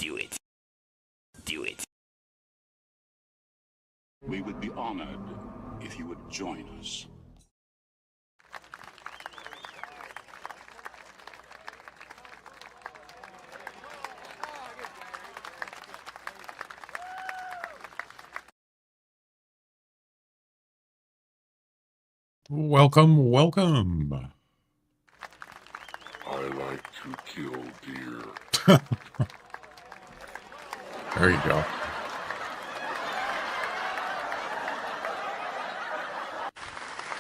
Do it. Do it. We would be honored if you would join us. Welcome, welcome. I like to kill deer. There you go.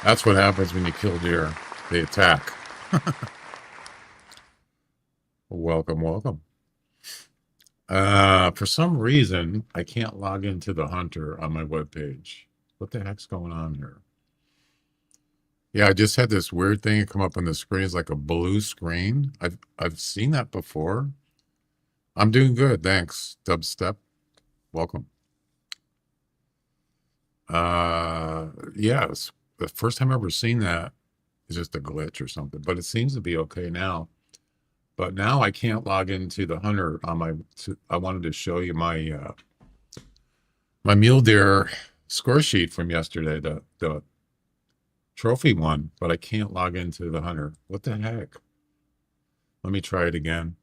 That's what happens when you kill deer. They attack. Welcome, welcome. For some reason, I can't log into theHunter on my webpage. What the heck's going on here? Yeah, I just had this weird thing come up on the screen. It's like a blue screen. I've seen that before. I'm doing good, thanks. Dubstep, welcome. Yes, the first time I've ever seen that is just a glitch or something, but it seems to be okay now. But now I can't log into theHunter on my. I wanted to show you my my mule deer score sheet from yesterday, the trophy one, but I can't log into theHunter. What the heck? Let me try it again.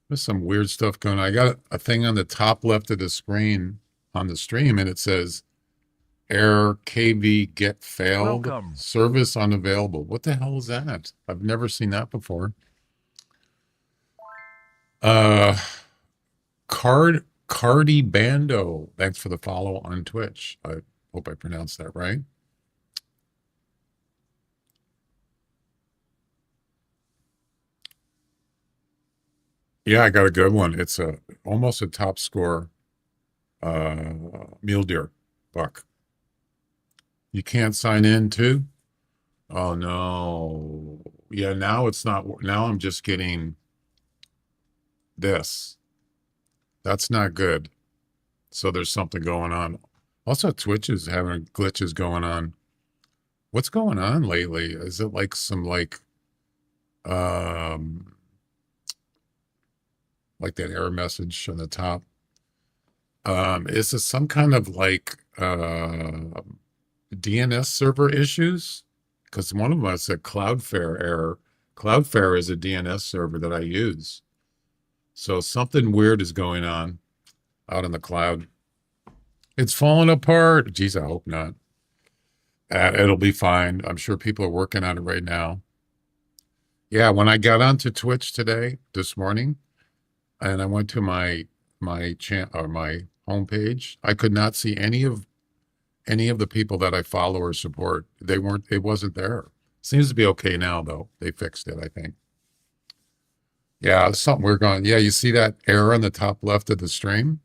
There's some weird stuff going on. I got a thing on the top left of the screen on the stream, and it says error KV get failed. Welcome. Service unavailable. What the hell is that? I've never seen that before. Cardi Bando. Thanks for the follow on Twitch. I hope I pronounced that right. Yeah, I got a good one. It's almost a top score mule deer buck. You can't sign in too? Oh no. Yeah, now it's not. Now I'm just getting this. That's not good. So there's something going on. Also, Twitch is having glitches going on. What's going on lately? Is it like some like that error message on the top? Is it some kind of like DNS server issues? Because one of them said Cloudflare error. Cloudflare is a DNS server that I use. So something weird is going on out in the cloud. It's falling apart. Geez, I hope not. It'll be fine. I'm sure people are working on it right now. Yeah, when I got onto Twitch this morning, and I went to my homepage, I could not see any of the people that I follow or support. It wasn't there. Seems to be okay now though. They fixed it, I think. Yeah, something we're going. Yeah, you see that error on the top left of the stream?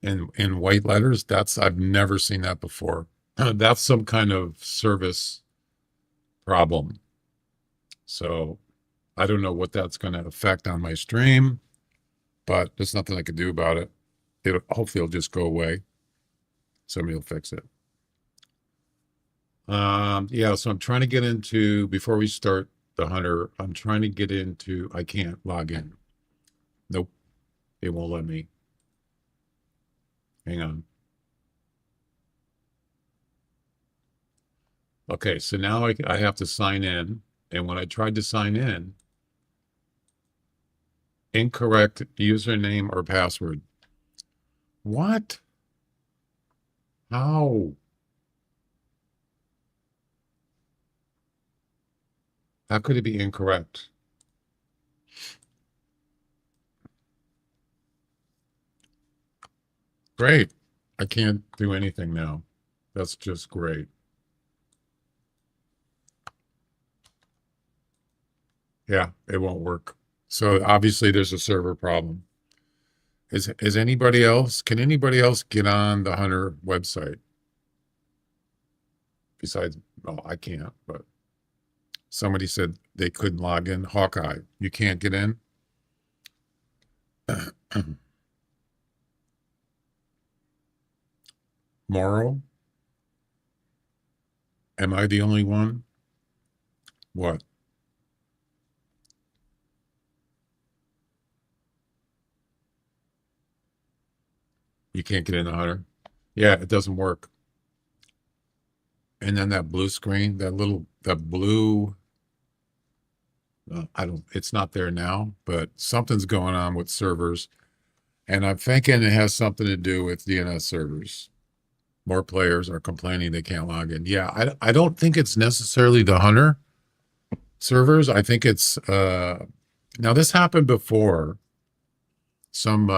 In white letters? I've never seen that before. That's some kind of service problem. So I don't know what that's going to affect on my stream, but there's nothing I can do about it. Hopefully it'll just go away. Somebody will fix it. Yeah, so I'm trying to get into, before we start theHunter, I'm trying to get into, I can't log in. Nope, it won't let me. Hang on. Okay, so now I have to sign in, and when I tried to sign in, incorrect username or password. What? How? How could it be incorrect? Great. I can't do anything now. That's just great. Yeah, it won't work. So obviously there's a server problem. Is anybody else, can anybody else get on the Hunter website? Besides, well, I can't, but somebody said they couldn't log in. Hawkeye, you can't get in? Morrow? Am I the only one? What? You can't get in the Hunter. Yeah, it doesn't work. And then that blue screen, that blue, it's not there now, but something's going on with servers. And I'm thinking it has something to do with DNS servers. More players are complaining they can't log in. Yeah, I don't think it's necessarily the Hunter servers. I think it's, now this happened before. Some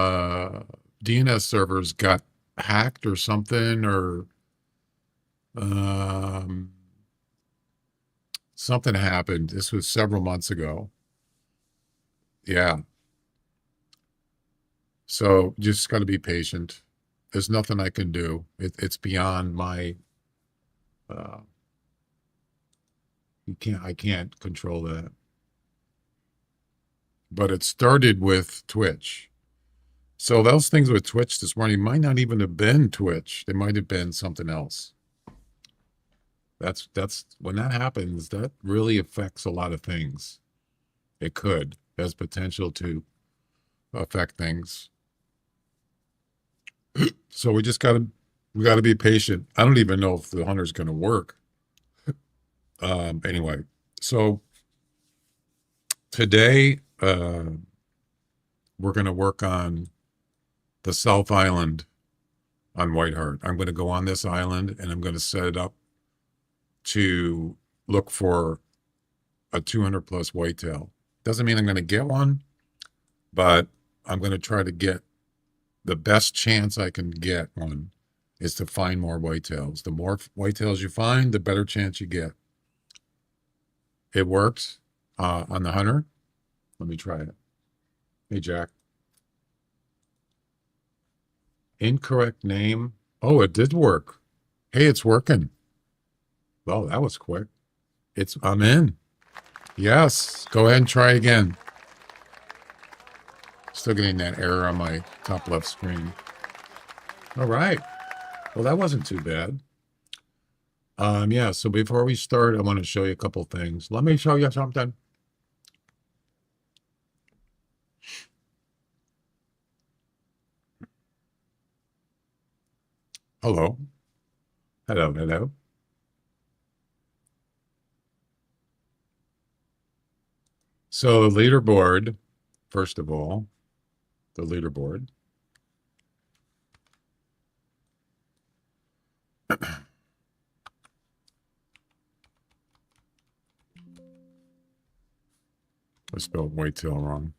DNS servers got hacked or something, or something happened. This was several months ago. Yeah. So just got to be patient. There's nothing I can do. It's beyond my, uh, I can't control that. But it started with Twitch. So those things with Twitch this morning might not even have been Twitch. They might have been something else. That's when that happens, that really affects a lot of things. It could, has potential to affect things. So we got to be patient. I don't even know if the Hunter's going to work. Anyway, so today we're going to work on the South Island on Whitehart. I'm going to go on this island and I'm going to set it up to look for a 200 plus whitetail. Doesn't mean I'm going to get one, but I'm going to try to get the best chance I can get one is to find more whitetails. The more whitetails you find, the better chance you get. It worked on the Hunter. Let me try it. Hey, Jack. Incorrect name. Oh, it did work. Hey, it's working. Well, that was quick. I'm in. Yes. Go ahead and try again. Still getting that error on my top left screen. All right. Well, that wasn't too bad. Yeah, so before we start, I want to show you a couple things. Let me show you something. Hello. Hello, hello. So the leaderboard, first of all, the leaderboard. I spelled whitetail wrong.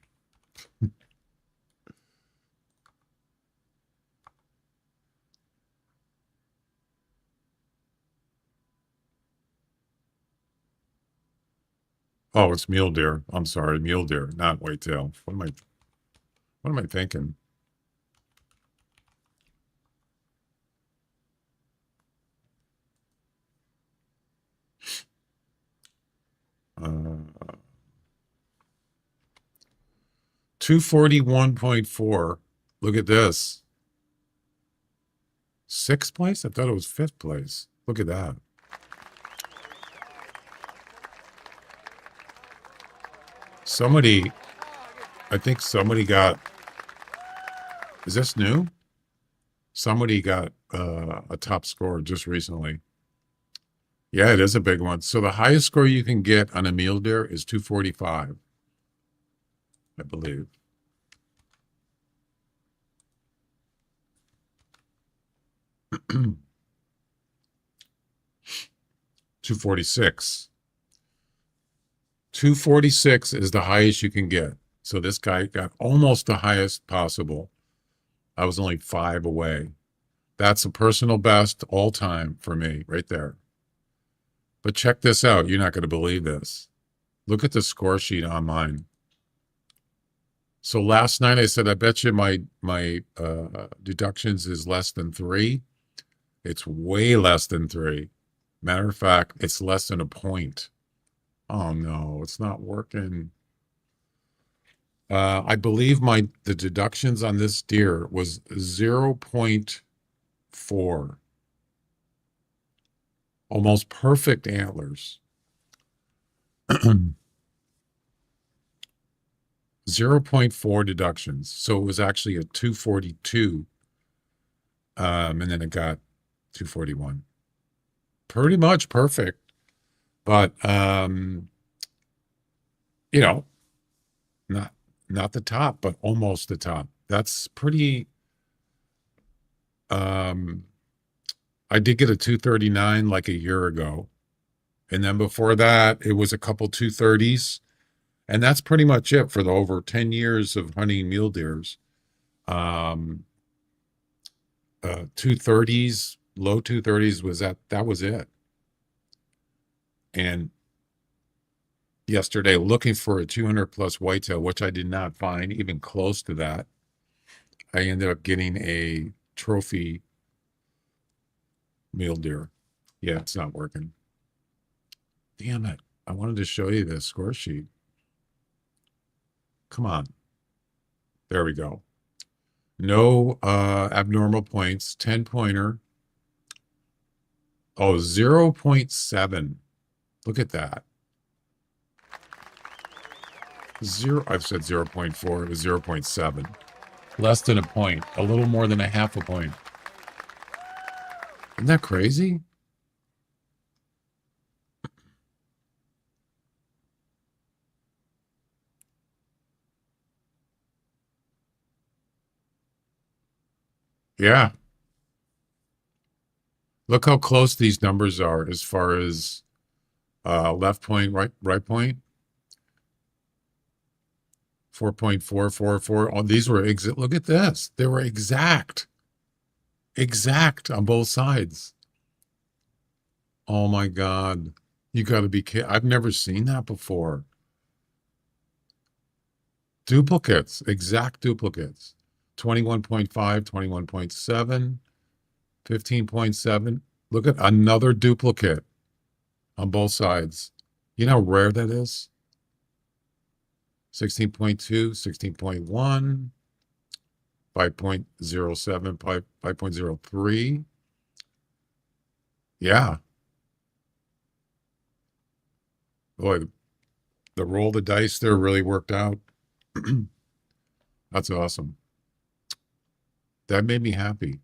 Oh, it's mule deer. I'm sorry, mule deer, not whitetail. What am I thinking? Uh, 241.4. Look at this. Sixth place? I thought it was fifth place. Look at that. I think somebody got, is this new? Somebody got a top score just recently. Yeah, it is a big one. So the highest score you can get on a mule deer is 245, I believe. $246. 246 is the highest you can get. So this guy got almost the highest possible. I was only 5 away. That's a personal best all time for me right there. But check this out. You're not going to believe this. Look at the score sheet on mine. So last night I said, I bet you my deductions is less than 3. It's way less than 3. Matter of fact, it's less than a point. Oh no, it's not working. I believe the deductions on this deer was 0.4. Almost perfect antlers. 0.4 deductions. So it was actually a 242 And then it got 241. Pretty much perfect. But you know, not the top, but almost the top. That's pretty I did get a 239 like a year ago. And then before that, it was a couple 230s. And that's pretty much it for the over 10 years of hunting mule deers. 230s, low 230s that was it. And yesterday, looking for a 200 plus whitetail, which I did not find even close to that, I ended up getting a trophy mule deer. Yeah, it's not working. Damn it. I wanted to show you the score sheet. Come on. There we go. No abnormal points. 10 pointer. Oh, 0.7. Look at that. I've said 0.4. It was 0.7. Less than a point. A little more than a half a point. Isn't that crazy? Yeah. Look how close these numbers are as far as left point, right point. 4.444. Oh, these were exact. Look at this. They were exact. Exact on both sides. Oh my God. You got to be kidding. I've never seen that before. Duplicates, exact duplicates. 21.5, 21.7, 15.7. Look at another duplicate on both sides. You know how rare that is? 16.2, 16.1, 5.07, 5.03. Yeah. Boy, the roll of the dice there really worked out. That's awesome. That made me happy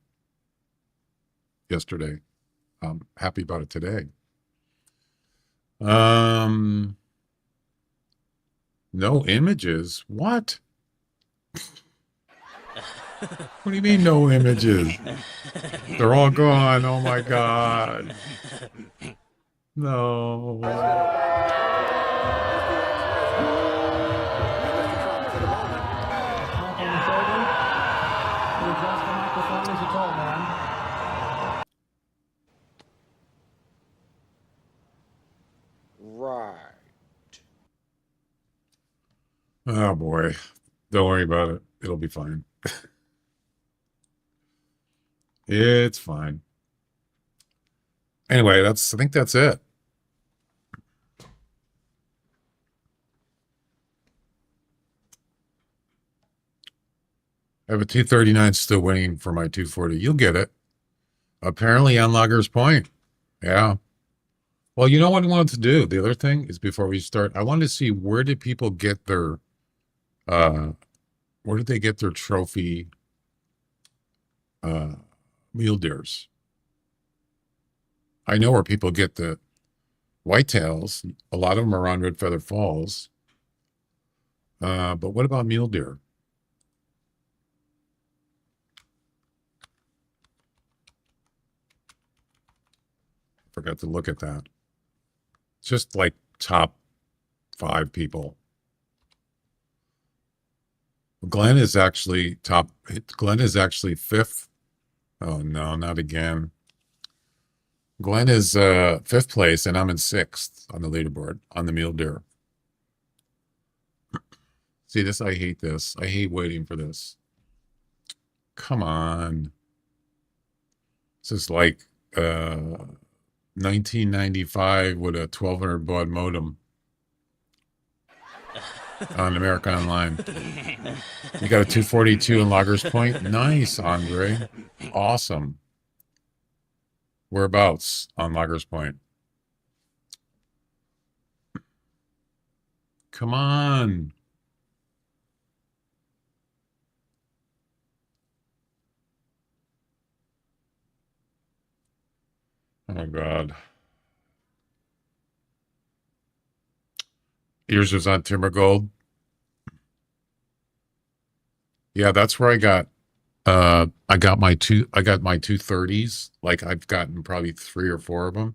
yesterday. I'm happy about it today. No images. What? What do you mean no images? They're all gone. Oh my God. No. Right. Oh boy. Don't worry about it. It'll be fine. It's fine. Anyway, I think that's it. I have a 239 still waiting for my 240. You'll get it. Apparently on Loggers Point. Yeah. Well, you know what I wanted to do? The other thing is before we start, I wanted to see where did people get their where did they get their trophy mule deers? I know where people get the whitetails. A lot of them are around Red Feather Falls. But what about mule deer? Forgot to look at that. Just like top 5 people. Glenn is actually 5th. Oh no, not again. Glenn is 5th place and I'm in 6th on the leaderboard on the mule deer. See this? I hate this. I hate waiting for this. Come on. This is like 1995 with a 1200 baud modem on America Online. You got a 242 in Loggers Point. Nice, Andre. Awesome. Whereabouts on Loggers Point? Come on. Oh God. Yours was on Timber Gold. Yeah, that's where I got my 230s. Like I've gotten probably 3 or 4 of them.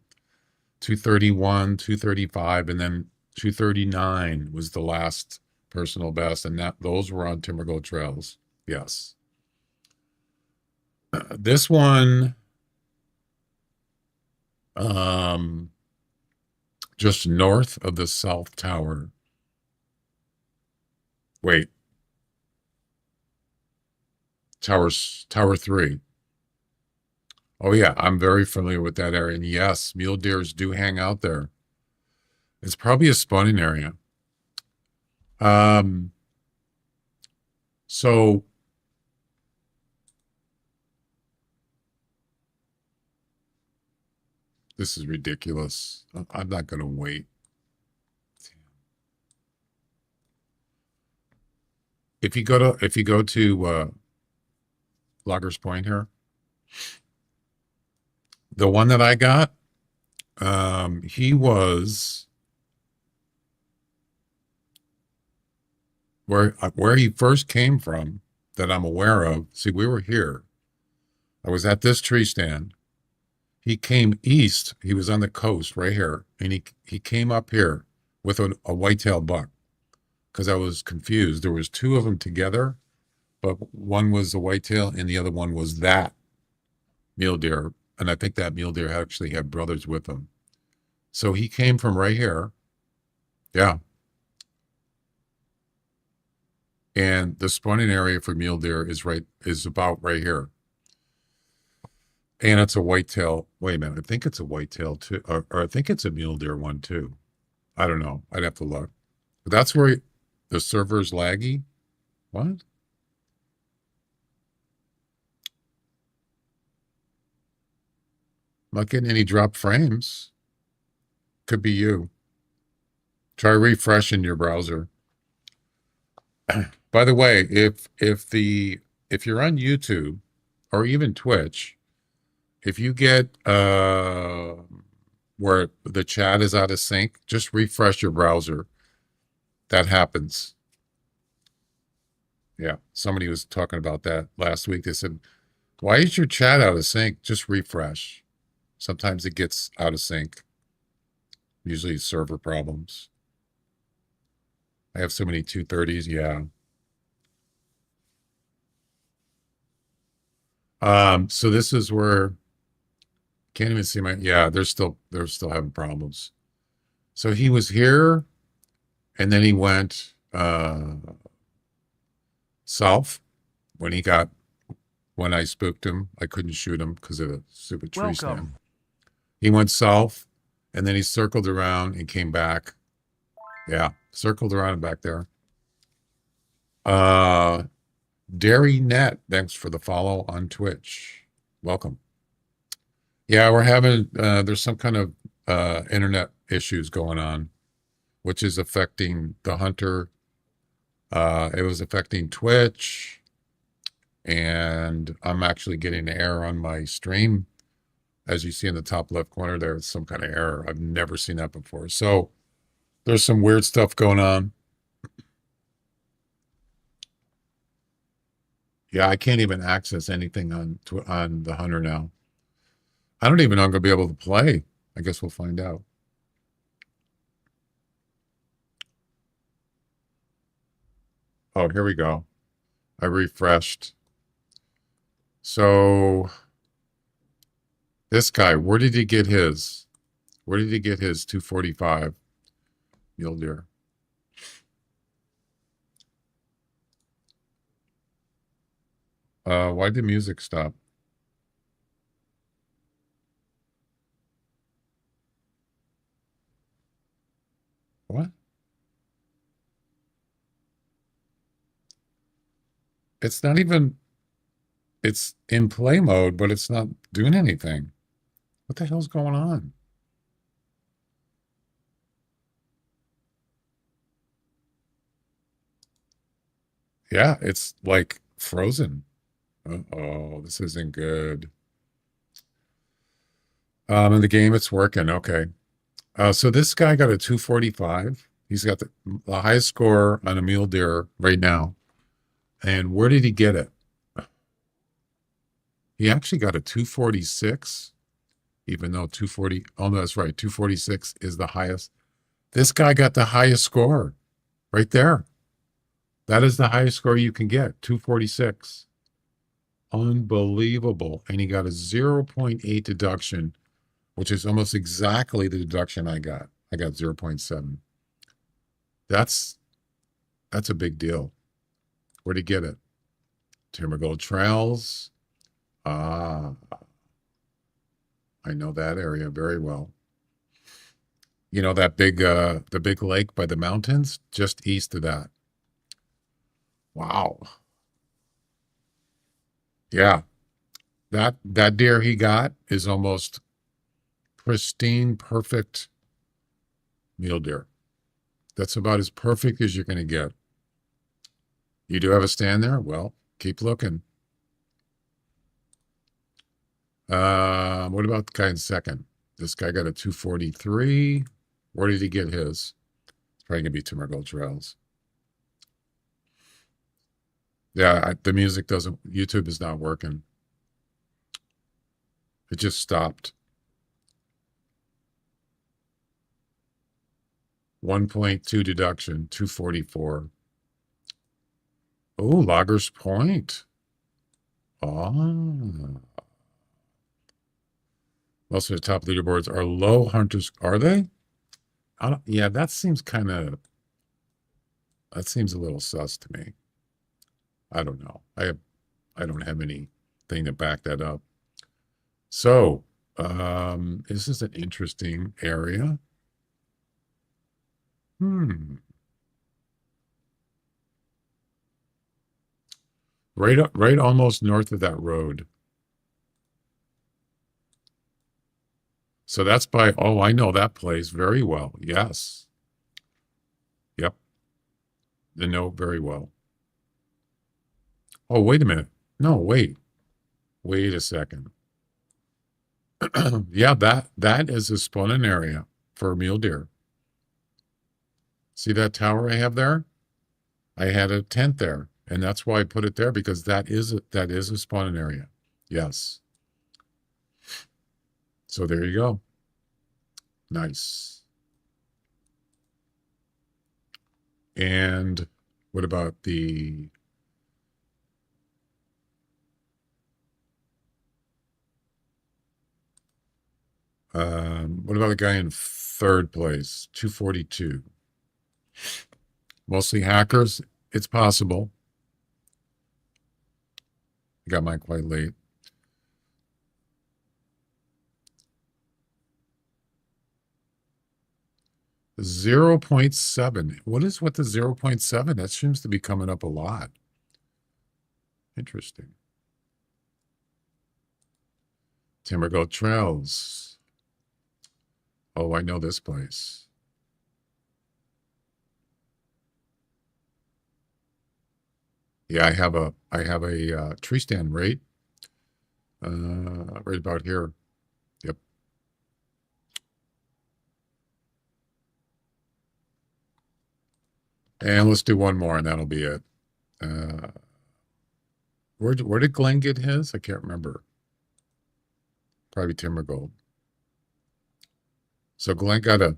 231, 235, and then 239 was the last personal best, and that those were on Timber Gold trails. Yes. This one, um, just north of the South Tower. Wait, Tower 3. Oh yeah, I'm very familiar with that area. And yes, mule deers do hang out there. It's probably a spawning area. Um, so this is ridiculous. I'm not going to wait. If you go to Loggers Point here, the one that I got, he was where he first came from that I'm aware of. See, we were here. I was at this tree stand. He came east. He was on the coast right here, and he came up here with a whitetail buck because I was confused. There was 2 of them together, but one was a whitetail and the other one was that mule deer. And I think that mule deer actually had brothers with him. So he came from right here. Yeah. And the spawning area for mule deer is about right here. And it's a whitetail. Wait a minute. I think it's a whitetail too. Or I think it's a mule deer one too. I don't know. I'd have to look. But that's where the server's laggy. What? I'm not getting any drop frames. Could be you. Try refreshing your browser. By the way, if you're on YouTube or even Twitch, if you get where the chat is out of sync, just refresh your browser. That happens. Yeah, somebody was talking about that last week. They said, "Why is your chat out of sync? Just refresh." Sometimes it gets out of sync. Usually server problems. I have so many 230s. Yeah. So this is where can't even see yeah, they're still having problems. So he was here and then he went south when I spooked him. I couldn't shoot him because of a stupid tree stand. He went south and then he circled around and came back. Yeah, circled around and back there. Dairy Net, thanks for the follow on Twitch. Welcome. Yeah, we're having there's some kind of internet issues going on, which is affecting the Hunter. It was affecting Twitch, and I'm actually getting an error on my stream. As you see in the top left corner, there's some kind of error. I've never seen that before. So there's some weird stuff going on. Yeah, I can't even access anything on the Hunter now. I don't even know I'm going to be able to play. I guess we'll find out. Oh, here we go. I refreshed. So this guy, where did he get his? Where did he get his 245 mule deer? Why did music stop? What? It's not even, it's in play mode, but it's not doing anything. What the hell's going on? Yeah, it's like frozen. Oh, this isn't good. In the game, it's working. Okay. So this guy got a 245. He's got the highest score on a mule deer right now. And where did he get it? He actually got a 246, even though 240, oh no, that's right. 246 is the highest. This guy got the highest score right there. That is the highest score you can get, 246. Unbelievable. And he got a 0.8 deduction, which is almost exactly the deduction I got. I got 0.7. That's a big deal. Where'd he get it? Timbergold Trails. Ah, I know that area very well. You know that the big lake by the mountains, just east of that. Wow. Yeah, that deer he got is almost pristine, perfect mule deer. That's about as perfect as you're going to get. You do have a stand there? Well, keep looking. What about the guy in second? This guy got a 243. Where did he get his? It's probably going to be Timbergold Trails. Yeah, the music doesn't, YouTube is not working. It just stopped. 1.2 deduction, 244. Oh, Loggers Point. Oh. Most of the top leaderboards are low hunters. Are they? Yeah, that seems a little sus to me. I don't know. I don't have anything to back that up. So, this is an interesting area. Right almost north of that road. So that's by, oh, I know that place very well. Yes. Yep. I know it very well. Oh, wait a minute. No, wait. Wait a second. Yeah, that is a spawning area for mule deer. See that tower I have there? I had a tent there, and that's why I put it there, because that is a spawning area. Yes. So there you go. Nice. And what about what about the guy in third place, 242? Mostly hackers. It's possible. I got mine quite late. Zero 0.7. What is with the 0.7? That seems to be coming up a lot. Interesting. Timbergold Trails. Oh, I know this place. Yeah, I have a tree stand right about here. Yep. And let's do one more, and that'll be it. Where did Glenn get his? I can't remember. Probably Timbergold. So Glenn got a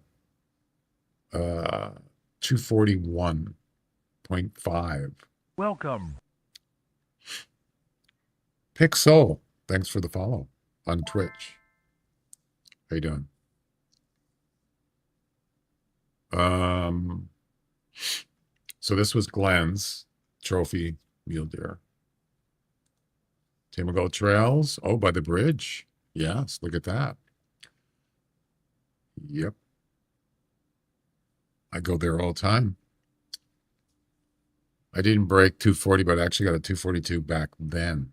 241.5. Welcome. Pixel, thanks for the follow on Twitch. How you doing? So this was Glenn's trophy mule deer. Timbergold Trails. Oh, by the bridge. Yes, look at that. Yep. I go there all the time. I didn't break 240, but I actually got a 242 back then.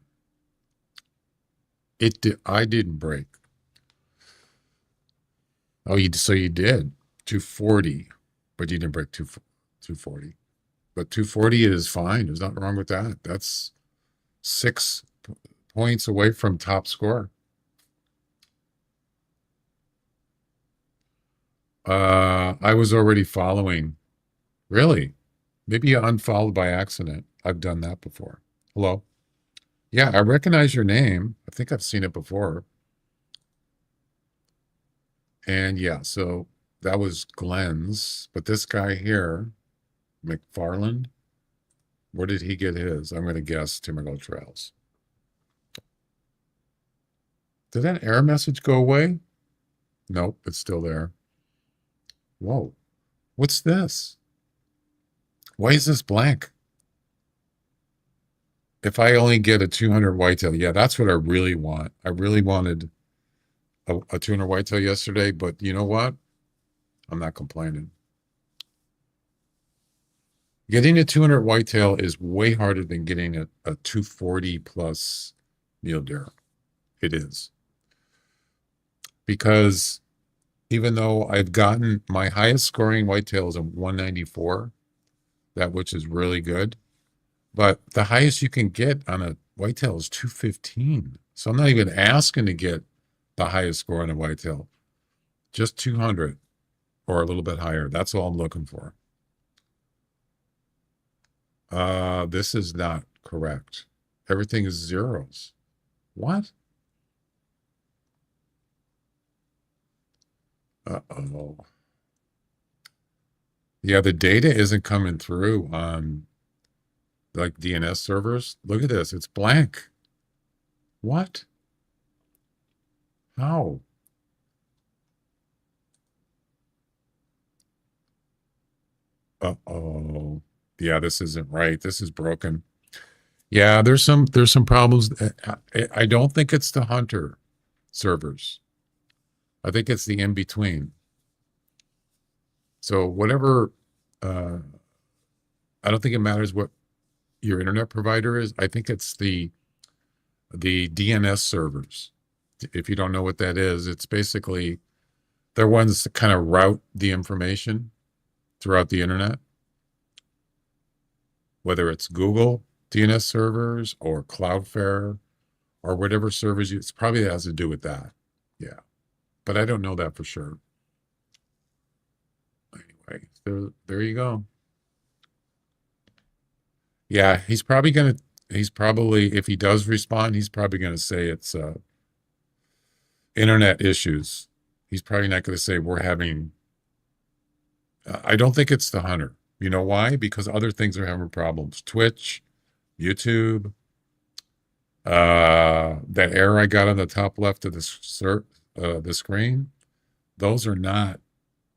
I didn't break. Oh, so you did 240, but you didn't break 240. But 240 is fine. There's nothing wrong with that. That's 6 points away from top score. I was already following. Really? Maybe you unfollowed by accident. I've done that before. Hello? Yeah, I recognize your name. I think I've seen it before. And yeah, so that was Glenn's. But this guy here, McFarland, where did he get his? I'm going to guess Timbergo Trails. Did that error message go away? Nope, it's still there. Whoa, what's this? Why is this blank? If I only get a 200 whitetail, yeah, that's what I really want. I really wanted a 200 whitetail yesterday, but you know what? I'm not complaining. Getting a 200 whitetail is way harder than getting a 240 plus mule deer. It is. Because even though I've gotten my highest scoring whitetail is a 194, that which is really good, but the highest you can get on a whitetail is 215. So I'm not even asking to get the highest score on a whitetail, just 200 or a little bit higher. That's all I'm looking for. This is not correct. Everything is zeros. What? Uh-oh. Yeah, the data isn't coming through on like DNS servers. Look at this. It's blank. What? How? Uh-oh. Yeah, this isn't right. This is broken. Yeah, there's some problems. I don't think it's the Hunter servers. I think it's the in between. So whatever, I don't think it matters what your internet provider is. I think it's the DNS servers. If you don't know what that is, it's basically they're ones that kind of route the information throughout the internet, whether it's Google DNS servers or Cloudflare or whatever servers you, it's probably has to do with that. Yeah. But I don't know that for sure. Anyway, there you go. Yeah, he's probably, if he does respond, he's probably gonna say it's internet issues. He's probably not gonna say we're having I don't think it's the Hunter. You know why? Because other things are having problems. Twitch, YouTube, that error I got on the top left of the screen, those are not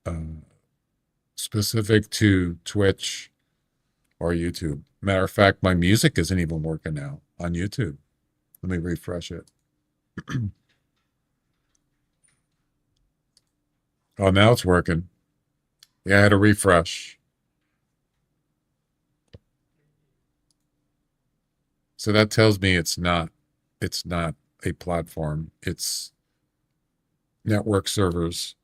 uh, specific to Twitch or YouTube. Matter of fact, my music isn't even working now on YouTube. Let me refresh it. Oh, now it's working. Yeah, I had a refresh. So that tells me it's not a platform. It's network servers.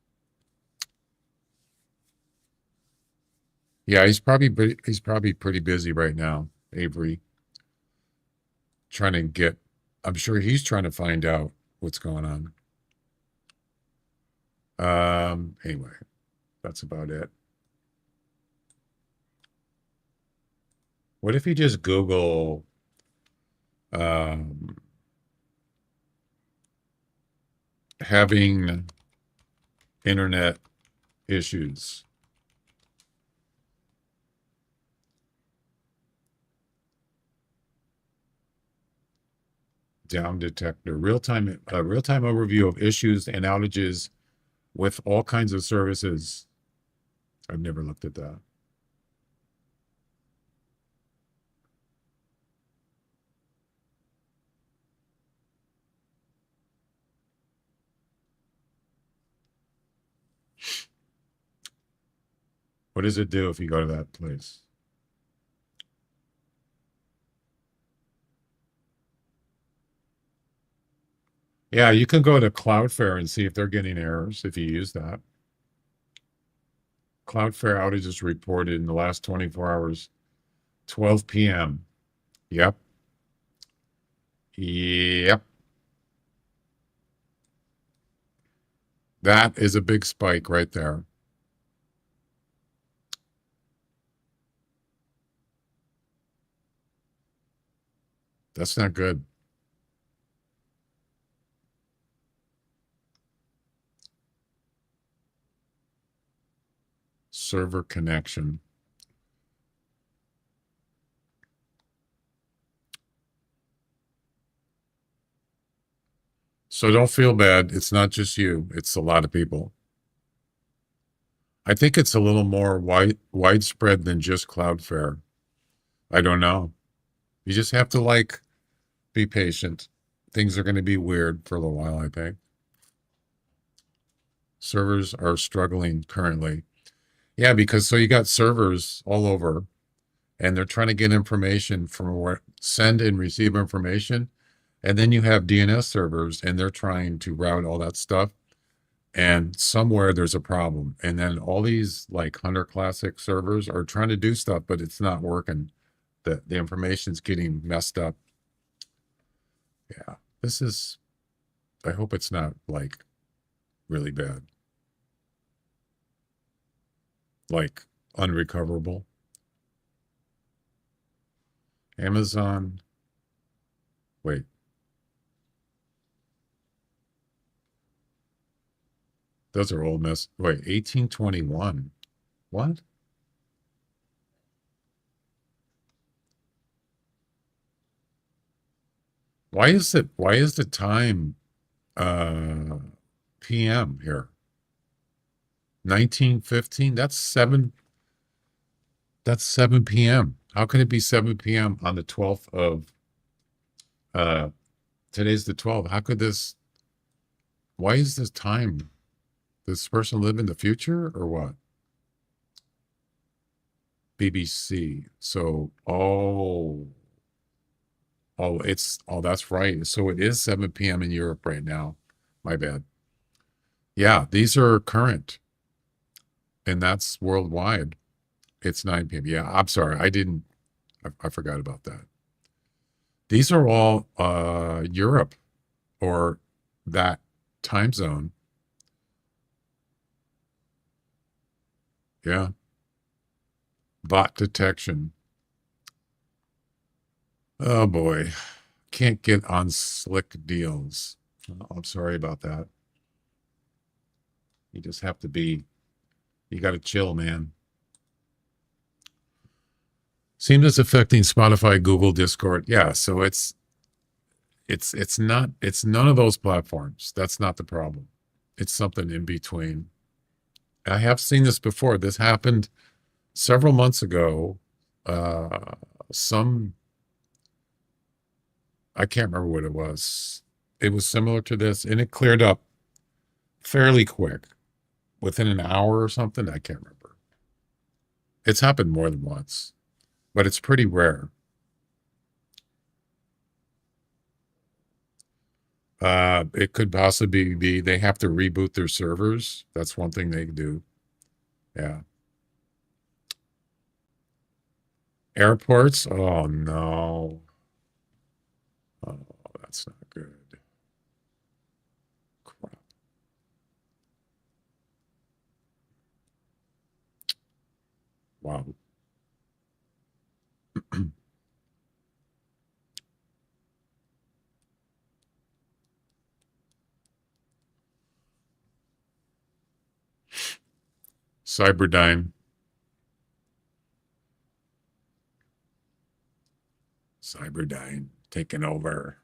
Yeah, he's probably pretty busy right now, Avery, trying to get I'm sure he's trying to find out what's going on. Anyway, that's about it. What if you just Google um having internet issues? Down detector, real-time overview of issues and outages with all kinds of services. I've never looked at that. What does it do if you go to that place? Yeah, you can go to Cloudflare and see if they're getting errors if you use that. Cloudflare outages reported in the last 24 hours, 12 p.m. Yep. Yep. That is a big spike right there. That's not good. Server connection. So don't feel bad. It's not just you. It's a lot of people. I think it's a little more widespread than just Cloudflare. I don't know. You just have to like be patient. Things are going to be weird for a little while, I think. Servers are struggling currently. Yeah, because so you got servers all over and they're trying to get information from where send and receive information. And then you have DNS servers and they're trying to route all that stuff. And somewhere there's a problem. And then all these like Hunter Classic servers are trying to do stuff, but it's not working. The information's getting messed up. Yeah. This is, I hope it's not like really bad. Like unrecoverable. Amazon. Wait. Those are old mess. Wait, 1821. What? Why is the time PM here? 1915? That's 7 p.m. How can it be 7 p.m. on the 12th of today's the 12th? How could this why is this time? Does this person live in the future or what? BBC. So that's right. So it is 7 p.m. in Europe right now. My bad. Yeah, these are current. And that's worldwide. It's 9 p.m. Yeah, I'm sorry. I forgot about that. These are all Europe or that time zone. Yeah. Bot detection. Oh boy. Can't get on slick deals. Oh, I'm sorry about that. You just have to be, you got to chill, man. Seems it's affecting Spotify, Google, Discord. Yeah, so it's none of those platforms. That's not the problem. It's something in between. I have seen this before. This happened several months ago. Some I can't remember what it was. It was similar to this, and it cleared up fairly quick, within an hour or something. I can't remember. It's happened more than once, but it's pretty rare. It could possibly be they have to reboot their servers. That's one thing they do. Yeah. Airports? Oh no. Oh, that's not good. Crap. Wow. Cyberdyne. Cyberdyne taking over.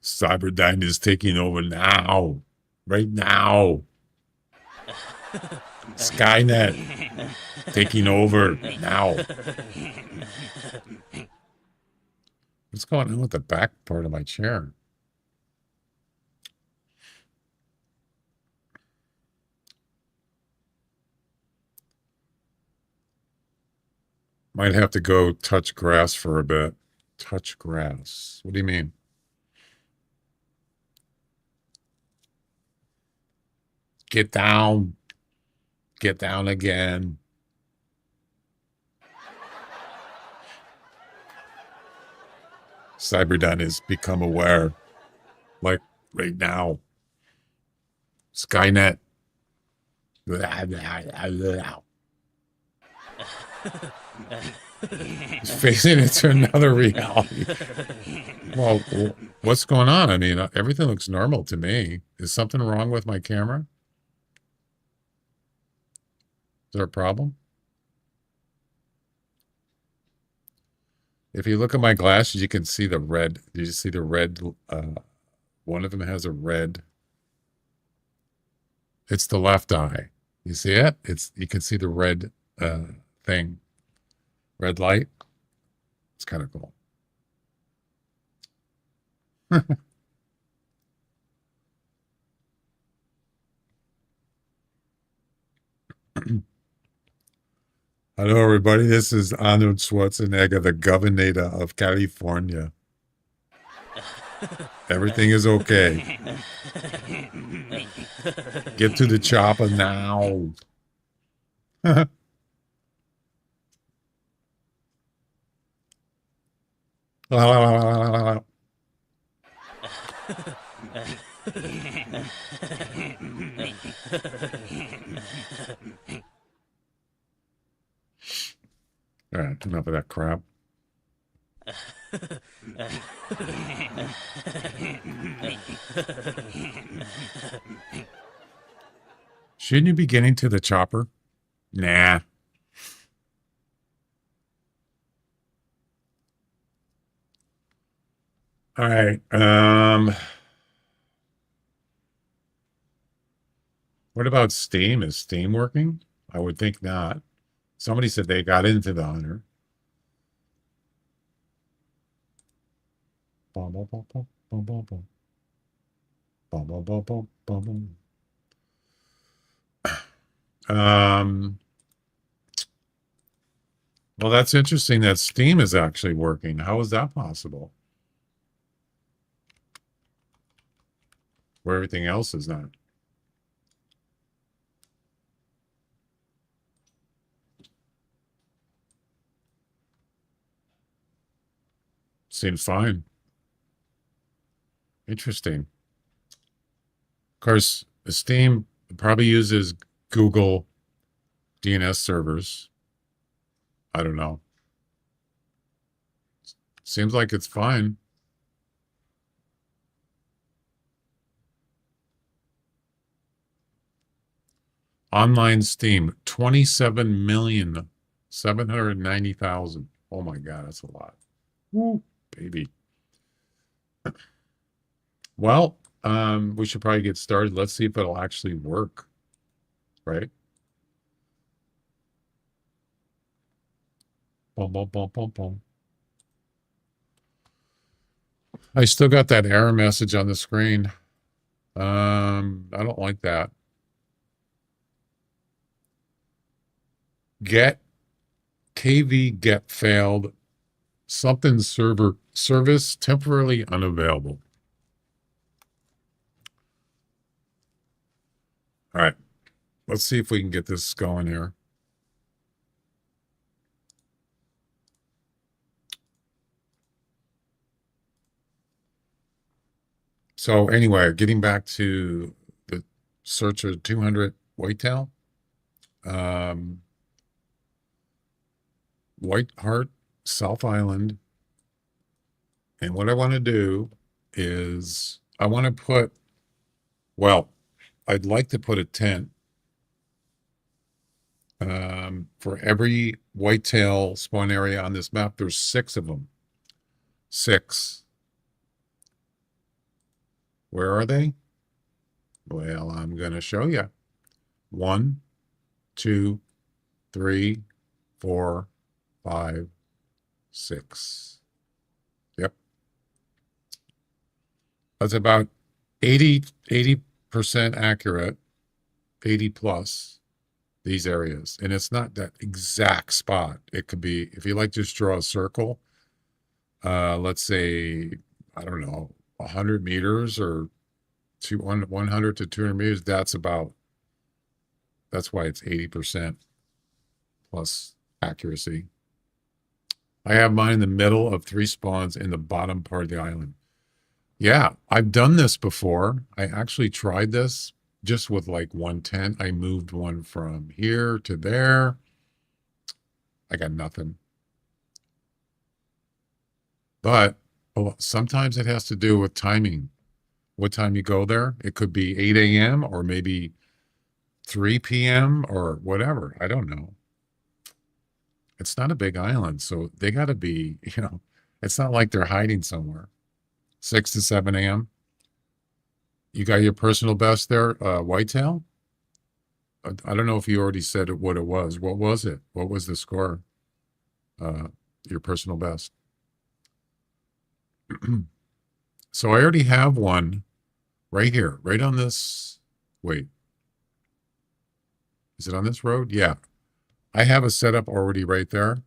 Cyberdyne is taking over now. Right now. Skynet taking over now. What's going on with the back part of my chair? Might have to go touch grass for a bit. Touch grass. What do you mean? Get down. Get down again. Cyberdyne has become aware, like right now. Skynet. He's facing into another reality. Well, what's going on? I mean, everything looks normal to me. Is something wrong with my camera? Is there a problem? If you look at my glasses, you can see the red. Do you see the red? One of them has a red. It's the left eye. You see it? You can see the red thing. Red light. It's kind of cool. Hello, everybody. This is Arnold Schwarzenegger, the governor of California. Everything is okay. Get to the chopper now. All right, enough of that crap. Shouldn't you be getting to the chopper? Nah. All right. What about Steam? Is Steam working? I would think not. Somebody said they got into the Hunter. Bum, bum, bum, bum, bum, bum, bum. Bum, bum, bum, bum, bum, bum. Well, that's interesting that Steam is actually working. How is that possible? Where everything else is not. Seems fine. Interesting. Of course, Steam probably uses Google DNS servers. I don't know. Seems like it's fine. Online Steam, 27,790,000. Oh my God, that's a lot. Woo, baby. Well, we should probably get started. Let's see if it'll actually work, right? Boom, boom, boom, boom, boom. I still got that error message on the screen. I don't like that. KV get failed. Something service temporarily unavailable. All right. Let's see if we can get this going here. So anyway, getting back to the search of 200 Whitetail. Whiteheart, South Island. And what I want to do is I want to put, well, I'd like to put a tent for every whitetail spawn area on this map. There's 6 of them. 6. Where are they? Well, I'm going to show you. 1, 2, 3, 4, 5, 6. Yep. That's about 80% accurate, 80 plus these areas. And it's not that exact spot. It could be, if you like to just draw a circle, let's say, I don't know, 100 meters or 100 to 200 meters. That's why it's 80% plus accuracy. I have mine in the middle of 3 spawns in the bottom part of the island. Yeah, I've done this before. I actually tried this just with like one tent. I moved one from here to there. I got nothing. But sometimes it has to do with timing. What time you go there? It could be 8 a.m. or maybe 3 p.m. or whatever. I don't know. It's not a big island, so they got to be, it's not like they're hiding somewhere. 6 to 7 a.m. You got your personal best there, Whitetail? I don't know if you already said what it was. What was it? What was the score? Your personal best. So I already have one right here, right on this. Wait, is it on this road? Yeah, I have a setup already right there.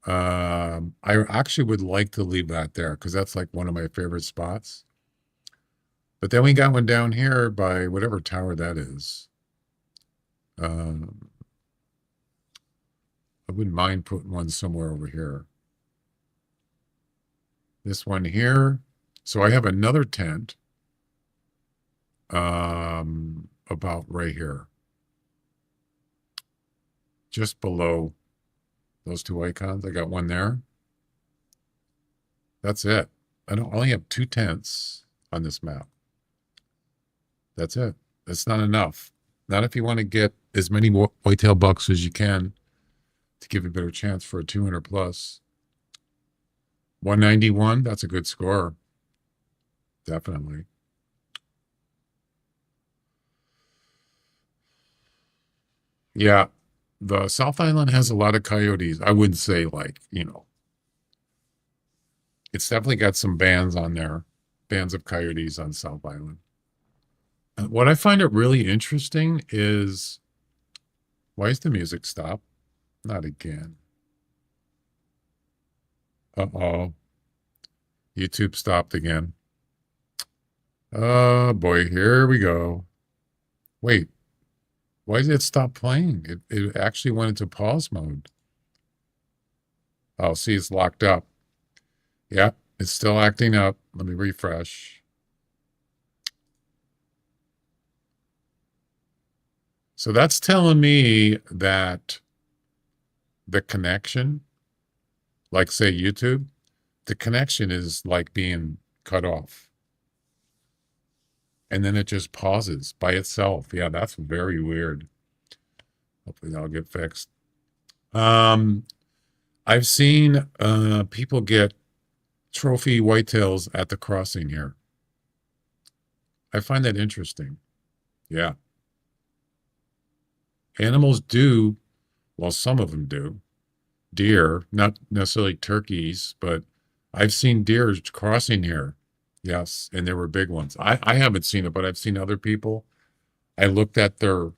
I actually would like to leave that there because that's like one of my favorite spots. But then we got one down here by whatever tower that is. I wouldn't mind putting one somewhere over here. This one here. So I have another tent about right here. Just below those 2 icons. I got one there. That's it. I only have 2 tents on this map. That's it. That's not enough. Not if you want to get as many whitetail bucks as you can to give you a better chance for a 200 plus. 191, that's a good score. Definitely. Yeah, the South Island has a lot of coyotes. I wouldn't say like, it's definitely got some bands on there, bands of coyotes on South Island. What I find it really interesting is, why is the music stop? Not again. Uh-oh. YouTube stopped again. Oh boy, here we go. Wait, why did it stop playing? It actually went into pause mode. Oh, see, it's locked up. Yeah, it's still acting up. Let me refresh. So that's telling me that the connection, like say YouTube, the connection is like being cut off. And then it just pauses by itself. Yeah, that's very weird. Hopefully that'll get fixed. I've seen people get trophy whitetails at the crossing here. I find that interesting. Yeah. Animals do, well, some of them do. Deer, not necessarily turkeys, but I've seen deer crossing here. Yes, and there were big ones. I haven't seen it, but I've seen other people. I looked at their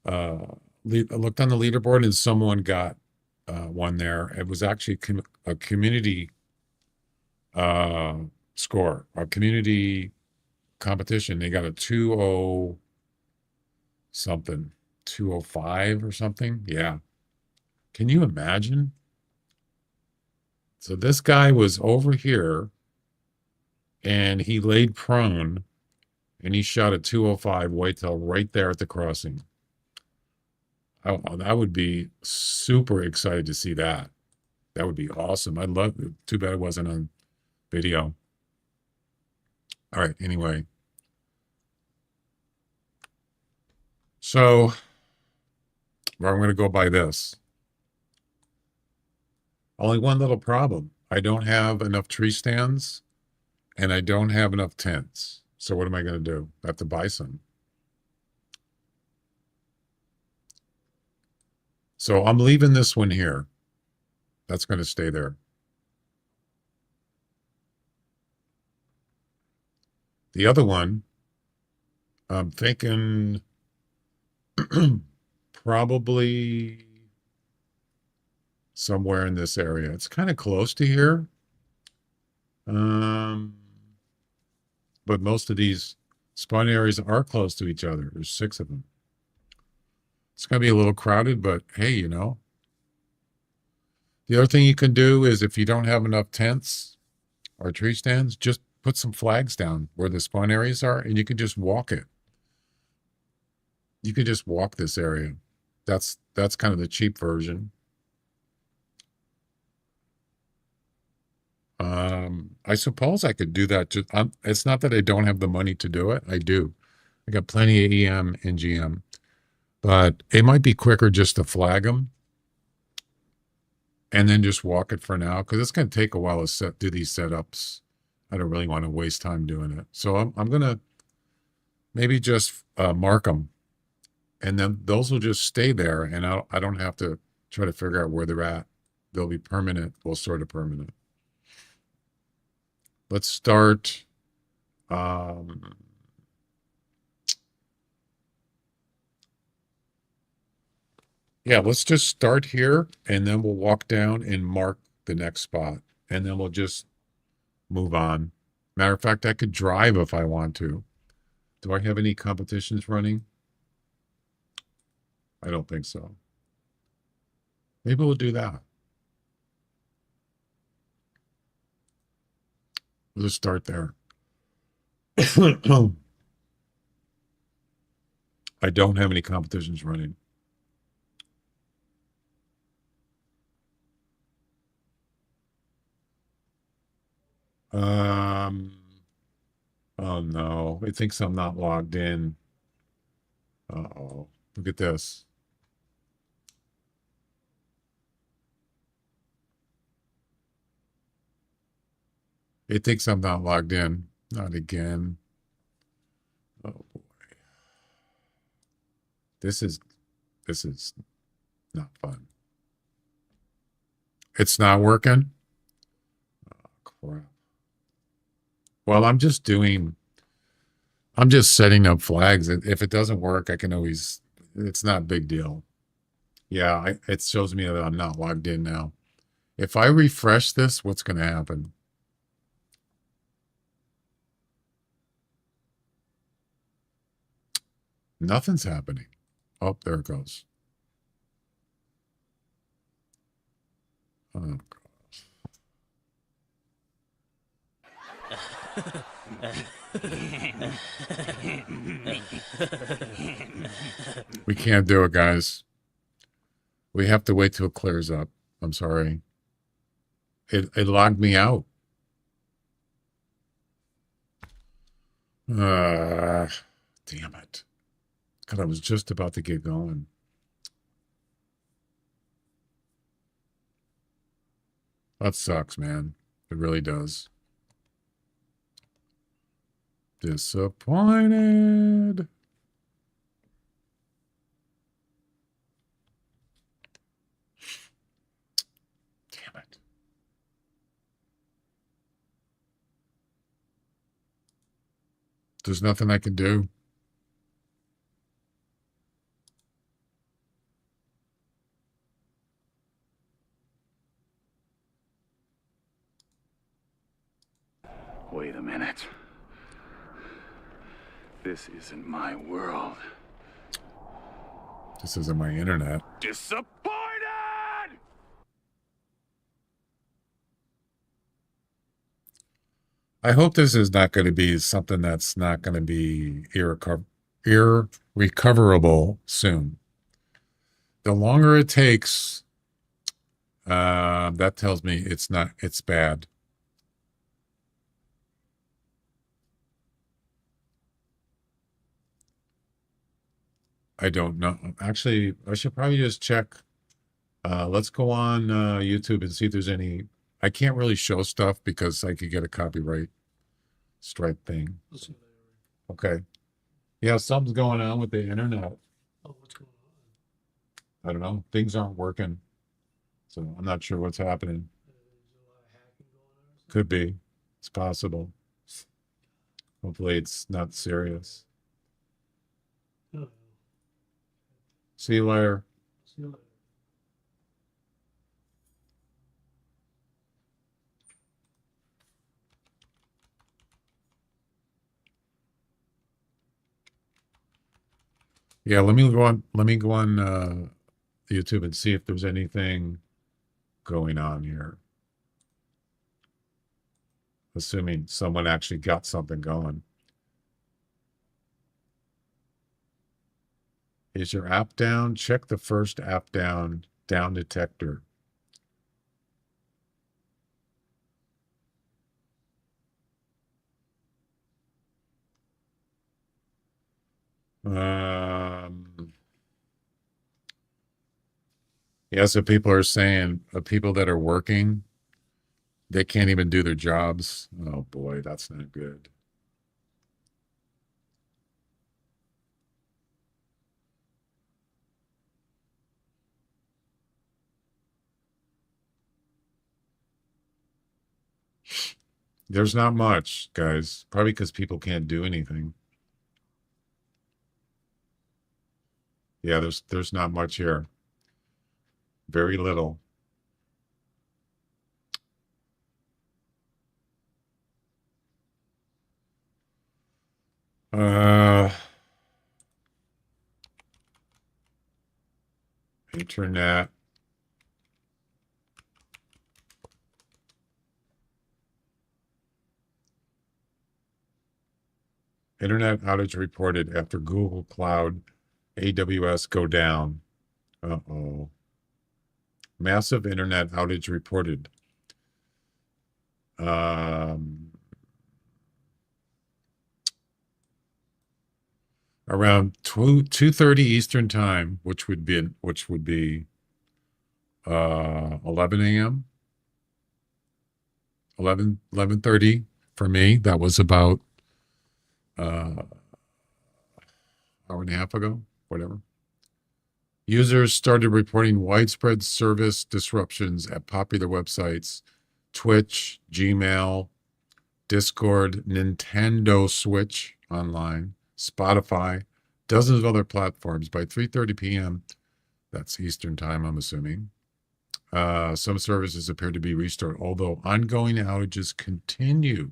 I looked on the leaderboard and someone got one there. It was actually a community score, a community competition. They got a 2-0 something, 205 or something. Yeah. Can you imagine? So this guy was over here and he laid prone and he shot a 205 whitetail right there at the crossing. I would be super excited to see that. That would be awesome. I'd love it. Too bad it wasn't on video. All right, anyway. So, well, I'm going to go by this. Only one little problem. I don't have enough tree stands and I don't have enough tents. So what am I going to do? I have to buy some. So I'm leaving this one here. That's going to stay there. The other one, I'm thinking probably somewhere in this area. It's kind of close to here. But most of these spawn areas are close to each other. There's 6 of them. It's going to be a little crowded, but hey, The other thing you can do is if you don't have enough tents or tree stands, just put some flags down where the spawn areas are, and you can just walk it. You can just walk this area. That's kind of the cheap version. I suppose I could do that. Just it's not that I don't have the money to do it. I do. I got plenty of EM and GM, but it might be quicker just to flag them and then just walk it for now because it's going to take a while to do these setups. I don't really want to waste time doing it, so I'm gonna maybe just mark them, and then those will just stay there, and I don't have to try to figure out where they're at. They'll be permanent. Well, sort of permanent. Let's start. Yeah, let's just start here and then we'll walk down and mark the next spot and then we'll just move on. Matter of fact, I could drive if I want to. Do I have any competitions running? I don't think so. Maybe we'll do that. We'll just start there. I don't have any competitions running. Oh no, it thinks I'm not logged in. Uh-oh, look at this. It thinks I'm not logged in. Not again. Oh boy. This is not fun. It's not working? Oh, crap. Well, I'm just setting up flags. If it doesn't work, I can always, it's not a big deal. Yeah, it shows me that I'm not logged in now. If I refresh this, what's going to happen? Nothing's happening. Oh, there it goes. Oh, we can't do it, guys. We have to wait till it clears up. I'm sorry. It logged me out. Damn it. God, I was just about to get going. That sucks, man. It really does. Disappointed. Damn it. There's nothing I can do. Wait a minute. This isn't my world. This isn't my internet. Disappointed! I hope this is not going to be something that's not going to be irrecoverable soon. The longer it takes, that tells me it's bad. I don't know. Actually, I should probably just check. Let's go on YouTube and see if there's any. I can't really show stuff because I could get a copyright strike thing. Okay. Yeah, something's going on with the internet. Oh, what's going I don't know. Things aren't working. So I'm not sure what's happening. There's a lot of hacking going on or something? Could be. It's possible. Hopefully it's not serious. Oh, no. See you later. See you later. Yeah, let me go on YouTube and see if there's anything going on here. Assuming someone actually got something going. Is your app down? Check the first app down detector. Yeah, so people are saying people that are working, they can't even do their jobs. Oh boy, that's not good. There's not much, guys. Probably because people can't do anything. Yeah, there's not much here. Very little. Internet. Internet outage reported after Google Cloud AWS go down. Uh-oh. Massive internet outage reported. Around 2:30 Eastern time, which would be 11 a.m. 11:30 for me. That was about hour and a half ago, whatever. Users started reporting widespread service disruptions at popular websites, Twitch, Gmail, Discord, Nintendo Switch Online, Spotify, dozens of other platforms. By 3:30 p.m., that's Eastern time, I'm assuming, some services appear to be restored, although ongoing outages continue.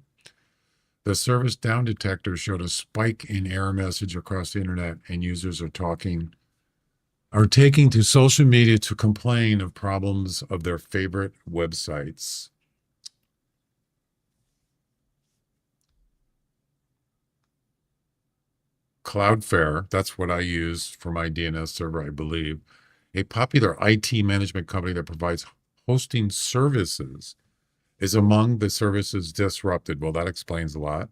The service down detector showed a spike in error message across the internet, and users are taking to social media to complain of problems of their favorite websites. Cloudflare, that's what I use for my DNS server, I believe, a popular IT management company that provides hosting services, is among the services disrupted. Well, that explains a lot.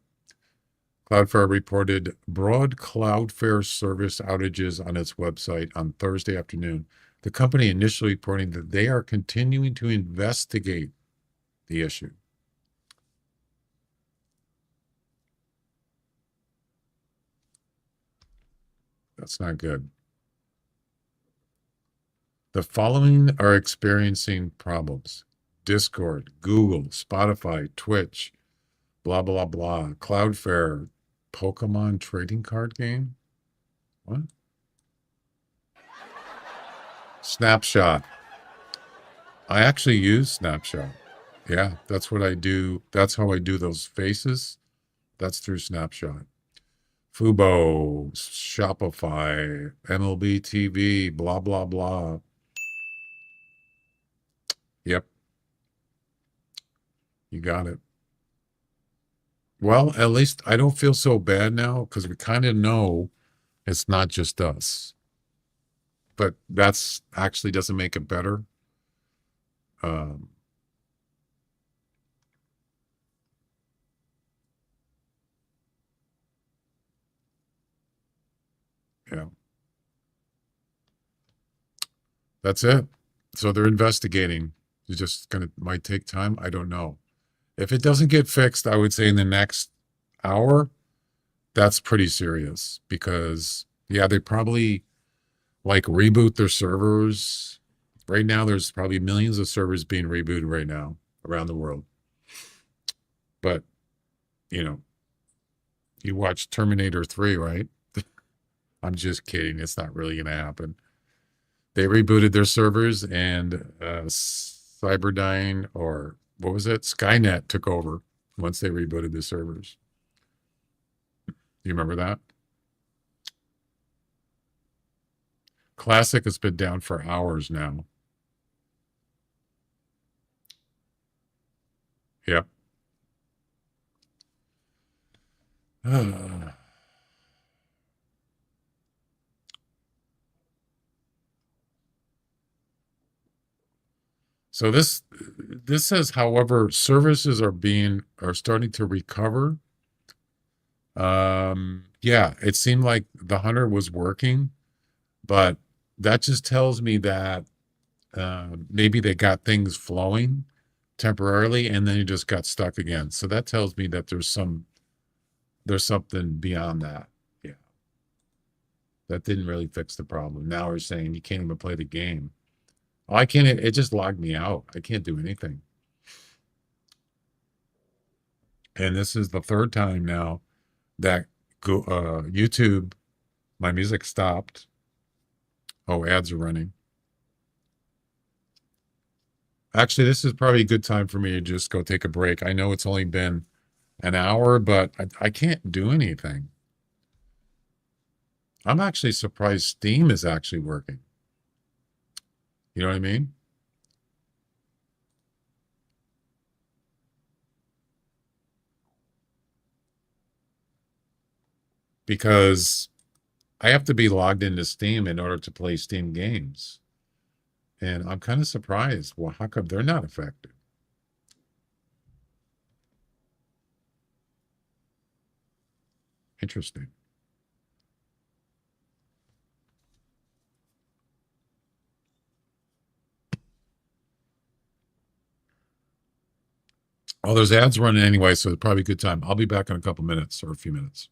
Cloudflare reported broad Cloudflare service outages on its website on Thursday afternoon. The company initially reporting that they are continuing to investigate the issue. That's not good. The following are experiencing problems: Discord, Google, Spotify, Twitch, blah, blah, blah, Cloudflare, Pokemon trading card game? What? Snapshot. I actually use Snapshot. Yeah, that's what I do. That's how I do those faces. That's through Snapshot. Fubo, Shopify, MLB TV, blah, blah, blah. Yep. You got it. Well, at least I don't feel so bad now because we kind of know it's not just us. But that's actually doesn't make it better. Yeah. That's it. So they're investigating. It's just might take time. I don't know. If it doesn't get fixed, I would say in the next hour, that's pretty serious because yeah, they probably like reboot their servers. Right now, there's probably millions of servers being rebooted right now around the world. But, you know, you watch Terminator 3, right? I'm just kidding. It's not really going to happen. They rebooted their servers and Cyberdyne, or what was it? Skynet took over once they rebooted the servers. You remember that? Classic has been down for hours now. Yep. So this says, however, services are starting to recover. Yeah, it seemed like the hunter was working, but that just tells me that maybe they got things flowing temporarily and then you just got stuck again. So that tells me that there's something beyond that. Yeah. That didn't really fix the problem. Now we're saying you can't even play the game. Oh, I can't, it just logged me out. I can't do anything. And this is the third time now that YouTube, my music stopped. Oh, ads are running. Actually, this is probably a good time for me to just go take a break. I know it's only been an hour, but I can't do anything. I'm actually surprised Steam is actually working. You know what I mean? Because I have to be logged into Steam in order to play Steam games. And I'm kind of surprised. Well, how come they're not affected? Interesting. Oh, there's ads running anyway, so it's probably a good time. I'll be back in a couple minutes or a few minutes.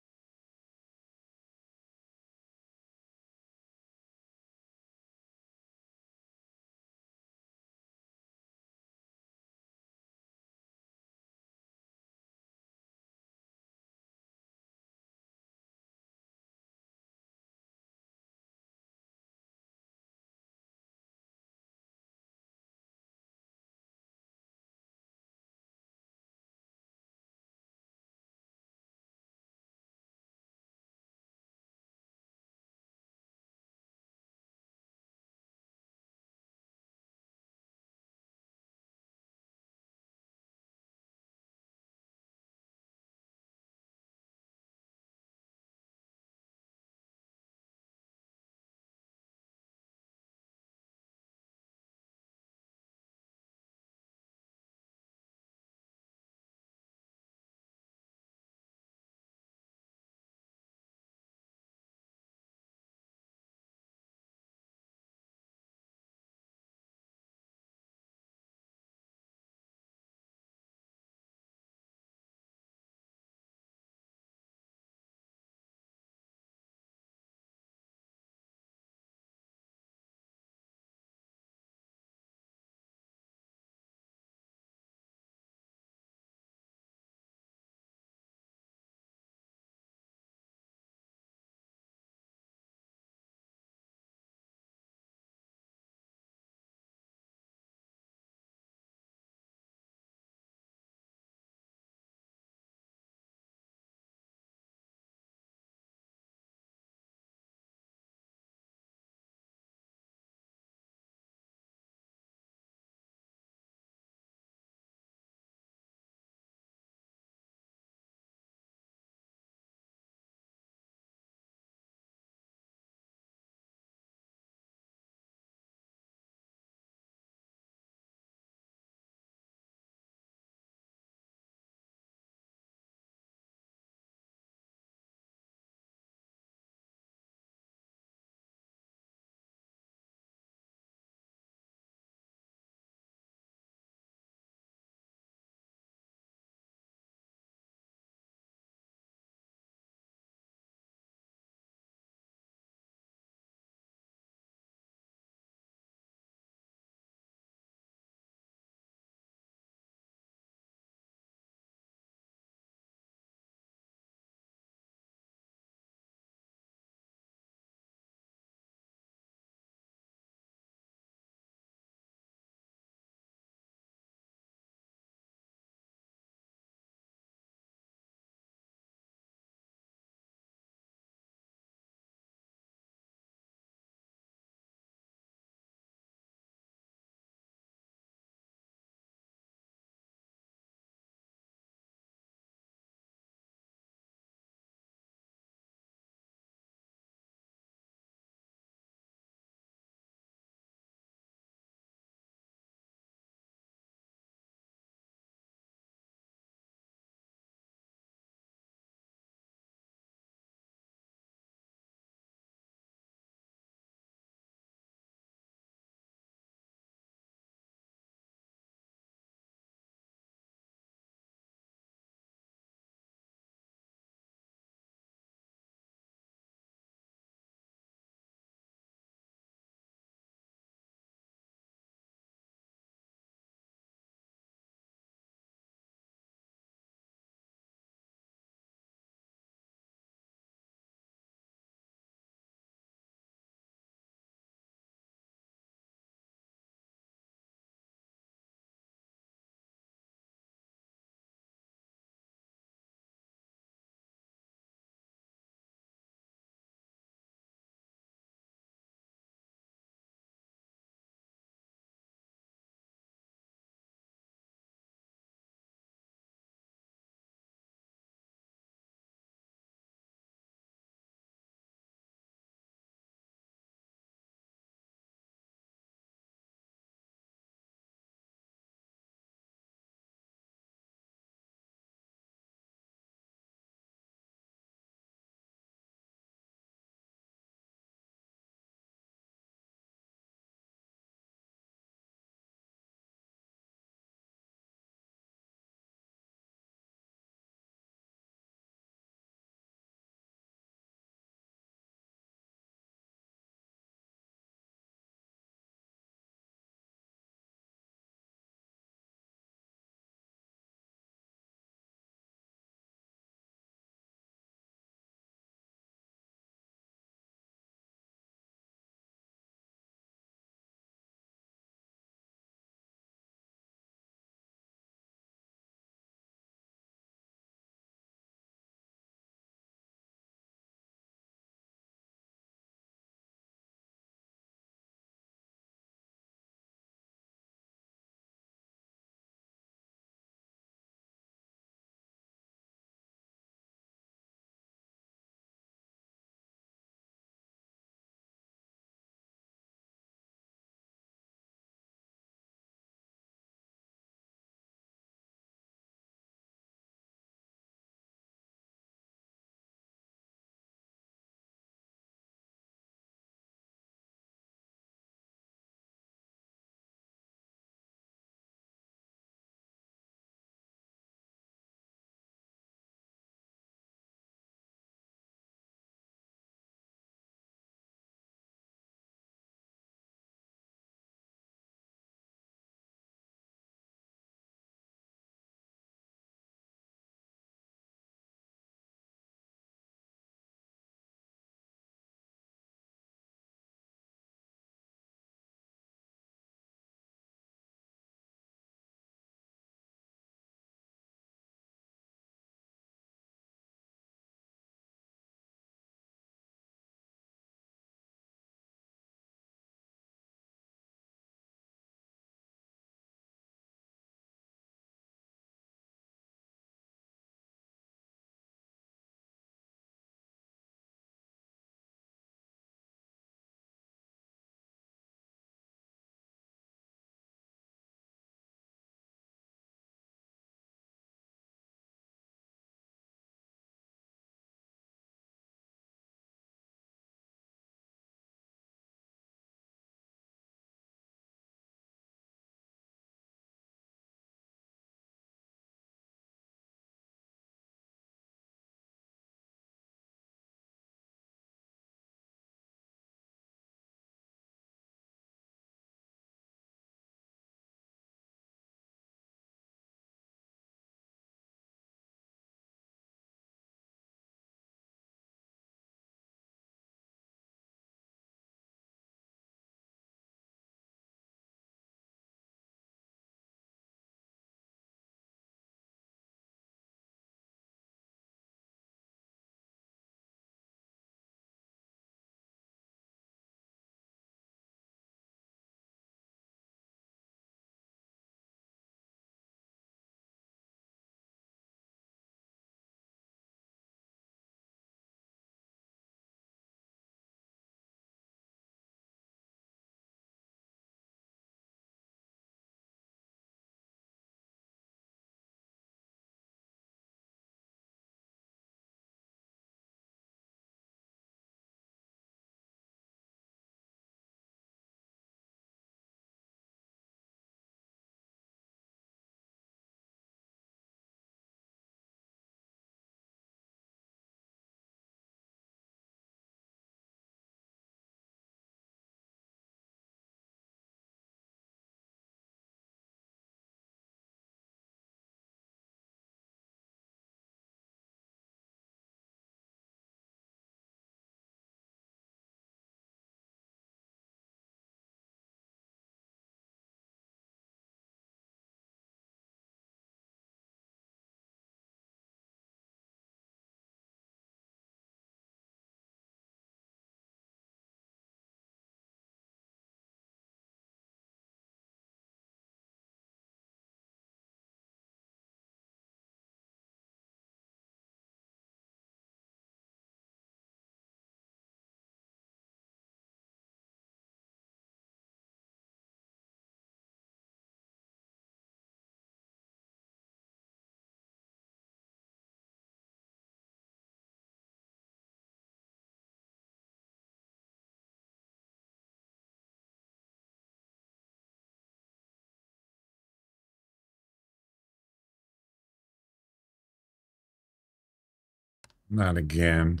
Not again.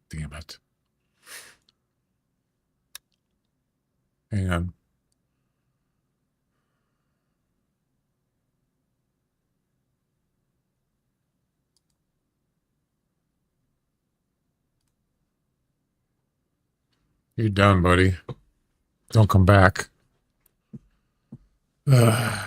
Damn it. Hang on. You're done, buddy. Don't come back. Ugh.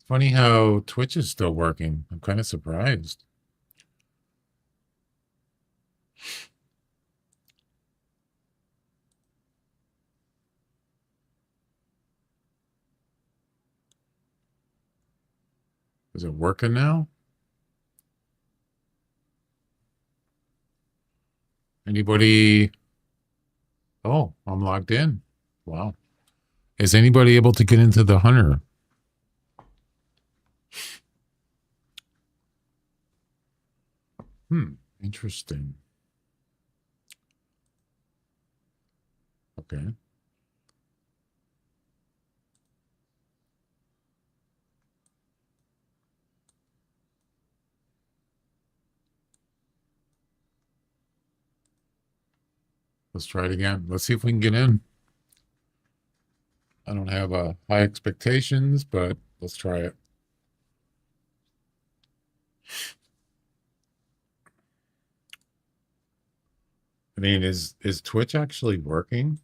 Funny how Twitch is still working. I'm kind of surprised. Is it working now? Anybody? Oh, I'm logged in. Wow. Is anybody able to get into the Hunter? Interesting. Okay. Let's try it again. Let's see if we can get in. I don't have high expectations, but let's try it. I mean, is Twitch actually working?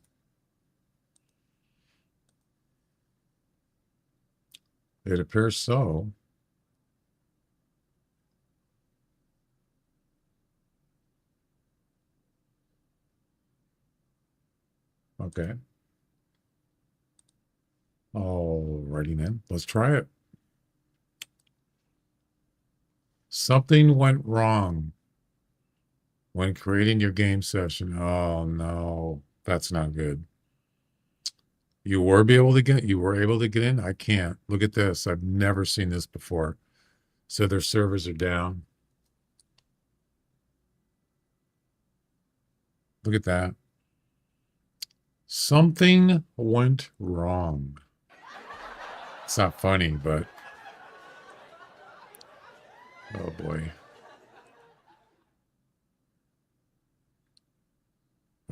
It appears so. Okay. Alrighty then. Let's try it. Something went wrong when creating your game session. Oh no, that's not good. You were able to get in? I can't. Look at this. I've never seen this before. So their servers are down. Look at that. Something went wrong. It's not funny, but oh boy.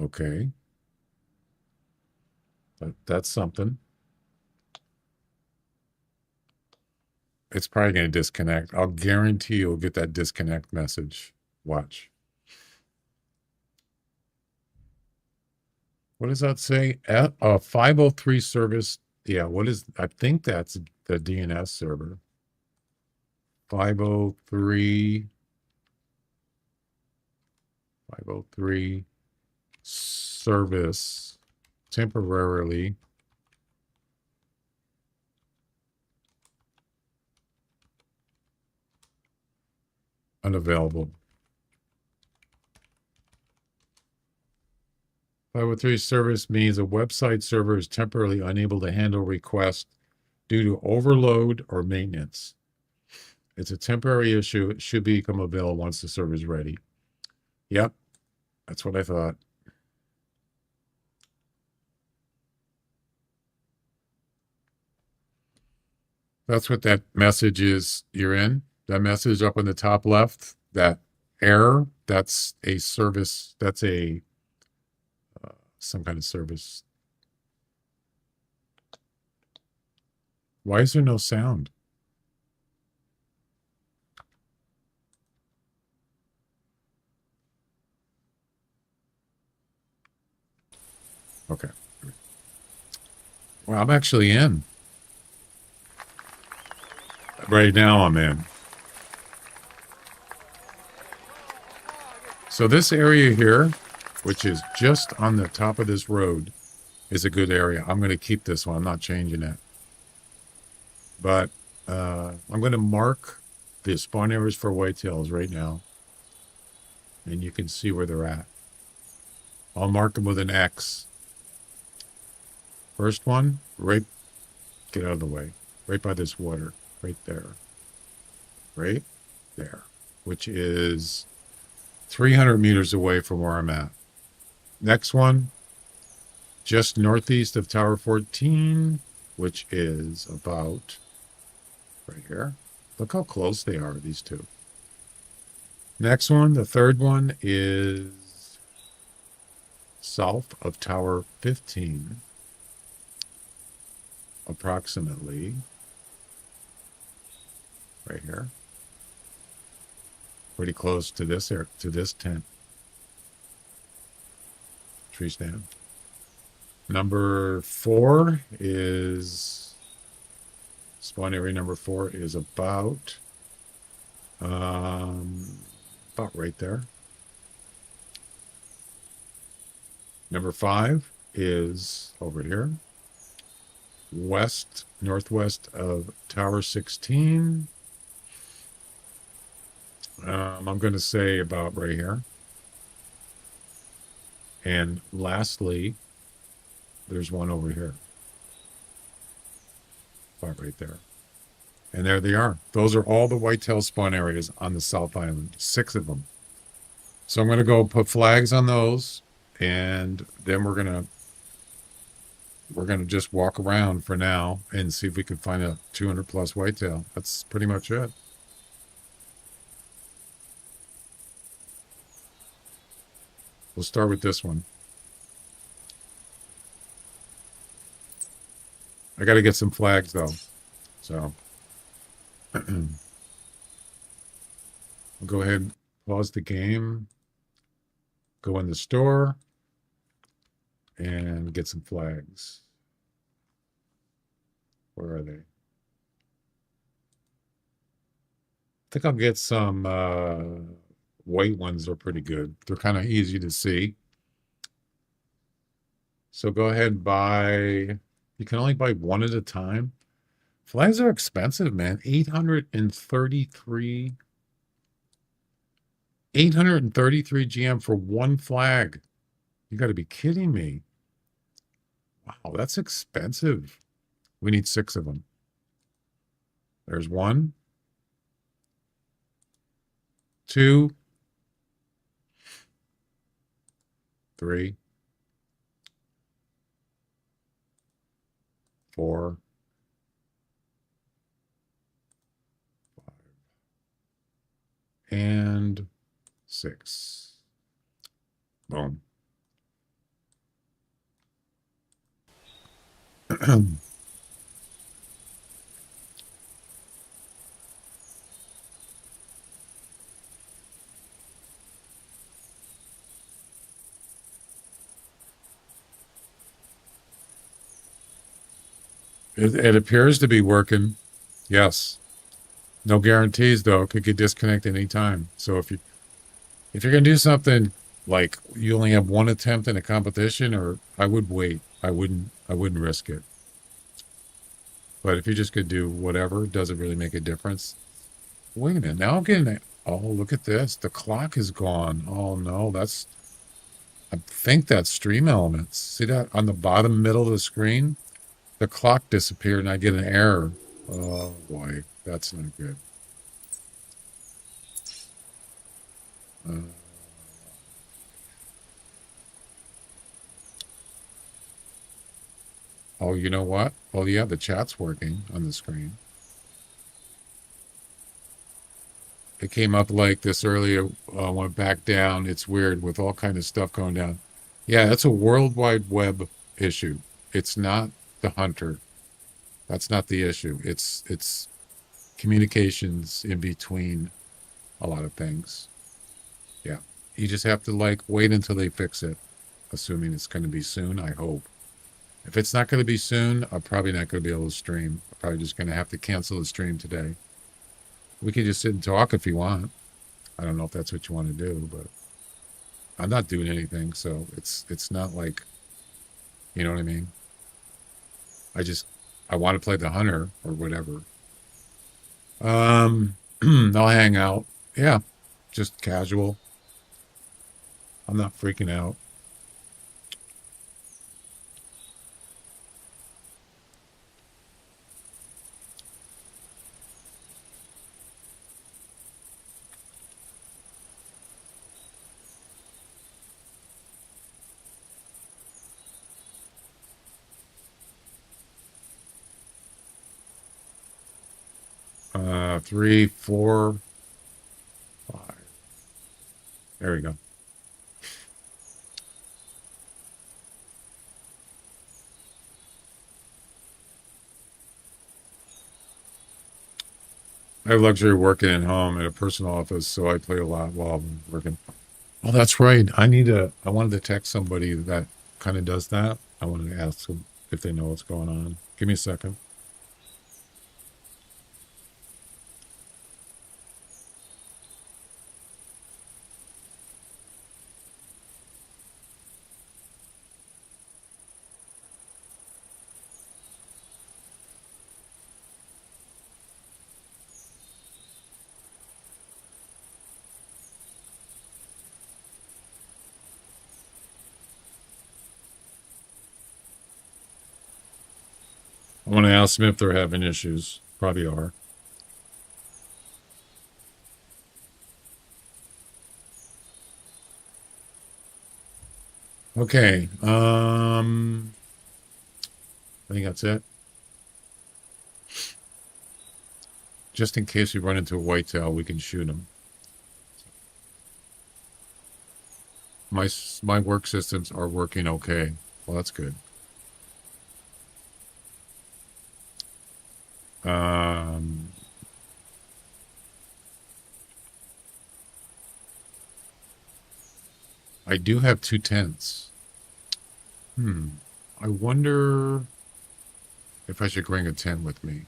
Okay. But that's something. It's probably going to disconnect. I'll guarantee you'll get that disconnect message. Watch. What does that say? 503 service. Yeah, what is, I think that's the DNS server. 503 service temporarily unavailable. 503 service means a website server is temporarily unable to handle requests due to overload or maintenance. It's a temporary issue. It should become available once the server is ready. Yep, that's what I thought. That's what that message is you're in. That message up in the top left, that error, that's a service, that's a some kind of service. Why is there no sound? Okay. Well, I'm actually in. Right now I'm in. So this area here, which is just on the top of this road, is a good area. I'm going to keep this one. I'm not changing it. But I'm going to mark the spawn areas for whitetails right now. And you can see where they're at. I'll mark them with an X. First one, right, get out of the way, right by this water. right there, right there, which is 300 meters away from where I'm at. Next one, just northeast of Tower 14, which is about right here. Look how close they are, these two. Next one, the third one, is south of Tower 15, approximately right here. Pretty close to this tent. Tree stand. Number 4 is spawn area. Number 4 is about right there. Number 5 is over here, northwest of Tower 16. I'm going to say about right here. And lastly, there's one over here. About right there. And there they are. Those are all the whitetail spawn areas on the South Island. 6 of them. So I'm going to go put flags on those, and then we're gonna just walk around for now and see if we can find a 200 plus whitetail. That's pretty much it. We'll start with this one. I got to get some flags though, so I'll go ahead and pause the game, go in the store, and get some flags. Where are they? I think I'll get some white ones. Are pretty good. They're kind of easy to see. So go ahead and buy. You can only buy one at a time. Flags are expensive, man. 833 GM for one flag. You got to be kidding me. Wow, that's expensive. We need 6 of them. There's 1, 2, 3, 4, 5, and 6. Boom. It appears to be working. Yes. No guarantees though. It could get disconnected anytime. So if you're gonna do something like you only have one attempt in a competition, or I would wait. I wouldn't risk it. But if you're just gonna do whatever, it doesn't really make a difference. Wait a minute. Now I'm getting it. Oh, look at this. The clock is gone. Oh no, I think that's Stream Elements. See that on the bottom middle of the screen? The clock disappeared and I get an error. Oh boy, that's not good. Oh, you know what? Oh yeah, the chat's working on the screen. It came up like this earlier, went back down. It's weird with all kind of stuff going down. Yeah, that's a World Wide Web issue. It's not the Hunter. That's not the issue. It's communications in between a lot of things. Yeah. You just have to like wait until they fix it, assuming it's going to be soon, I hope. If it's not going to be soon, I'm probably not going to be able to stream. I'm probably just going to have to cancel the stream today. We can just sit and talk if you want. I don't know if that's what you want to do, but I'm not doing anything, so it's not like, you know what I mean? I want to play the Hunter or whatever. I'll hang out. Yeah, just casual. I'm not freaking out. 3, 4, 5. There we go. I have luxury of working at home at a personal office, so I play a lot while I'm working. Oh, that's right. I wanted to text somebody that kind of does that. I wanted to ask them if they know what's going on. Give me a second. I want to ask them if they're having issues. Probably are. Okay. I think that's it. Just in case we run into a whitetail, we can shoot them. My work systems are working okay. Well, that's good. I do have 2 tents. I wonder if I should bring a tent with me.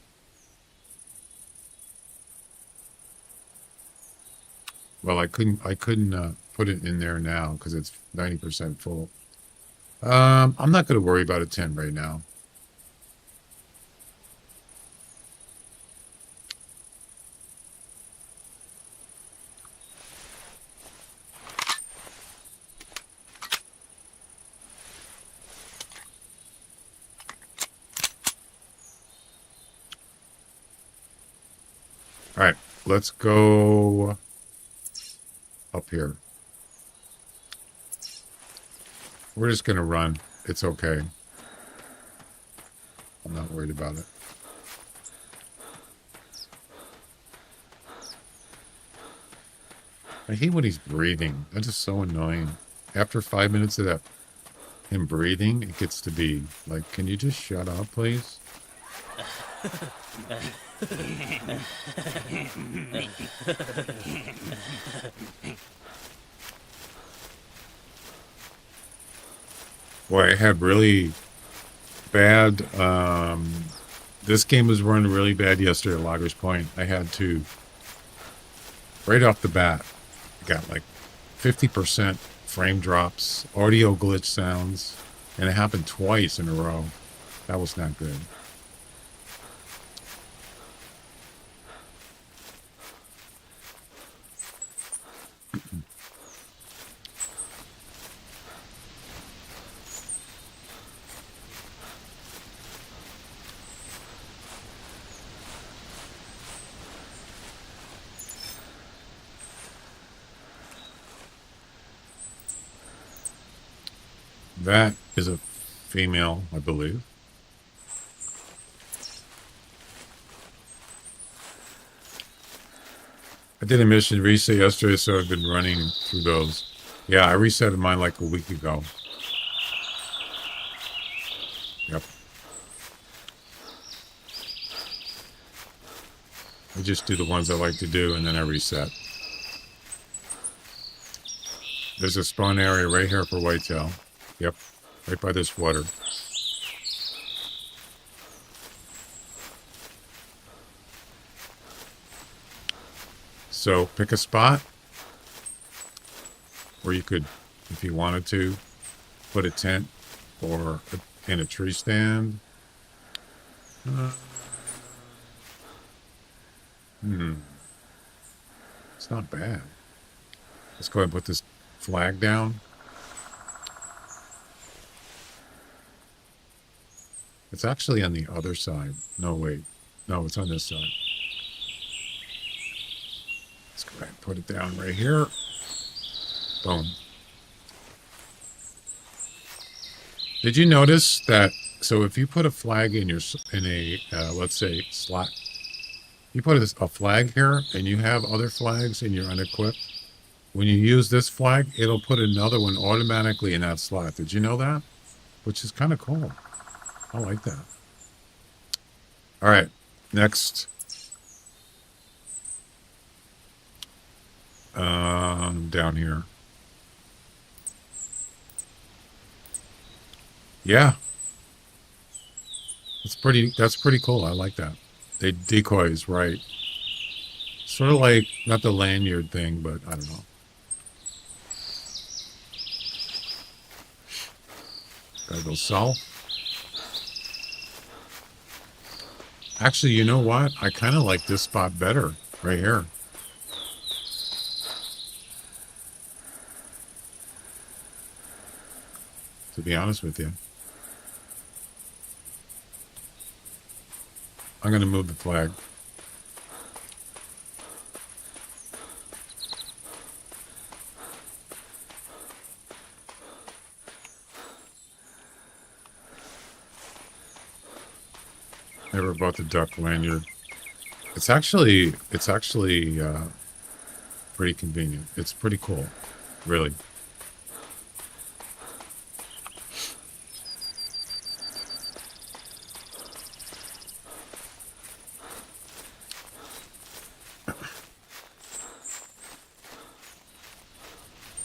Well, I couldn't put it in there now because it's 90% full. I'm not going to worry about a tent right now. All right, let's go up here. We're just going to run. It's okay. I'm not worried about it. I hate when he's breathing. That is so annoying. After 5 minutes of that, him breathing, it gets to be like, can you just shut up, please? Boy, I had really bad, this game was running really bad yesterday at Loggers Point. I had to, right off the bat, I got like 50% frame drops, audio glitch sounds, and it happened twice in a row. That was not good. That is a female, I believe. I did a mission reset yesterday, so I've been running through those. Yeah, I resetted mine like a week ago. Yep. I just do the ones I like to do, and then I reset. There's a spawn area right here for whitetail. Yep, right by this water. So pick a spot where you could, if you wanted to, put a tent or in a tree stand. It's not bad. Let's go ahead and put this flag down. It's actually on the other side. No, wait. No, it's on this side. Let's go ahead and put it down right here. Boom. Did you notice that? So if you put a flag in a let's say slot, You put a flag here and you have other flags and you're unequipped. When you use this flag, it'll put another one automatically in that slot. Did you know that? Which is kind of cool. I like that. All right, next. Down here. Yeah. That's pretty cool. I like that. They decoys, right? Sort of like, not the lanyard thing, but I don't know. Gotta go south. Actually, you know what? I kind of like this spot better right here. To be honest with you. I'm going to move the flag. Never bought the duck lanyard. It's actually pretty convenient. It's pretty cool, really.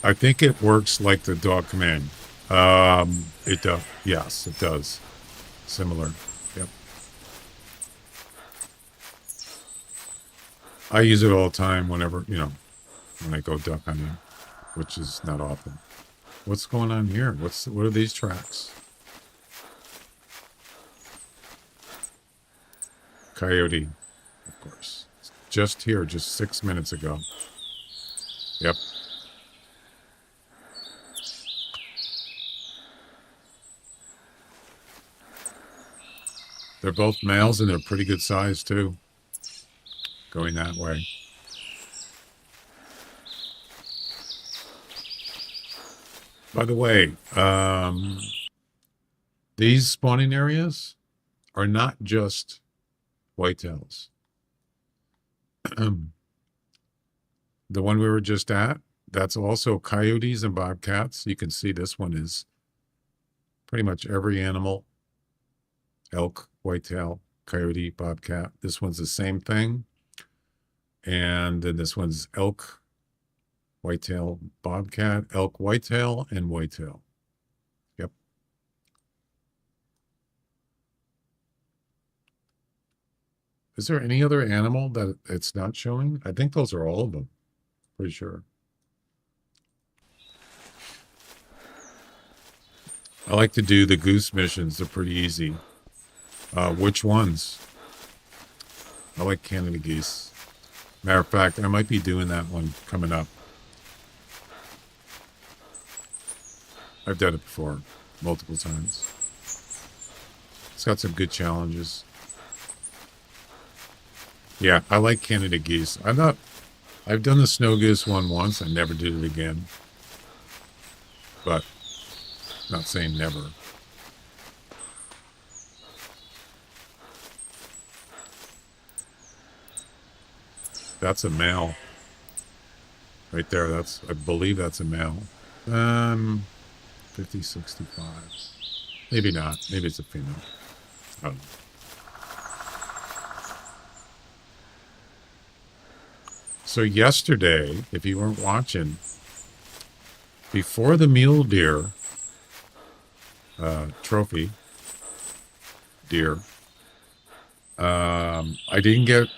I think it works like the dog command. It does. Yes, it does. Similar. Yep. I use it all the time whenever, when I go duck hunting, which is not often. What's going on here? What are these tracks? Coyote, of course. Just here, just 6 minutes ago. Yep. They're both males and they're pretty good size too. Going that way. By the way, these spawning areas are not just whitetails. The one we were just at, that's also coyotes and bobcats. You can see this one is pretty much every animal. Elk, whitetail, coyote, bobcat. This one's the same thing. And then this one's elk, whitetail, bobcat, elk, whitetail, and whitetail. Yep. Is there any other animal that it's not showing? I think those are all of them. Pretty sure. I like to do the goose missions. They're pretty easy. Which ones? I like Canada geese. Matter of fact, I might be doing that one coming up. I've done it before, multiple times. It's got some good challenges. Yeah, I like Canada geese. I've done the snow goose one once. I never did it again. But, not saying never. That's a male. Right there, I believe that's a male. 50, 65. Maybe not. Maybe it's a female. I don't know. So yesterday, if you weren't watching, before the mule deer trophy deer, I didn't get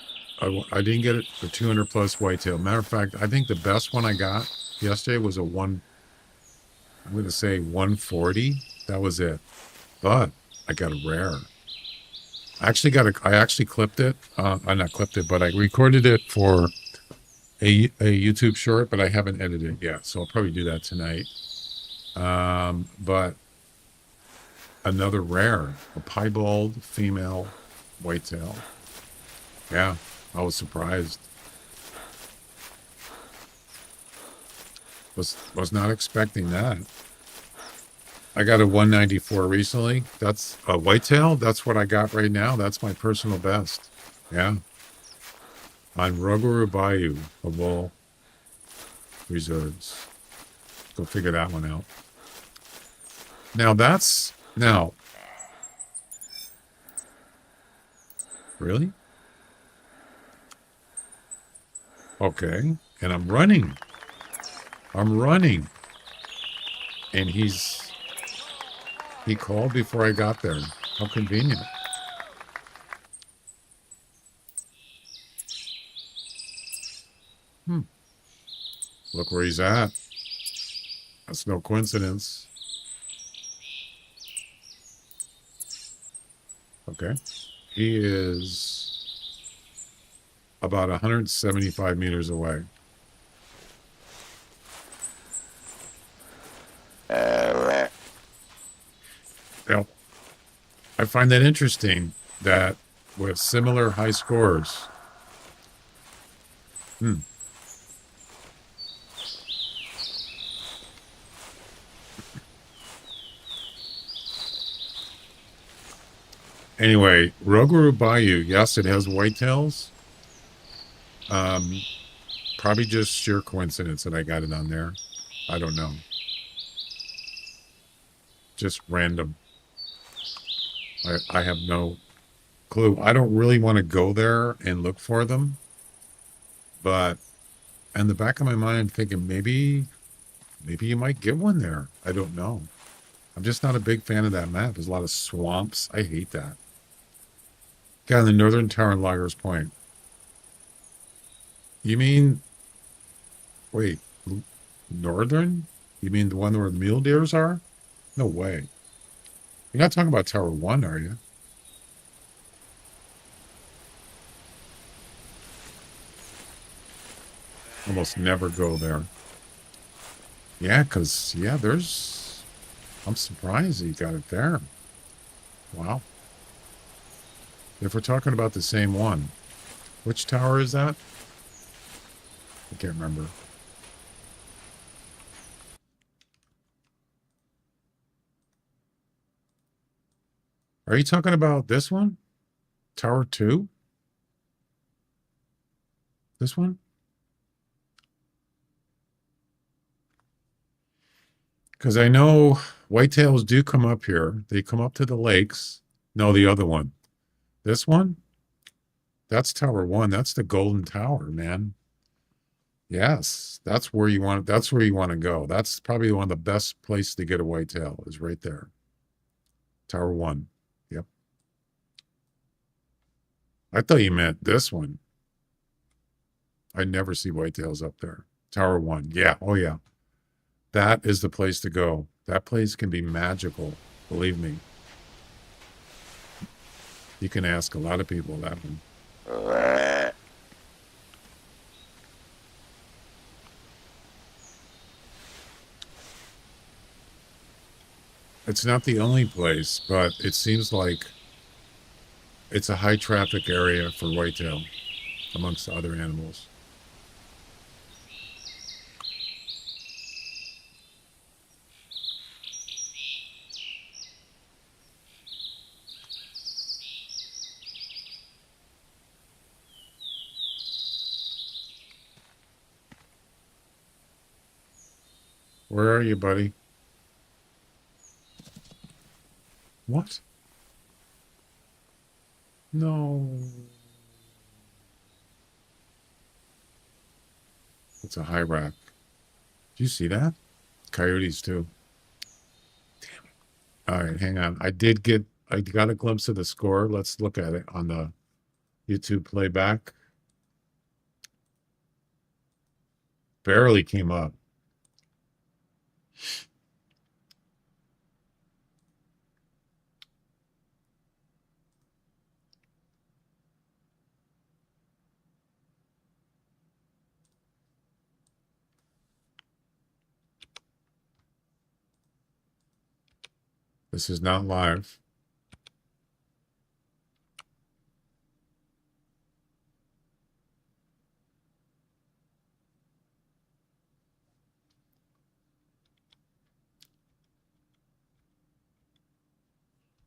it for 200 plus whitetail. Matter of fact, I think the best one I got yesterday was I'm going to say 140. That was it. But I got a rare. I actually clipped it. I not clipped it, but I recorded it for a YouTube short, but I haven't edited it yet. So I'll probably do that tonight. But another rare, a piebald female whitetail. Yeah. I was surprised. Was not expecting that. I got a 194 recently. That's a whitetail. That's what I got right now. That's my personal best. Yeah. on Rougarou Bayou of all reserves. Go figure that one out. Now, really? Okay. And I'm running. And he called before I got there. How convenient. Look where he's at. That's no coincidence. Okay. He is about 175 meters away. Now, I find that interesting that with similar high scores, anyway, Rougarou Bayou, yes, it has whitetails. Probably just sheer coincidence that I got it on there. I don't know. Just random. I have no clue. I don't really want to go there and look for them, but in the back of my mind, I'm thinking maybe you might get one there. I don't know. I'm just not a big fan of that map. There's a lot of swamps. I hate that. Got the northern tower in Loggers Point. You mean, wait, northern? You mean the one where the mule deers are? No way. You're not talking about Tower 1, are you? Almost never go there. Yeah, because, yeah, I'm surprised you got it there. Wow. If we're talking about the same one, which tower is that? I can't remember. Are you talking about this one? Tower 2? This one? Because I know whitetails do come up here. They come up to the lakes. No, the other one. This one? That's Tower 1. That's the Golden Tower, man. Yes, that's where you want to go. That's probably one of the best places to get a whitetail is right there. Tower 1. Yep. I thought you meant this one. I never see whitetails up there. Tower 1. Yeah. Oh, yeah. That is the place to go. That place can be magical. Believe me. You can ask a lot of people that one. It's not the only place, but it seems like it's a high traffic area for whitetail amongst the other animals. Where are you, buddy? What? No. It's a high rack. Do you see that? Coyotes too. Damn it. All right, hang on. I got a glimpse of the score. Let's look at it on the YouTube playback. Barely came up. This is not live.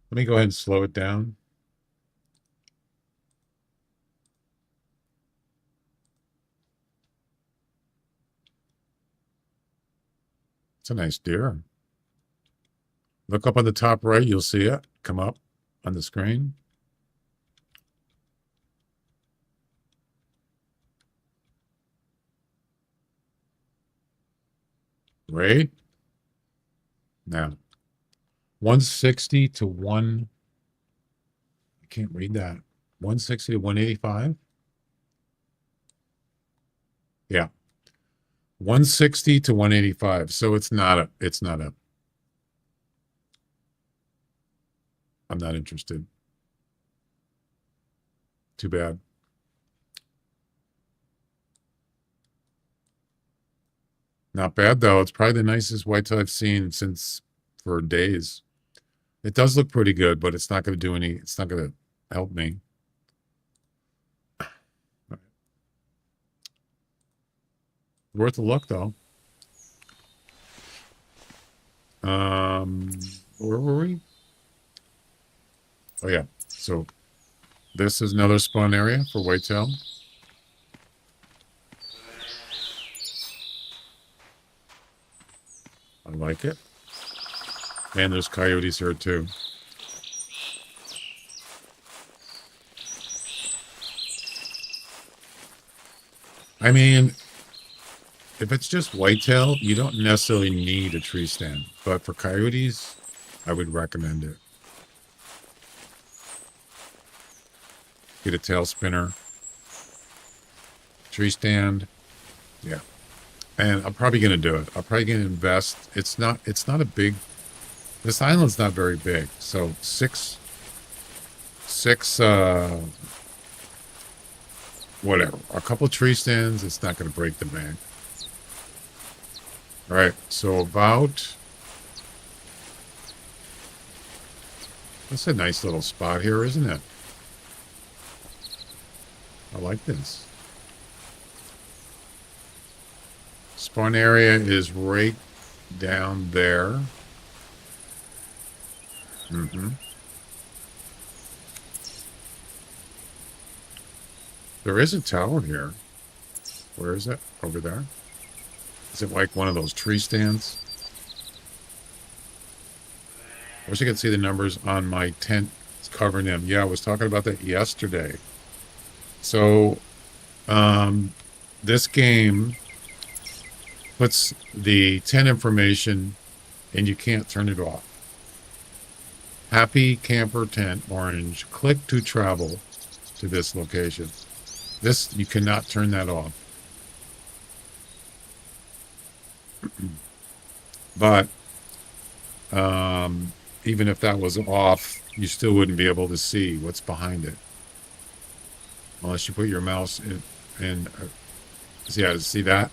Let me go ahead and slow it down. It's a nice deer. Look up on the top right, you'll see it come up on the screen. Right? Now, 160 to 1, I can't read that. 160 to 185? Yeah. 160 to 185. So it's not a, I'm not interested. Too bad. Not bad though. It's probably the nicest whitetail I've seen for days. It does look pretty good, but it's not going to do any, it's not going to help me. Worth a look though. Where were we? Oh yeah. So this is another spawn area for whitetail. I like it. And there's coyotes here too. I mean, if it's just whitetail, you don't necessarily need a tree stand. But for coyotes, I would recommend it. Get a tail spinner. Tree stand. Yeah. And I'm probably going to do it. I'm probably going to invest. It's not a big, this island's not very big. So six, whatever. A couple tree stands, it's not going to break the bank. All right. So about, that's a nice little spot here, isn't it? I like this. Spawn area is right down there. There is a tower here. Where is it? Over there? Is it like one of those tree stands? I wish I could see the numbers on my tent covering them. Yeah, I was talking about that yesterday. So, this game puts the tent information and you can't turn it off. Happy camper tent, orange. Click to travel to this location. This, you cannot turn that off. But, even if that was off, you still wouldn't be able to see what's behind it. Unless you put your mouse in yeah, see that?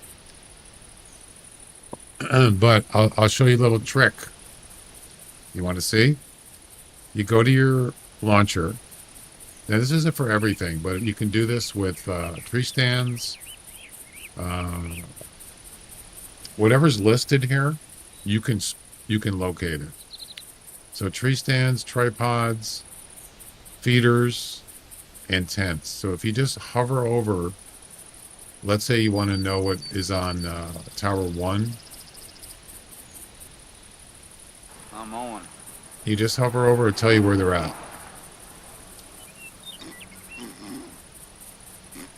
But I'll show you a little trick. You want to see? You go to your launcher. Now this isn't for everything, but you can do this with tree stands. Whatever's listed here, you can locate it. So tree stands, tripods, feeders, and tents. So if you just hover over, let's say you want to know what is on Tower 1. I'm on. You just hover over and tell you where they're at.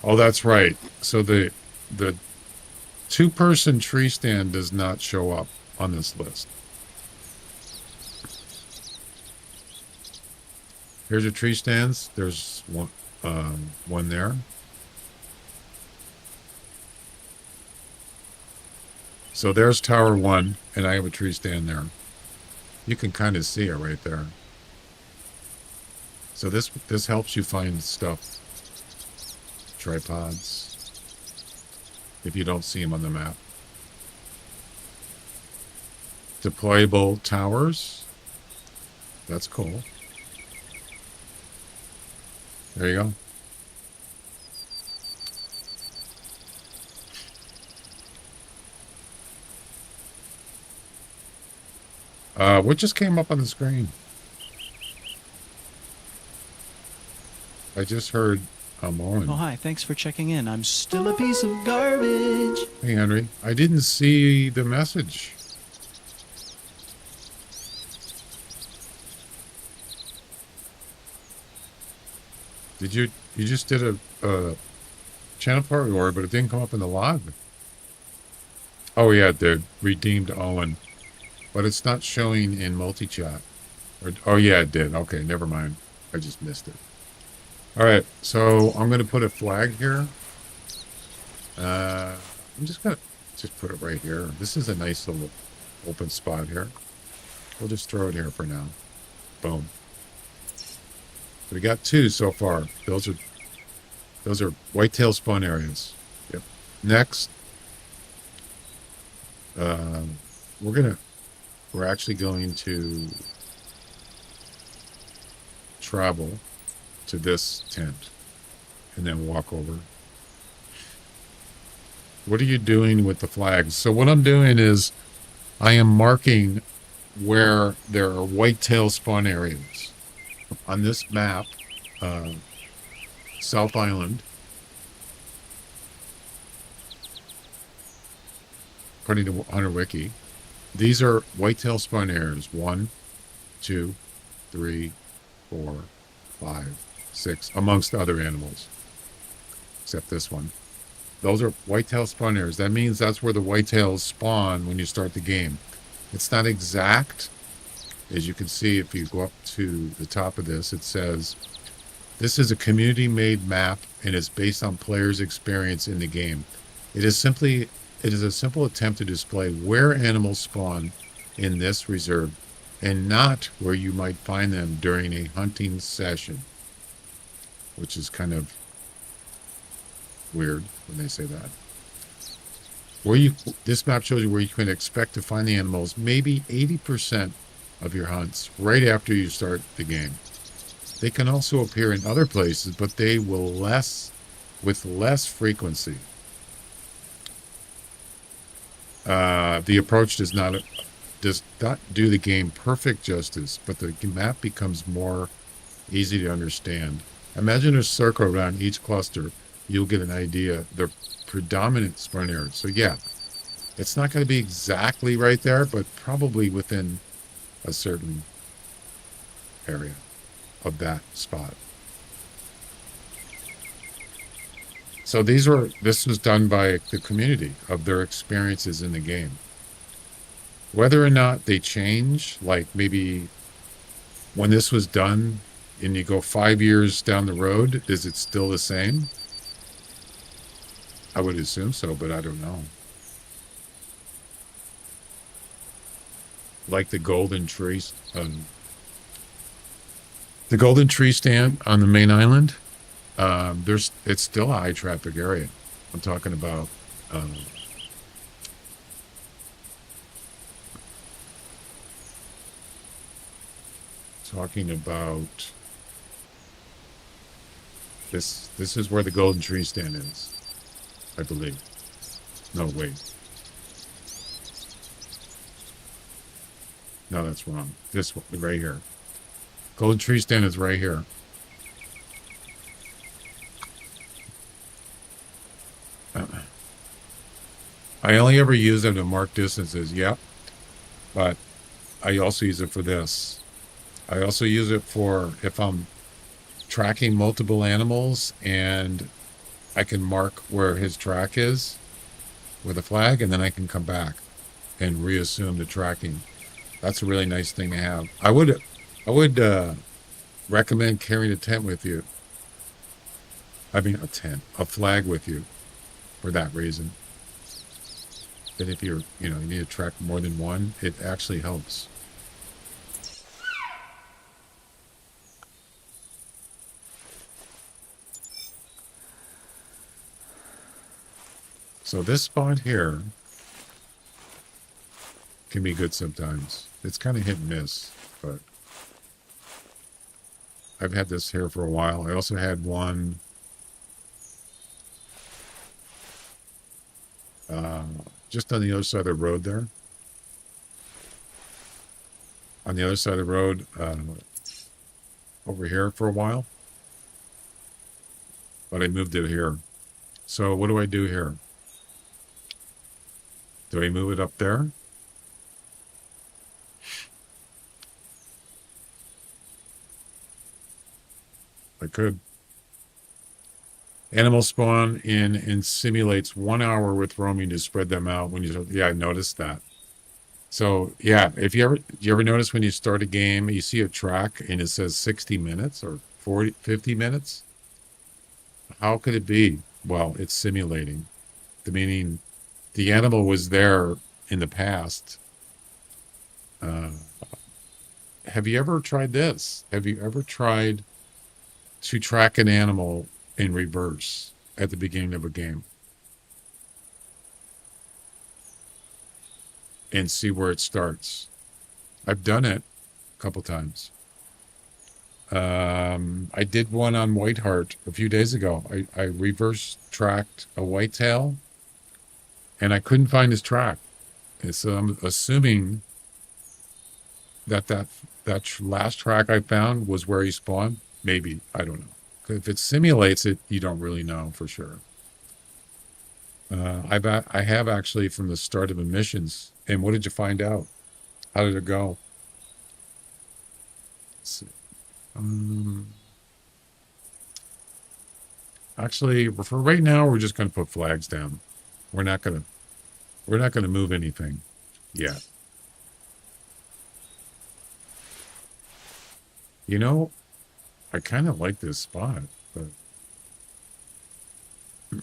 Oh, that's right. So the two-person tree stand does not show up on this list. Here's your tree stands. There's one there. So there's Tower 1, and I have a tree stand there. You can kind of see it right there. So this helps you find stuff. Tripods. If you don't see them on the map. Deployable towers. That's cool. There you go. What just came up on the screen? I just heard Owen. Oh, hi. Thanks for checking in. I'm still a piece of garbage. Hey, Henry. I didn't see the message. You just did a channel party order, but it didn't come up in the log. Oh yeah, it did. Redeemed Owen. But it's not showing in multi-chat. Oh yeah, it did. Okay, never mind. I just missed it. All right, so I'm going to put a flag here. I'm just going to just put it right here. This is a nice little open spot here. We'll just throw it here for now. Boom. We got 2 so far. Those are whitetail spawn areas. Yep. Next, we're actually going to travel to this tent and then walk over. What are you doing with the flags? So what I'm doing is I am marking where there are whitetail spawn areas on this map. South Island, according to Hunter Wiki. These are whitetail spawn areas. 1, 2, 3, 4, 5, 6, amongst other animals, except this one. Those are whitetail spawn areas. That means that's where the whitetails spawn when you start the game. It's not exact. As you can see, if you go up to the top of this, it says, this is a community-made map and is based on players' experience in the game. It is a simple attempt to display where animals spawn in this reserve and not where you might find them during a hunting session, which is kind of weird when they say that. This map shows you where you can expect to find the animals, maybe 80% of your hunts right after you start the game. They can also appear in other places, but they will with less frequency. The approach does not do the game perfect justice, but the map becomes more easy to understand. Imagine a circle around each cluster. You'll get an idea. The predominant spawn areas. So yeah, it's not going to be exactly right there, but probably within a certain area of that spot. So this was done by the community of their experiences in the game. Whether or not they change, like maybe when this was done and you go 5 years down the road, is it still the same? I would assume so, but I don't know. Like the golden trees, the golden tree stand on the main island. It's still a high traffic area. I'm talking about this. This is where the golden tree stand is, I believe. No, wait. No, that's wrong. This one right here. Golden tree stand is right here. I only ever use them to mark distances, yep. But I also use it for this. I also use it for if I'm tracking multiple animals and I can mark where his track is with a flag, and then I can come back and reassume the tracking. That's a really nice thing to have. I would recommend carrying a tent with you. I mean a flag with you for that reason. That if you need to track more than one, it actually helps. So this spot here can be good sometimes. It's kind of hit and miss, but I've had this here for a while. I also had one just on the other side of the road there. On the other side of the road, over here for a while. But I moved it here. So what do I do here? Do I move it up there? I could. Animals spawn in and simulates 1 hour with roaming to spread them out when you. Yeah, I noticed that. So yeah, if you ever notice when you start a game, you see a track and it says 60 minutes or 40, 50 minutes? How could it be? Well, it's simulating. The meaning the animal was there in the past. Uh, have you ever tried this? Have you ever tried to track an animal in reverse at the beginning of a game and see where it starts? I've done it a couple times. I did one on Whiteheart a few days ago. I reverse tracked a whitetail and I couldn't find his track. And so I'm assuming that last track I found was where he spawned. Maybe, I don't know. If it simulates it, you don't really know for sure. I have actually from the start of emissions. And what did you find out? How did it go? Let's see. Actually, for right now, we're just going to put flags down. We're not going to move anything yet. You know, I kind of like this spot, but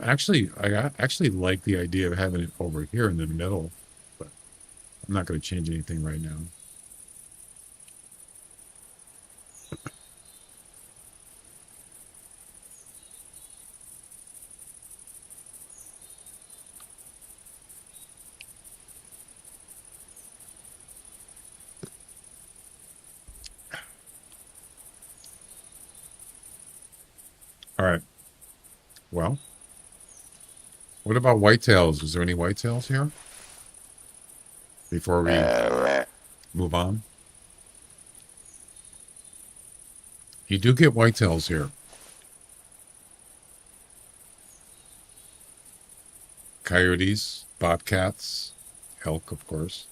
actually, I actually like the idea of having it over here in the middle, but I'm not going to change anything right now. All right. Well, what about whitetails? Is there any whitetails here? Before we move on. You do get whitetails here. Coyotes, bobcats, elk, of course.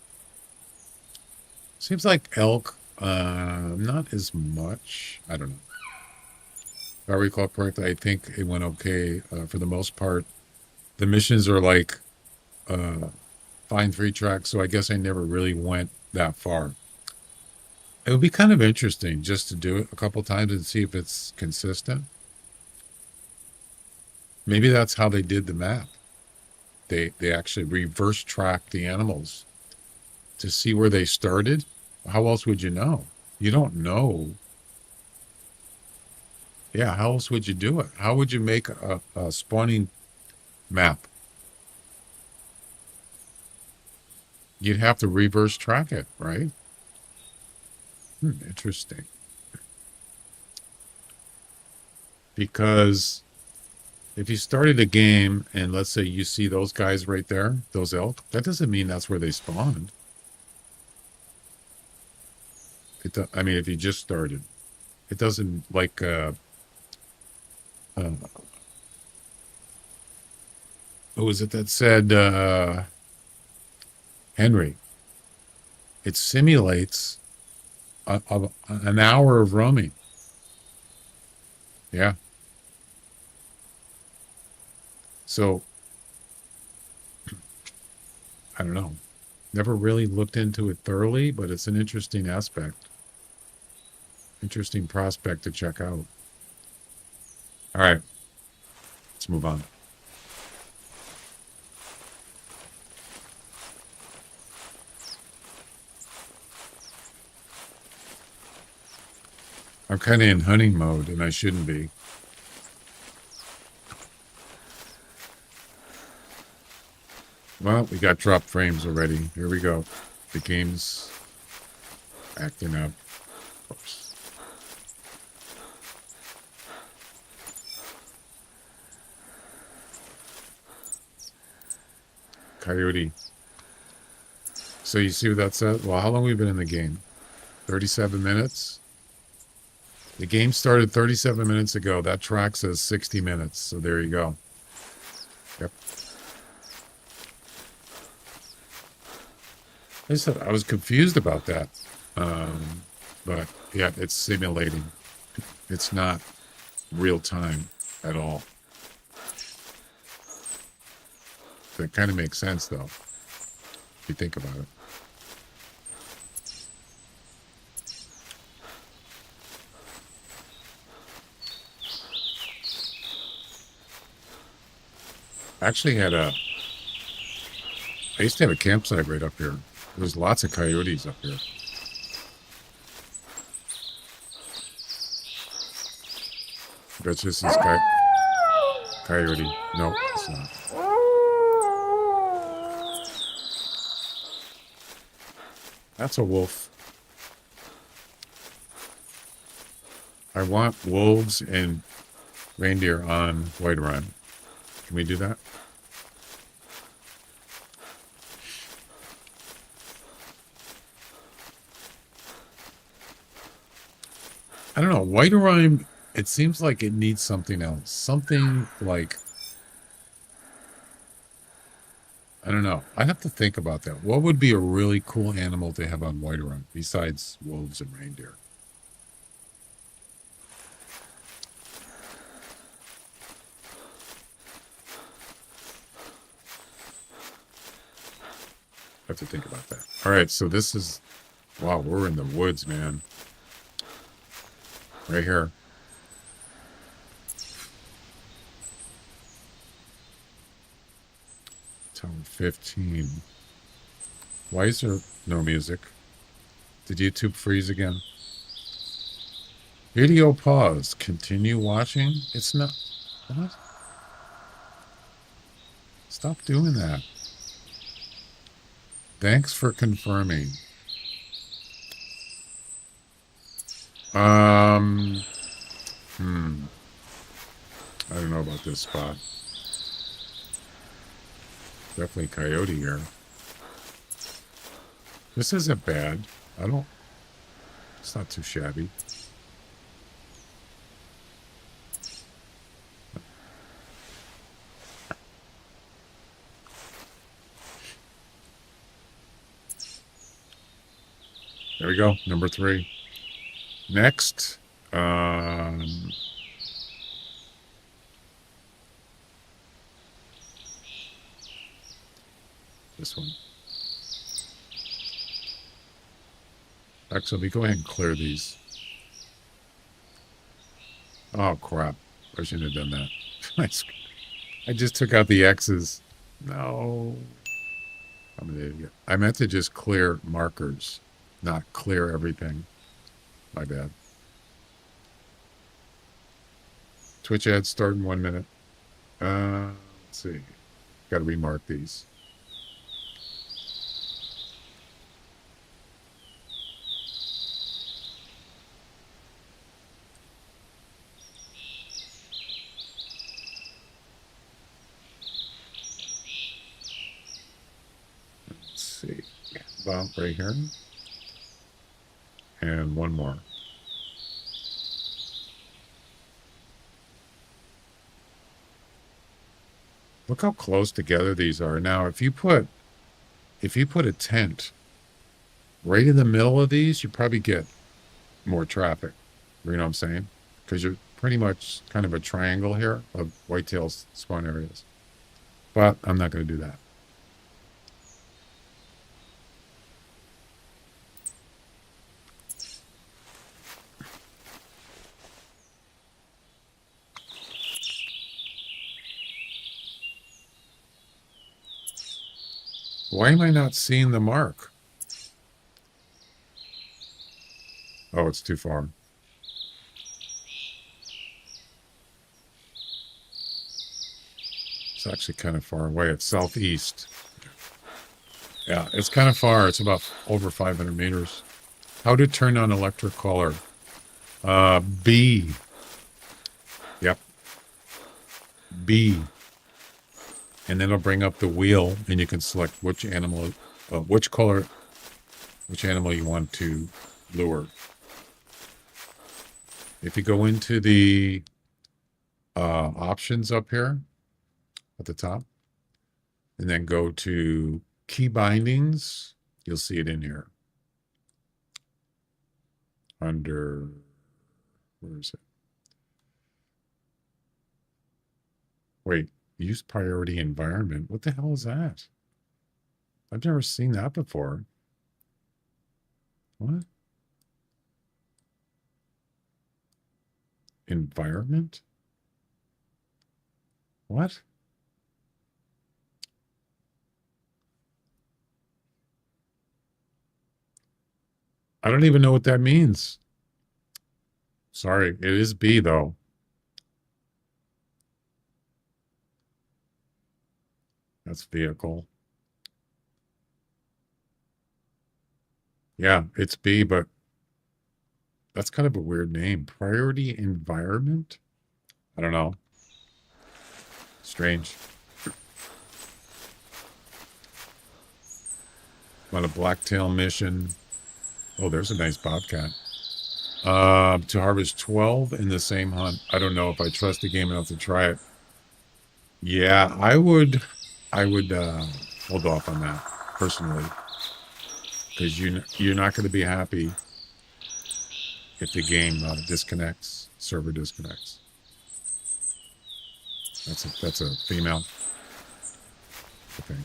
Seems like elk, not as much. I don't know. If I recall correctly, I think it went okay for the most part. The missions are like find 3 tracks, so I guess I never really went that far. It would be kind of interesting just to do it a couple times and see if it's consistent. Maybe that's how they did the map. They actually reverse tracked the animals to see where they started. How else would you know? You don't know. Yeah, how else would you do it? How would you make a spawning map? You'd have to reverse track it, right? Interesting. Because if you started a game and let's say you see those guys right there, those elk, that doesn't mean that's where they spawned. I mean, if you just started, it doesn't like, what was it that said, Henry, it simulates an hour of roaming. Yeah. So, I don't know. Never really looked into it thoroughly, but it's an interesting aspect. Interesting prospect to check out. All right. Let's move on. I'm kind of in hunting mode, and I shouldn't be. Well, we got drop frames already. Here we go. The game's acting up. Oops. Coyote. So you see what that says? Well, how long have we been in the game? 37 minutes? The game started 37 minutes ago. That track says 60 minutes. So there you go. Yep. I was confused about that. But yeah, it's simulating. It's not real time at all. That kind of makes sense, though, if you think about it. I used to have a campsite right up here. There's lots of coyotes up here. That's just this coyote. No, it's not. That's a wolf. I want wolves and reindeer on Whiterun. Can we do that? I don't know. Whiterun, it seems like it needs something else. Something like, I don't know. I have to think about that. What would be a really cool animal to have on Whiterun besides wolves and reindeer? I have to think about that. All right, so this is, wow, we're in the woods, man. Right here. Tower 15. Why is there no music? Did YouTube freeze again? Video pause. Continue watching. It's not. What? Stop doing that. Thanks for confirming. I don't know about this spot. Definitely coyote here. This isn't bad. It's not too shabby. There we go. Number 3. Next. This one. Actually, go ahead and clear these. Oh, crap. I shouldn't have done that. I just took out the X's. No. I'm an idiot. I meant to just clear markers, not clear everything. My bad. Twitch ads start in 1 minute. Let's see. Got to remark these. Let's see. About right here. And one more. Look how close together these are. Now, if you put a tent right in the middle of these, you probably get more traffic. You know what I'm saying? Because you're pretty much kind of a triangle here of whitetail spawn areas. But I'm not going to do that. Why am I not seeing the mark? Oh, it's too far. It's actually kind of far away. It's southeast. Yeah, it's kind of far. It's about over 500 meters. How to turn on electric collar? B. Yep. B. And then it'll bring up the wheel, and you can select which animal, which animal you want to lure. If you go into the options up here at the top, and then go to key bindings, you'll see it in here. Under, where is it? Wait, Use priority environment. What the hell is that? I've never seen that before. What? Environment? What? I don't even know what that means. Sorry, it is B though. That's vehicle. Yeah, it's B, but that's kind of a weird name. Priority environment? I don't know. Strange. On a blacktail mission. Oh, there's a nice bobcat. To harvest 12 in the same hunt. I don't know if I trust the game enough to try it. Yeah, I would hold off on that personally, because you're not going to be happy if the game disconnects, server disconnects. That's a female. Okay.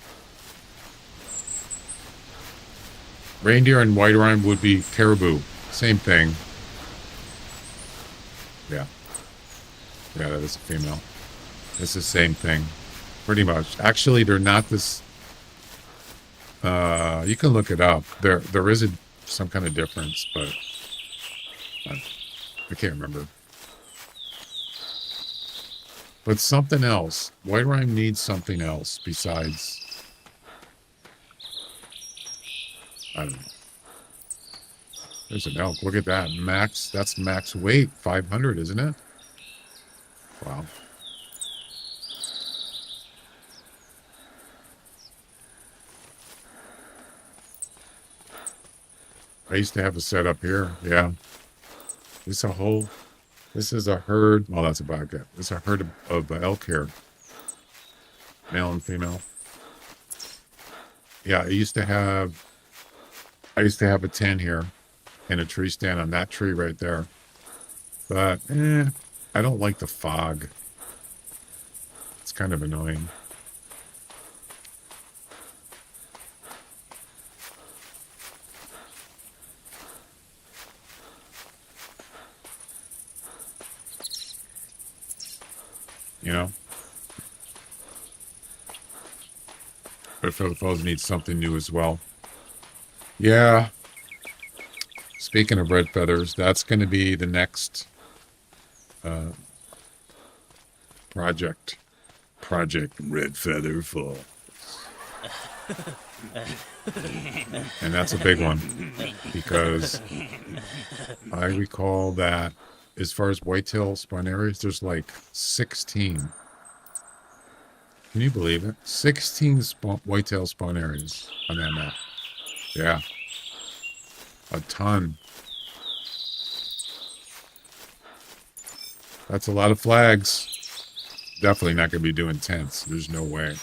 Reindeer and white rhine would be caribou. Same thing. Yeah. Yeah, that is a female. It's the same thing. Pretty much. Actually, they're not this. You can look it up. There is some kind of difference, but I can't remember. But something else. White rhine needs something else besides. I don't know. There's an elk. Look at that. Max. That's max weight. 500, isn't it? Wow. I used to have a setup here. Yeah. This is a herd. Well, that's a bobcat. It's a herd of elk here. Male and female. Yeah, I used to have a 10 here and a tree stand on that tree right there. But I don't like the fog. It's kind of annoying. You know? But for the foes needs something new as well. Yeah. Speaking of red feathers, that's going to be the next project. Project Red Feather Fall. And that's a big one, because I recall that as far as whitetail spawn areas, there's like 16. Can you believe it? 16 whitetail spawn areas on that map. Yeah. A ton. That's a lot of flags. Definitely not going to be doing tents. There's no way.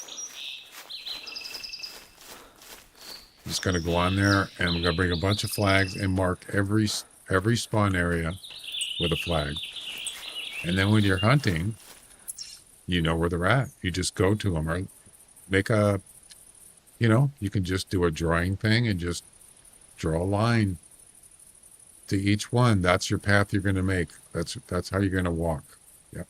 Just going to go on there, and we're going to bring a bunch of flags and mark every spawn area with a flag. And then when you're hunting, you know where they're at. You just go to them, or make a, you can just do a drawing thing and just draw a line to each one. That's your path you're going to make. That's how you're going to walk. Yep.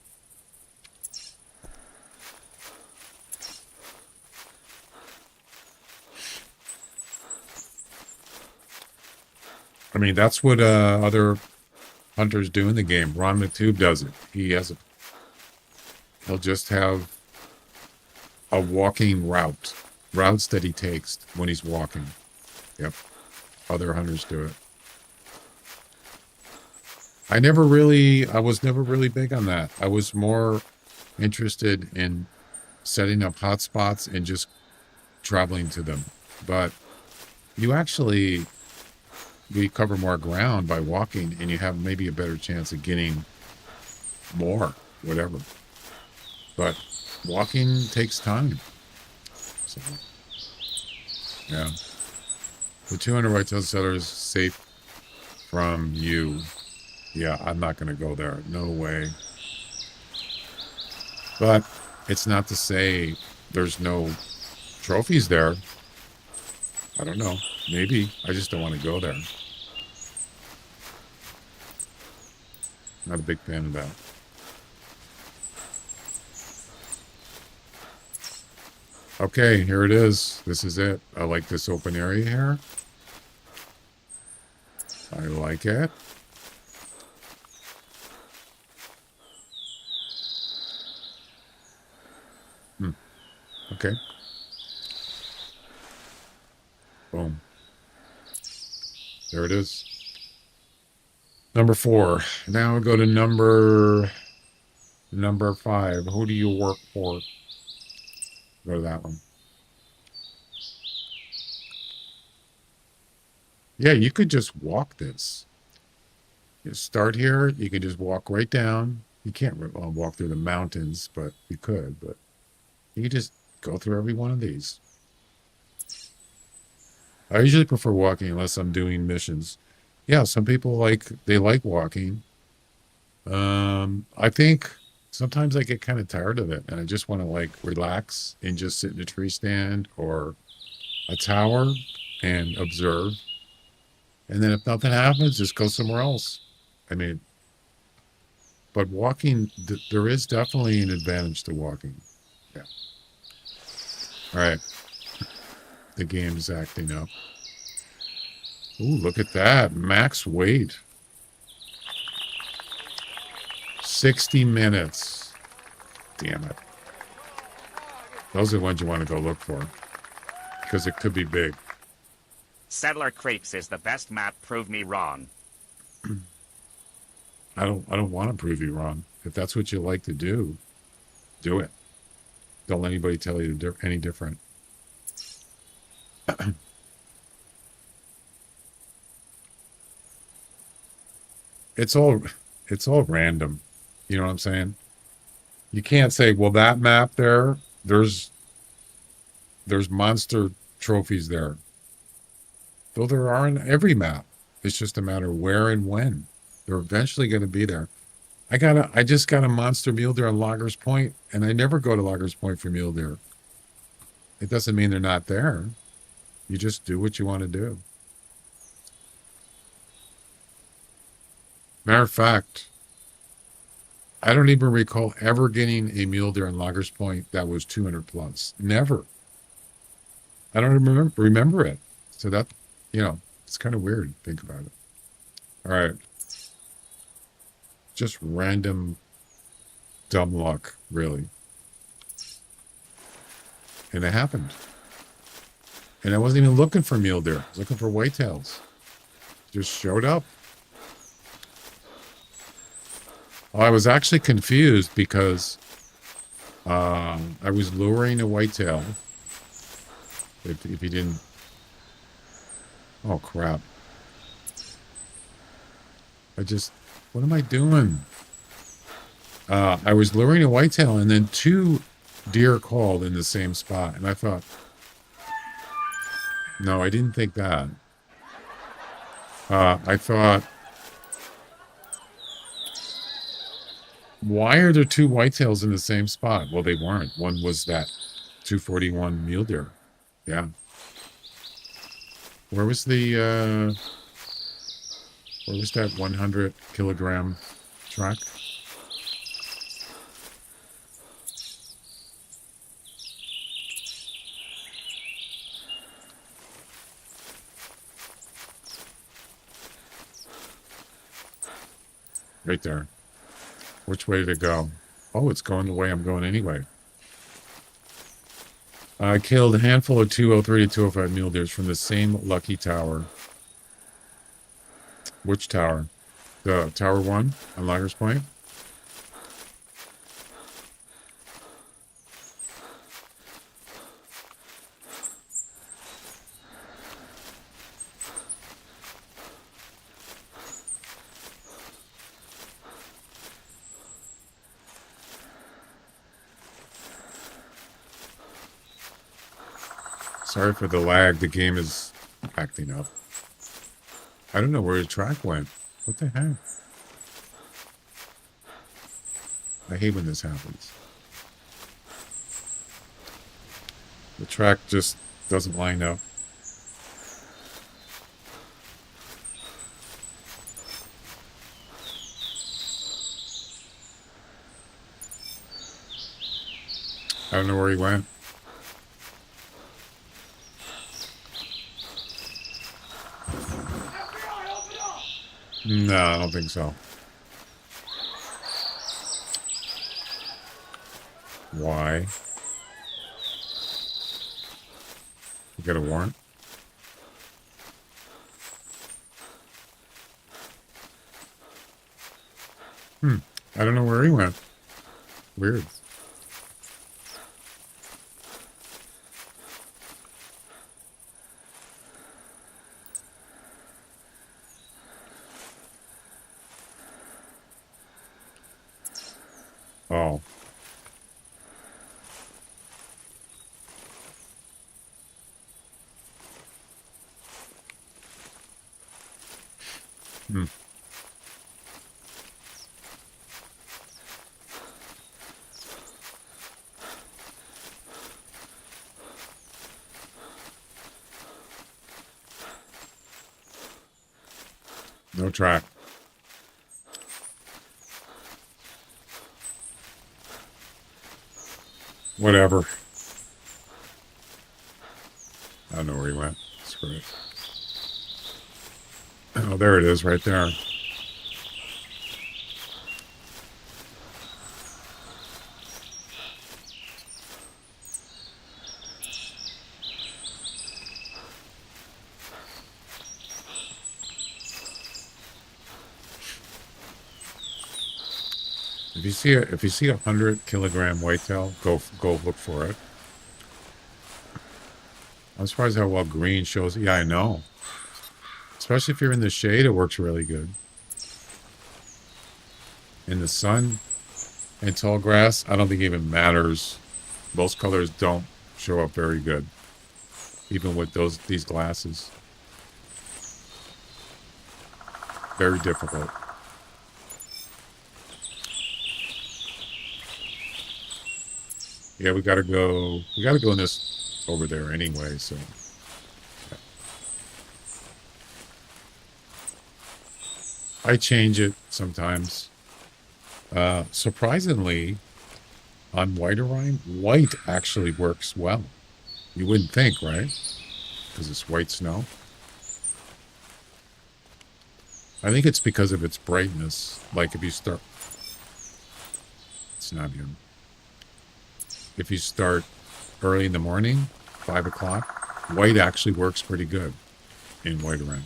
I mean, that's what other hunters do in the game. Ron McTube does it. He'll just have a walking routes that he takes when he's walking. Yep. Other hunters do it. I was never really big on that. I was more interested in setting up hotspots and just traveling to them. But we cover more ground by walking, and you have maybe a better chance of getting more, whatever. But walking takes time. So, yeah. The 200 whitetail settlers safe from you. Yeah, I'm not going to go there. No way. But it's not to say there's no trophies there. I don't know. Maybe. I just don't want to go there. Not a big fan of that. Okay, here it is. This is it. I like this open area here. I like it. Okay. Boom. There it is. Number 4. Now we go to number 5. Who do you work for? Go to that one. Yeah, you could just walk this. You start here. You can just walk right down. You can't walk through the mountains, but you could. But you could just go through every one of these. I usually prefer walking unless I'm doing missions. Yeah, some people like walking. I think sometimes I get kind of tired of it and I just want to like relax and just sit in a tree stand or a tower and observe. And then if nothing happens, just go somewhere else. I mean, but walking, there is definitely an advantage to walking. Yeah. All right. The game is acting up. Ooh, look at that. Max weight. 60 minutes. Damn it. Those are the ones you want to go look for. Because it could be big. Settler Creeks is the best map. Prove me wrong. I don't want to prove you wrong. If that's what you like to do, do it. Don't let anybody tell you any different. It's all random. You know what I'm saying? You can't say, well, that map there's monster trophies there. Though there are in every map. It's just a matter of where and when. They're eventually going to be there. I just got a monster mule deer on Loggers Point, and I never go to Loggers Point for mule deer. It doesn't mean they're not there. You just do what you want to do. Matter of fact, I don't even recall ever getting a mule deer on Loggers Point that was 200 plus. Never. I don't remember it. So that, it's kind of weird. Think about it. All right. Just random dumb luck, really. And it happened. And I wasn't even looking for mule deer. I was looking for whitetails. Just showed up. Well, I was actually confused because I was luring a whitetail. If you didn't... Oh, crap. What am I doing? I was luring a whitetail, and then 2 deer called in the same spot. And I thought... No, I didn't think that. I thought... Why are there 2 whitetails in the same spot? Well, they weren't. One was that 241 mule deer. Yeah. Where was that 100 kilogram track? Right there. Which way did it go? Oh, it's going the way I'm going anyway. I killed a handful of 203 to 205 mule deers from the same lucky tower. Which tower? The Tower 1 on Loggers Point? Sorry for the lag. The game is acting up. I don't know where the track went. What the heck? I hate when this happens. The track just doesn't line up. I don't know where he went. No, I don't think so. Why? You got a warrant? I don't know where he went. Weird. Oh. Hmm. No track. Whatever. I don't know where he went. Screw it. Oh, there it is, right there. If you see a 100-kilogram whitetail, go look for it. I'm surprised how well green shows. Yeah, I know. Especially if you're in the shade, it works really good. In the sun and tall grass, I don't think it even matters. Most colors don't show up very good, even with these glasses. Very difficult. Yeah, we gotta go in this over there anyway, so. Yeah. I change it sometimes. Surprisingly, on white actually works well. You wouldn't think, right? Because it's white snow. I think it's because of its brightness. Like if you start... It's not him. If you start early in the morning, 5 o'clock, white actually works pretty good in white around.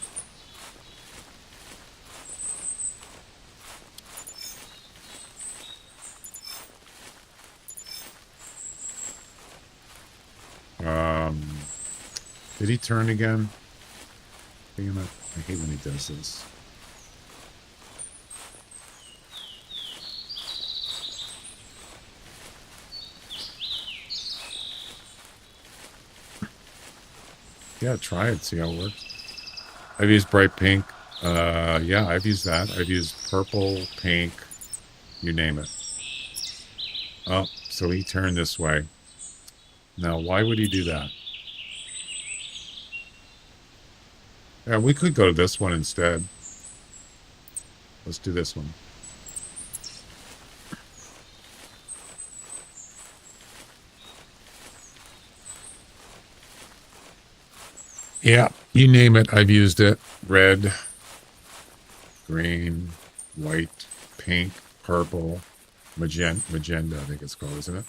Did he turn again? Damn it. I hate when he does this. Yeah, try it. See how it works. I've used bright pink. Yeah, I've used that. I've used purple, pink, you name it. Oh, so he turned this way. Now, why would he do that? Yeah, we could go to this one instead. Let's do this one. Yeah, you name it, I've used it. Red, green, white, pink, purple, magenta, I think it's called, isn't it?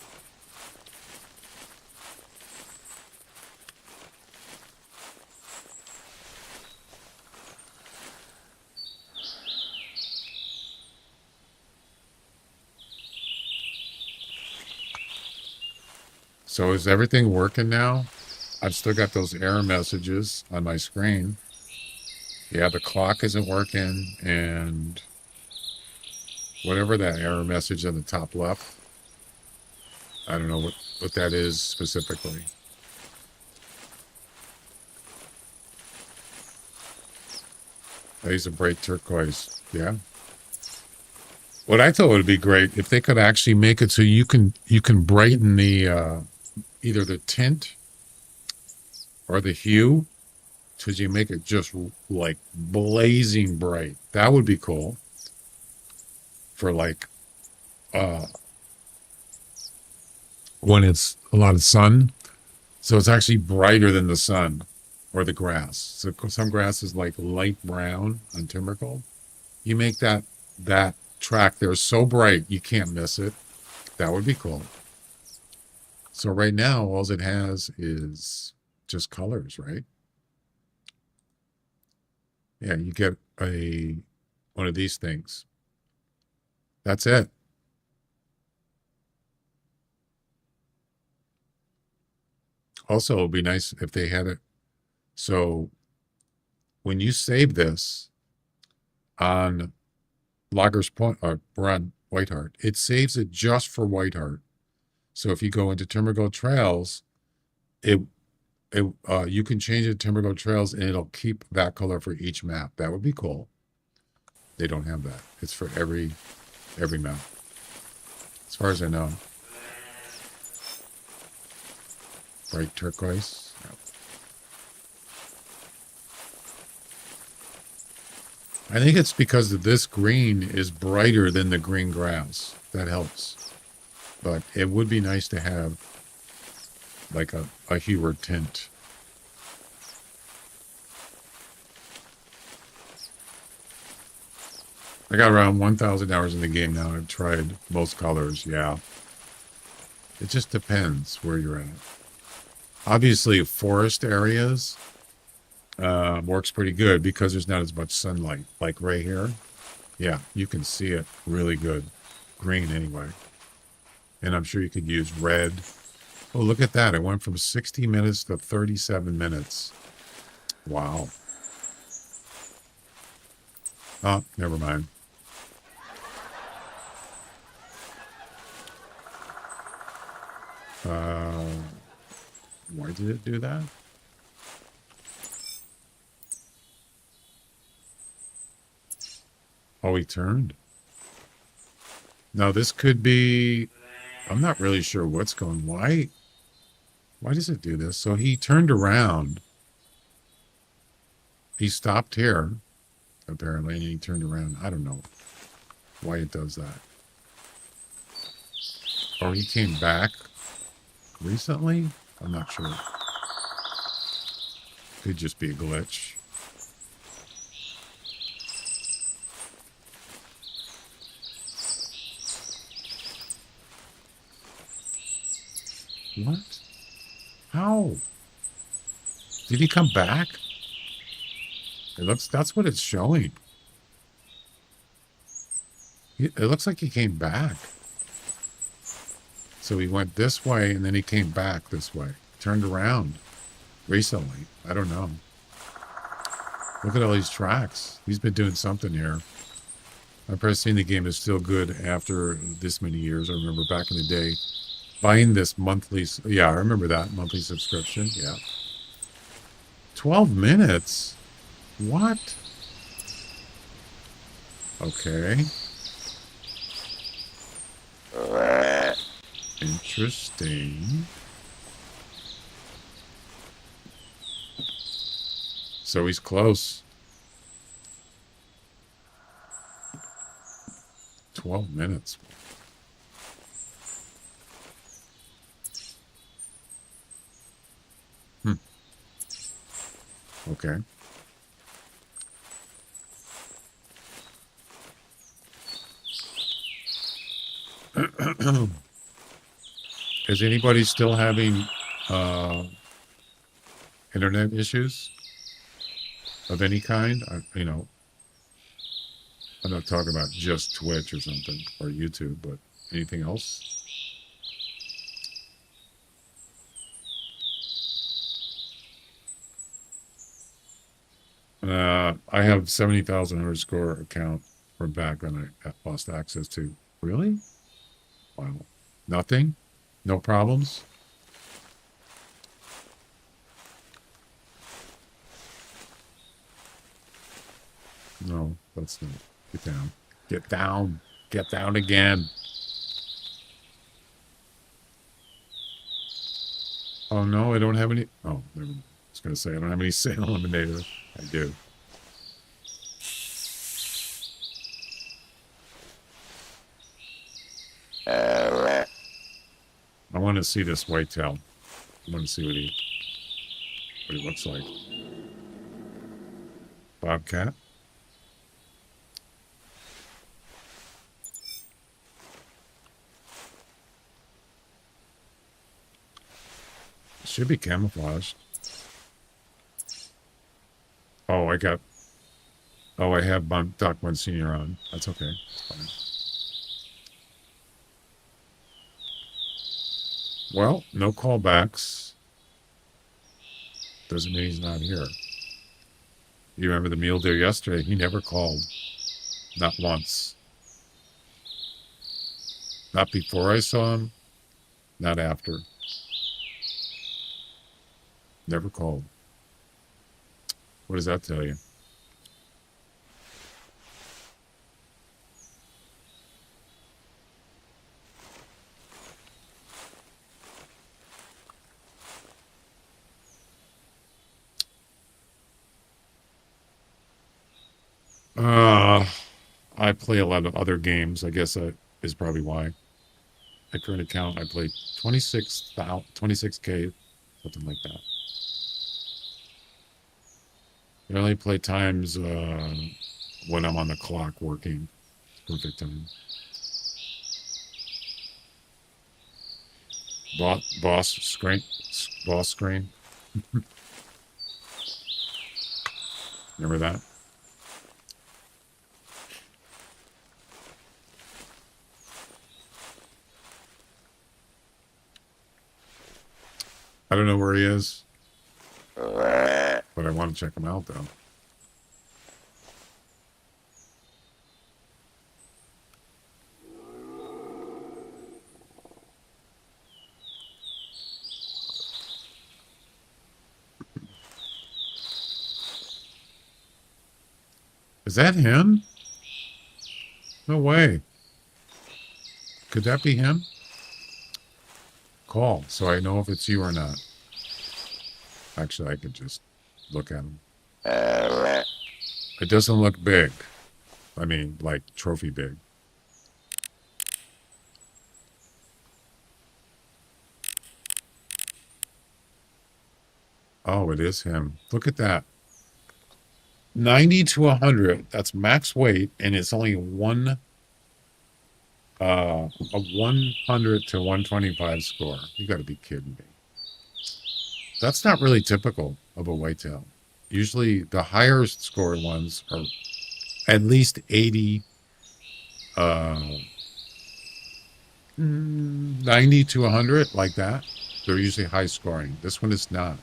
So is everything working now? I've still got those error messages on my screen. Yeah, the clock isn't working, and whatever that error message on the top left, I don't know what that is specifically. I use a bright turquoise. Yeah. What I thought would be great if they could actually make it so you can brighten the either the tint or the hue, because you make it just like blazing bright. That would be cool for like uh when it's a lot of sun. So it's actually brighter than the sun or the grass. So some grass is like light brown on timber gold. You make that track there so bright you can't miss it. That would be cool. So right now, all it has is just colors, right? Yeah, you get one of these things. That's it. Also, it would be nice if they had it. So when you save this on Loggers Point or on Whiteheart, it saves it just for Whiteheart. So if you go into Timber Gold Trails, you can change it to Timber Gold Trails and it'll keep that color for each map. That would be cool. They don't have that. It's for every map, as far as I know. Bright turquoise. Yep. I think it's because this green is brighter than the green grass. That helps. But it would be nice to have like a hue or tint. I got around 1,000 hours in the game now. I've tried most colors. Yeah. It just depends where you're at. Obviously, forest areas works pretty good because there's not as much sunlight. Like right here. Yeah, you can see it really good. Green anyway. And I'm sure you could use red. Oh, look at that. It went from 60 minutes to 37 minutes. Wow. Oh, never mind. Why did it do that? Oh, he turned. Now, this could be... I'm not really sure what's going... Why does it do this? So he turned around. He stopped here, apparently, and he turned around. I don't know why it does that. Or he came back recently? I'm not sure. Could just be a glitch. What? How? Did he come back? That's what it's showing. It looks like he came back. So he went this way and then he came back this way. Turned around recently. I don't know. Look at all these tracks. He's been doing something here. I'm pressing the game is still good after this many years. I remember back in the day buying this monthly. Yeah, I remember that monthly subscription. Yeah. 12 minutes? What? Okay. Interesting. So he's close. 12 minutes. Okay. Is anybody still having internet issues of any kind? You know, I'm not talking about just Twitch or something or YouTube, but anything else? I have 70,000 underscore account from back when I lost access to. Really? Wow. Nothing? No problems? No, that's not. Get down. Get down. Get down again. Oh, no, I don't have any. Oh, never mind. was going to say, I don't have any sand eliminator. I do. I want to see this whitetail. I want to see what he looks like. Bobcat. Should be camouflaged. Oh, I have Doc Monsignor on. That's okay. That's fine. Well, no callbacks. Doesn't mean he's not here. You remember the mule deer yesterday? He never called. Not once. Not before I saw him. Not after. Never called. What does that tell you? I play a lot of other games. I guess that is probably why. My current account, I play 26K, something like that. I only play times when I'm on the clock working. Perfect time. Boss screen. Remember that? I don't know where he is, but I want to check him out, though. Is that him? No way. Could that be him? Call, so I know if it's you or not. Actually, I could just look at him. It doesn't look big. I mean, like trophy big. Oh, it is him. Look at that. 90 to 100. That's max weight, and it's only a 100 to 125 score. You got to be kidding me. That's not really typical of a whitetail. Usually the higher score ones are at least 80, 90 to 100, like that. They're usually high scoring. This one is not.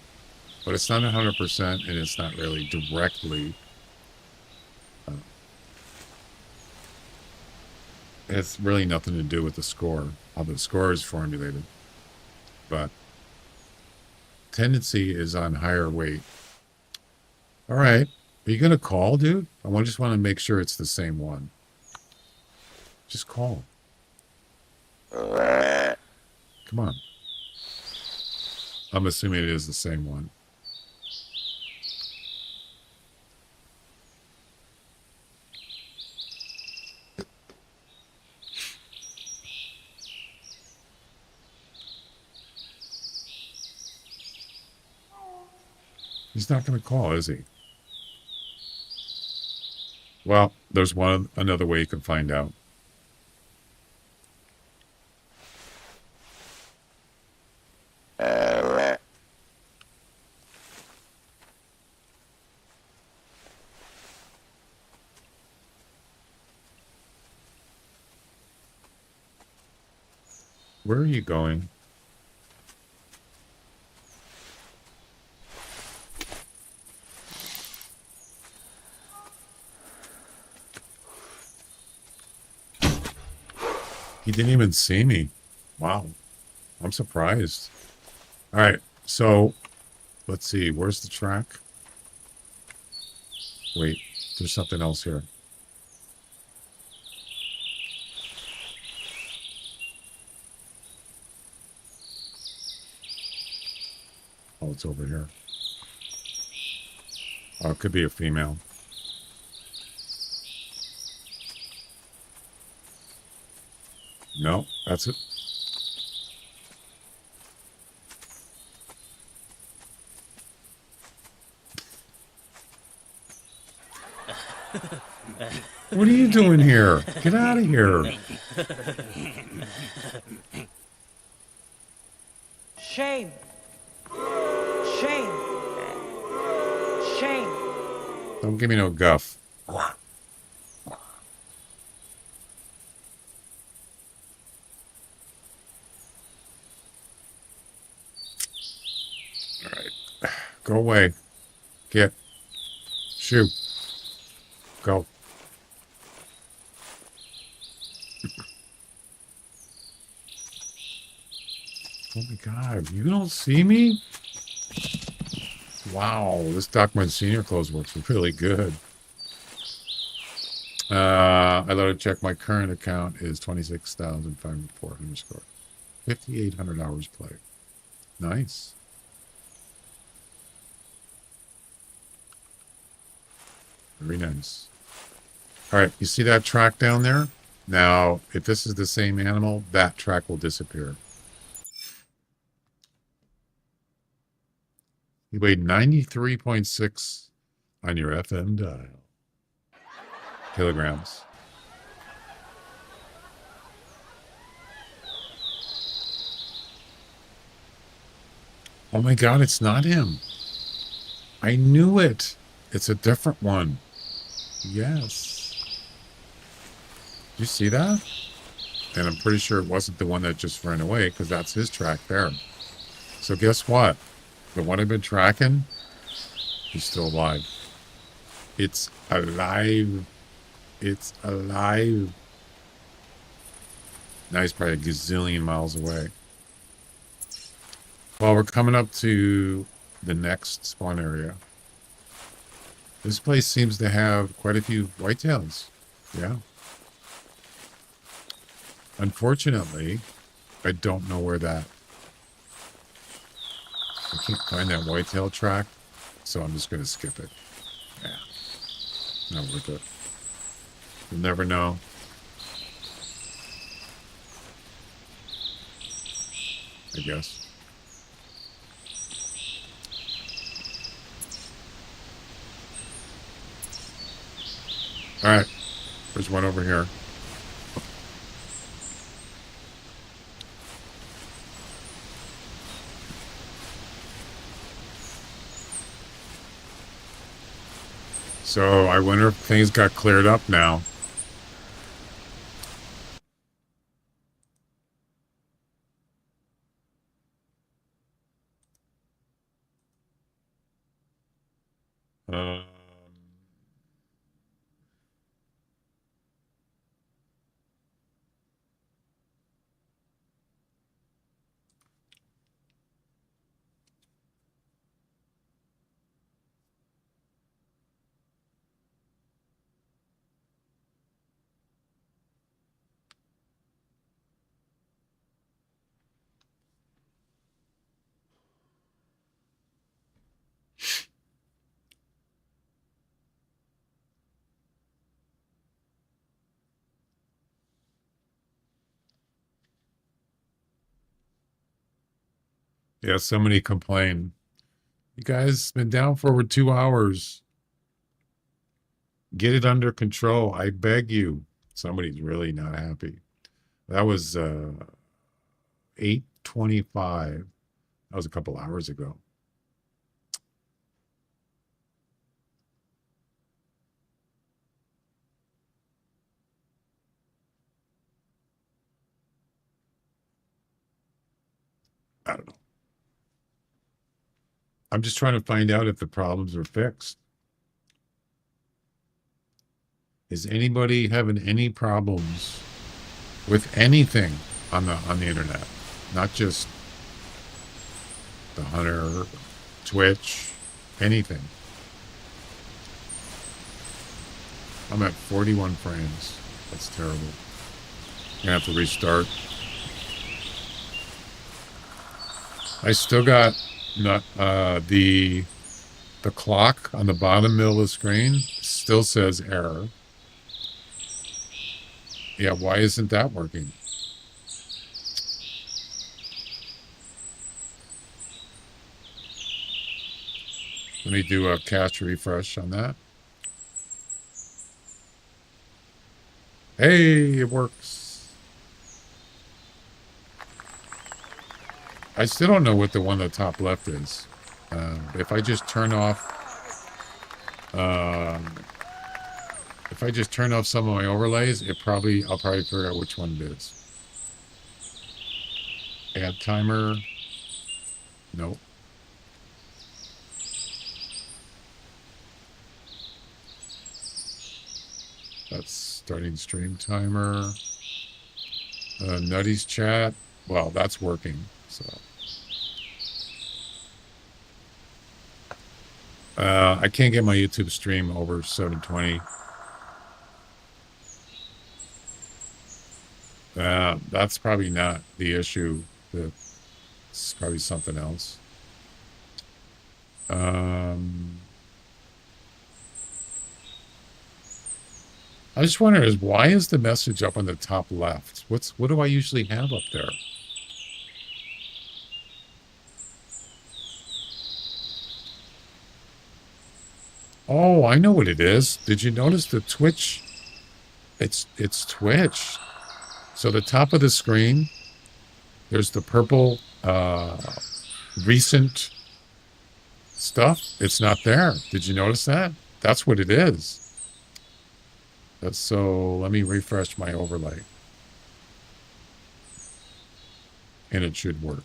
But it's not 100%, and it's not really directly. It's really nothing to do with the score, how the score is formulated. But tendency is on higher weight. All right. Are you going to call, dude? I just want to make sure it's the same one. Just call. Come on. I'm assuming it is the same one. He's not going to call, is he? Well, there's another way you can find out. Where are you going? He didn't even see me. Wow. I'm surprised. All right. So let's see. Where's the track? Wait, there's something else here. Oh, it's over here. Oh, it could be a female. No, that's it. What are you doing here? Get out of here. Shame. Shame. Shame. Don't give me no guff. Go away. Get. Shoot. Go. Oh my God. You don't see me? Wow. This document senior clothes works really good. I let her check my current account is 26,504 underscore. 5,800 hours played. Nice. Very nice. All right, you see that track down there? Now, if this is the same animal, that track will disappear. You weighed 93.6 on your FM dial. Kilograms. Oh my God, it's not him. I knew it. It's a different one. Yes. Did you see that? And I'm pretty sure it wasn't the one that just ran away because that's his track there. So guess what? The one I've been tracking, he's still alive. It's alive. It's alive. Now he's probably a gazillion miles away. Well, we're coming up to the next spawn area. This place seems to have quite a few whitetails. Yeah. Unfortunately, I don't know where that... I can't find that whitetail track, so I'm just going to skip it. Yeah. Not worth it. You'll never know. I guess. All right, there's one over here. So I wonder if things got cleared up now. Yeah, somebody complained. You guys been down for over 2 hours. Get it under control. I beg you. Somebody's really not happy. That was 8:25. That was a couple hours ago. I don't know. I'm just trying to find out if the problems are fixed. Is anybody having any problems with anything on the internet? Not just the Hunter, Twitch, anything. I'm at 41 frames. That's terrible. I'm gonna have to restart. I still got not the the clock on the bottom middle of the screen still says error. Yeah, why isn't that working? Let me do a cache refresh on that. Hey, it works. I still don't know what the one on the top left is. If I just turn off, if I just turn off some of my overlays, I'll probably figure out which one it is. Add timer. Nope. That's starting stream timer. Nutty's chat. Well, that's working. So. I can't get my YouTube stream over 720. That's probably not the issue. It's probably something else. I just wonder why is the message up on the top left? What do I usually have up there? Oh, I know what it is. Did you notice the Twitch? It's Twitch. So the top of the screen, there's the purple recent stuff. It's not there. Did you notice that? That's what it is. So let me refresh my overlay. And it should work.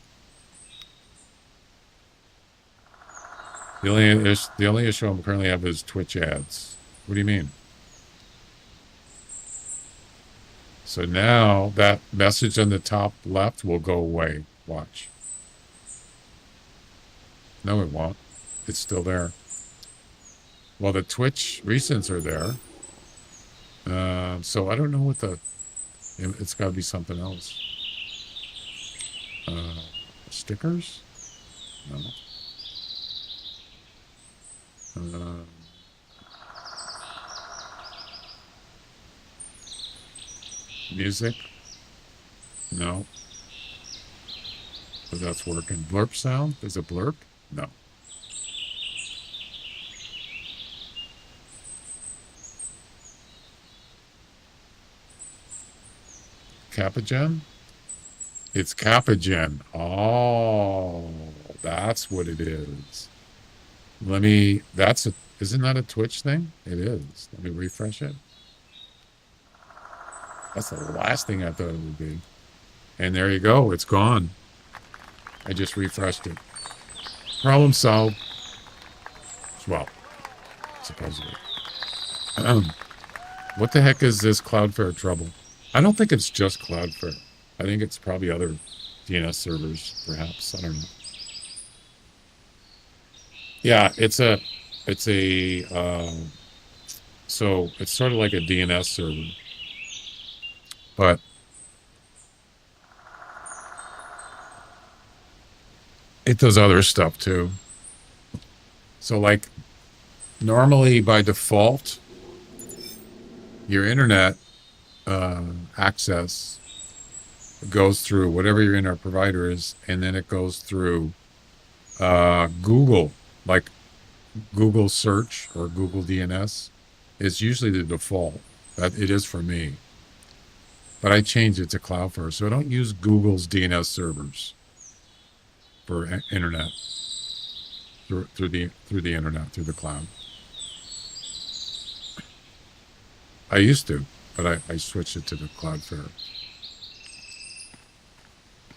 The only issue I currently have is Twitch ads. What do you mean? So now that message on the top left will go away. Watch. No, it won't. It's still there. Well, the Twitch recents are there. So I don't know what it's got to be something else. Stickers? No. Music? No. But that's working. Blurp sound? Is it blurp? No. Capagen? It's Capagen. Oh, that's what it is. Isn't that a Twitch thing? It is. Let me refresh it. That's the last thing I thought it would be. And there you go. It's gone. I just refreshed it. Problem solved. Well, supposedly. What the heck is this Cloudflare trouble? I don't think it's just Cloudflare. I think it's probably other DNS servers, perhaps. I don't know. Yeah, so it's sort of like a DNS server, but it does other stuff too. So like normally by default, your internet access goes through whatever your internet provider is, and then it goes through Google, like Google search or Google DNS is usually the default. That it is for me. But I changed it to Cloudflare, so I don't use Google's DNS servers for internet through the internet, through the cloud. I used to, but I switched it to the Cloudflare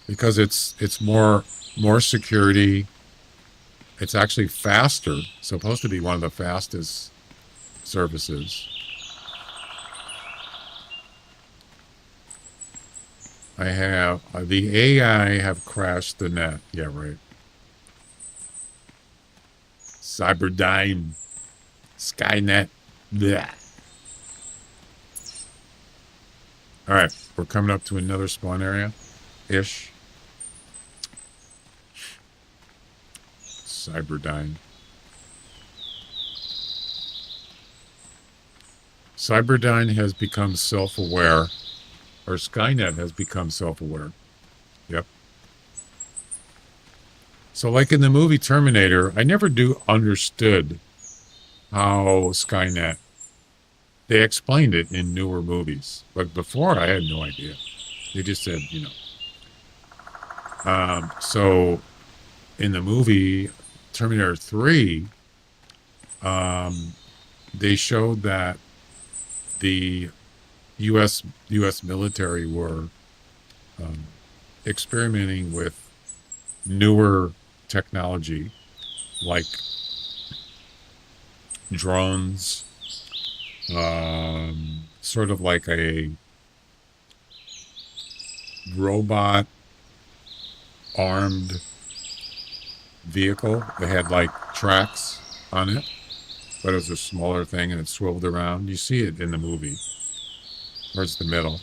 because it's more security. It's actually faster. It's supposed to be one of the fastest services. I have the AI have crashed the net. Yeah, right. Cyberdyne, Skynet. Blech. All right, we're coming up to another spawn area, ish. Cyberdyne. Cyberdyne has become self-aware, or Skynet has become self-aware. Yep. So like in the movie Terminator, I never understood how Skynet, they explained it in newer movies. But before, I had no idea. They just said, so in the movie Terminator 3, they showed that the U.S. military were experimenting with newer technology like drones, sort of like a robot armed vehicle. They had like tracks on it, but it was a smaller thing and it swiveled around. You see it in the movie towards the middle.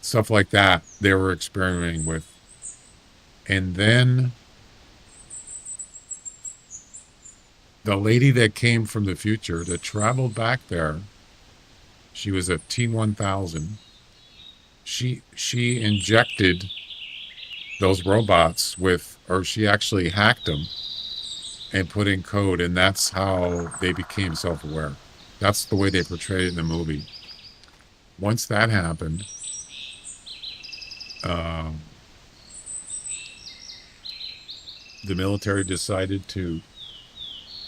Stuff like that they were experimenting with. And then the lady that came from the future that traveled back there, she was a T-1000. She injected those robots with, or she actually hacked them and put in code, and that's how they became self-aware. That's the way they portrayed it in the movie. Once that happened, the military decided to,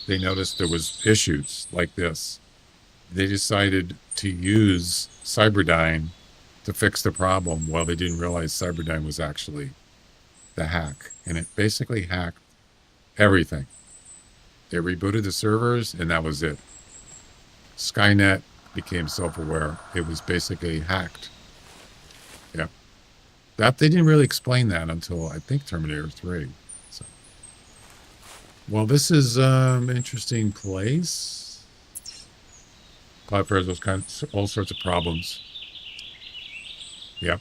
they noticed there was issues like this. They decided to use Cyberdyne to fix the problem. Well, they didn't realize Cyberdyne was actually the hack, and it basically hacked everything. They rebooted the servers, and that was it. Skynet became self-aware. It was basically hacked. Yeah. That they didn't really explain that until I think Terminator 3. So, well, this is an interesting place. Cloudflare has those kinds, all sorts of problems. Yep.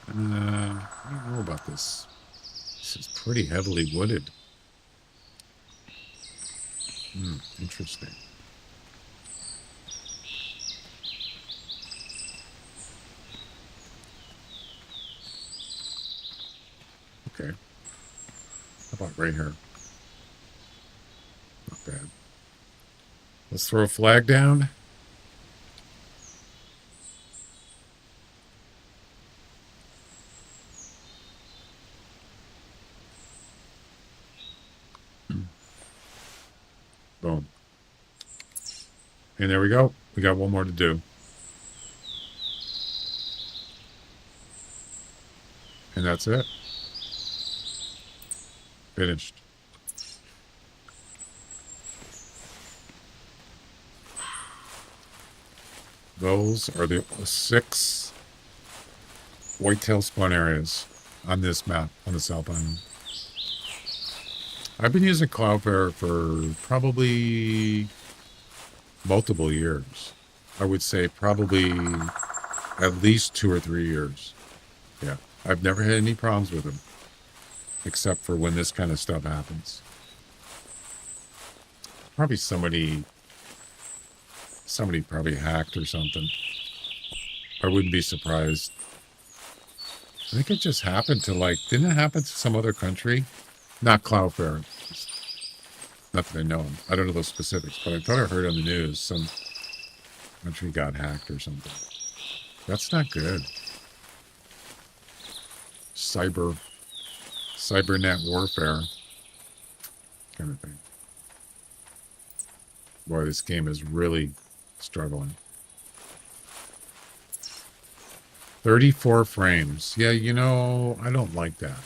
I don't know about this. This is pretty heavily wooded. Interesting. Okay. How about right here? Not bad. Let's throw a flag down. Boom. And there we go. We got one more to do. And that's it. Finished. Those are the 6 whitetail spawn areas on this map on the South Island. I've been using Cloudflare for probably multiple years. I would say probably at least 2 or 3 years. Yeah. I've never had any problems with them, except for when this kind of stuff happens. Probably somebody probably hacked or something. I wouldn't be surprised. I think it just happened to didn't it happen to some other country? Not Cloudflare. Not that I know. I don't know those specifics, but I thought I heard on the news some country got hacked or something. That's not good. Cybernet warfare kind of thing. Boy, this game is really struggling. 34 frames. Yeah, I don't like that.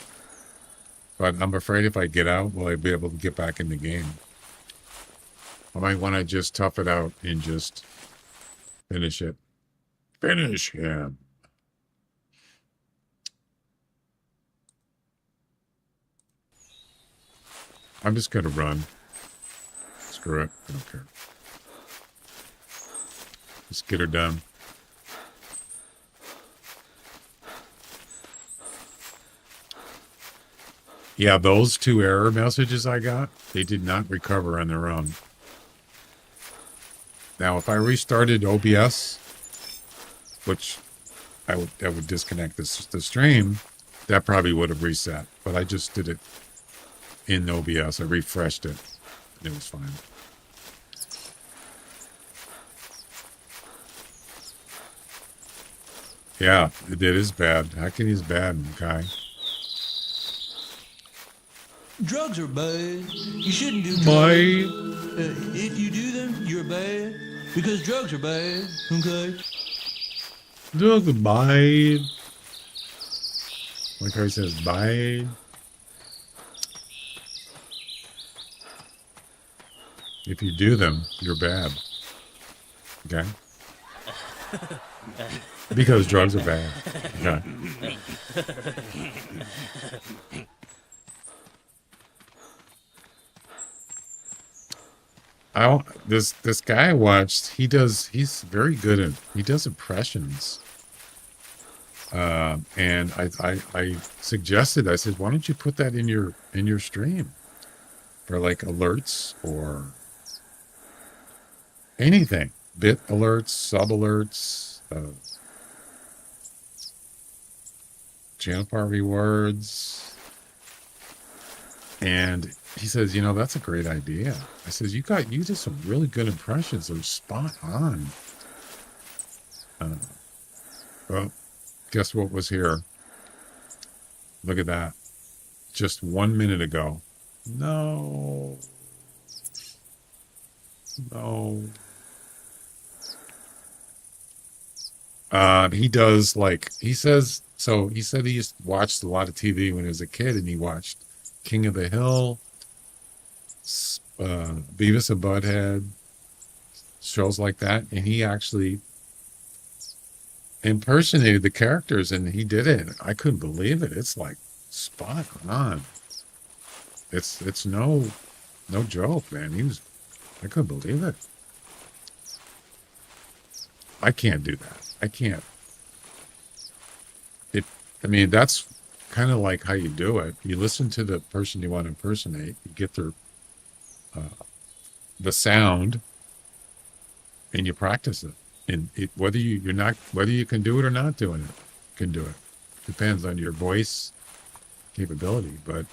But I'm afraid if I get out, will I be able to get back in the game? I might want to just tough it out and just finish it. Finish him. I'm just going to run. Screw it. I don't care. Just get her done. Yeah, those two error messages I got, they did not recover on their own. Now, if I restarted OBS, which I would disconnect the stream, that probably would have reset. But I just did it in OBS. I refreshed it. It was fine. Yeah, it is bad. Hacking is bad, guy. Drugs are bad. You shouldn't do drugs. If you do them, you're bad. Because drugs are bad, okay? Drugs are bad. Like how he says, bad. If you do them, you're bad. Okay? Because drugs are bad. Okay. This guy I watched, he's very good at, he does impressions. And I suggested, I said, why don't you put that in your stream for like alerts or anything, bit alerts, sub alerts, channel part rewards. And he says, that's a great idea. I says, you did some really good impressions. They're spot on. Well, guess what was here? Look at that. Just 1 minute ago. No. He does he said he watched a lot of TV when he was a kid, and he watched King of the Hill, Beavis and Butthead, shows like that, and he actually impersonated the characters, and he did it. I couldn't believe it. It's like spot on. It's no joke, man. I couldn't believe it. I can't do that. I can't. That's kind of like how you do it. You listen to the person you want to impersonate. You get their the sound, and you practice it. And whether you can do it or not doing it, you can do it. Depends on your voice capability. But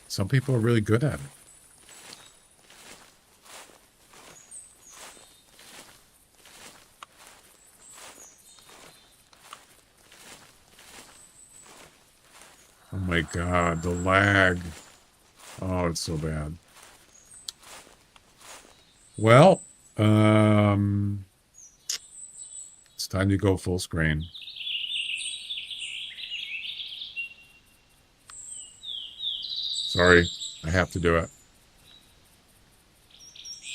some people are really good at it. Oh my God, the lag. Oh, it's so bad. Well, it's time to go full screen. Sorry, I have to do it.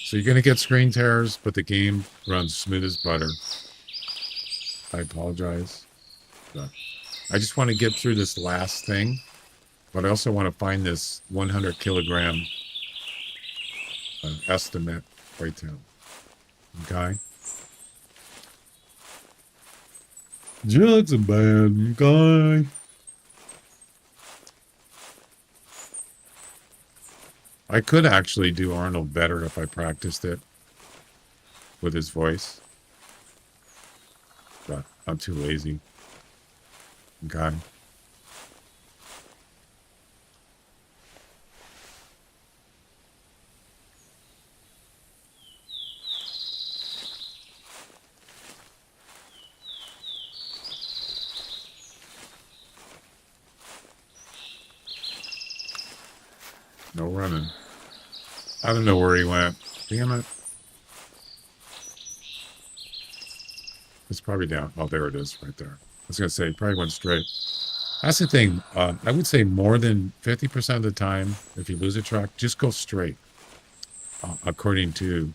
So you're going to get screen tears, but the game runs smooth as butter. I apologize. But I just want to get through this last thing, but I also want to find this 100 kilogram estimate whitetail. Okay? Just a bad guy. I could actually do Arnold better if I practiced it with his voice, but I'm too lazy. Okay. No running. I don't know where he went. Damn it. It's probably down. Oh, there it is right there. I was going to say, it probably went straight. That's the thing. I would say more than 50% of the time, if you lose a track, just go straight. According to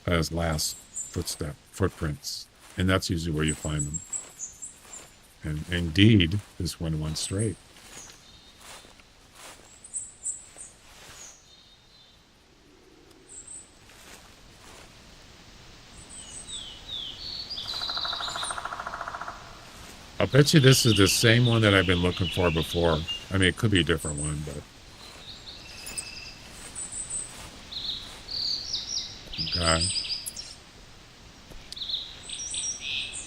his last footprints. And that's usually where you find them. And indeed, this one went straight. I bet you this is the same one that I've been looking for before. I mean, it could be a different one, but okay.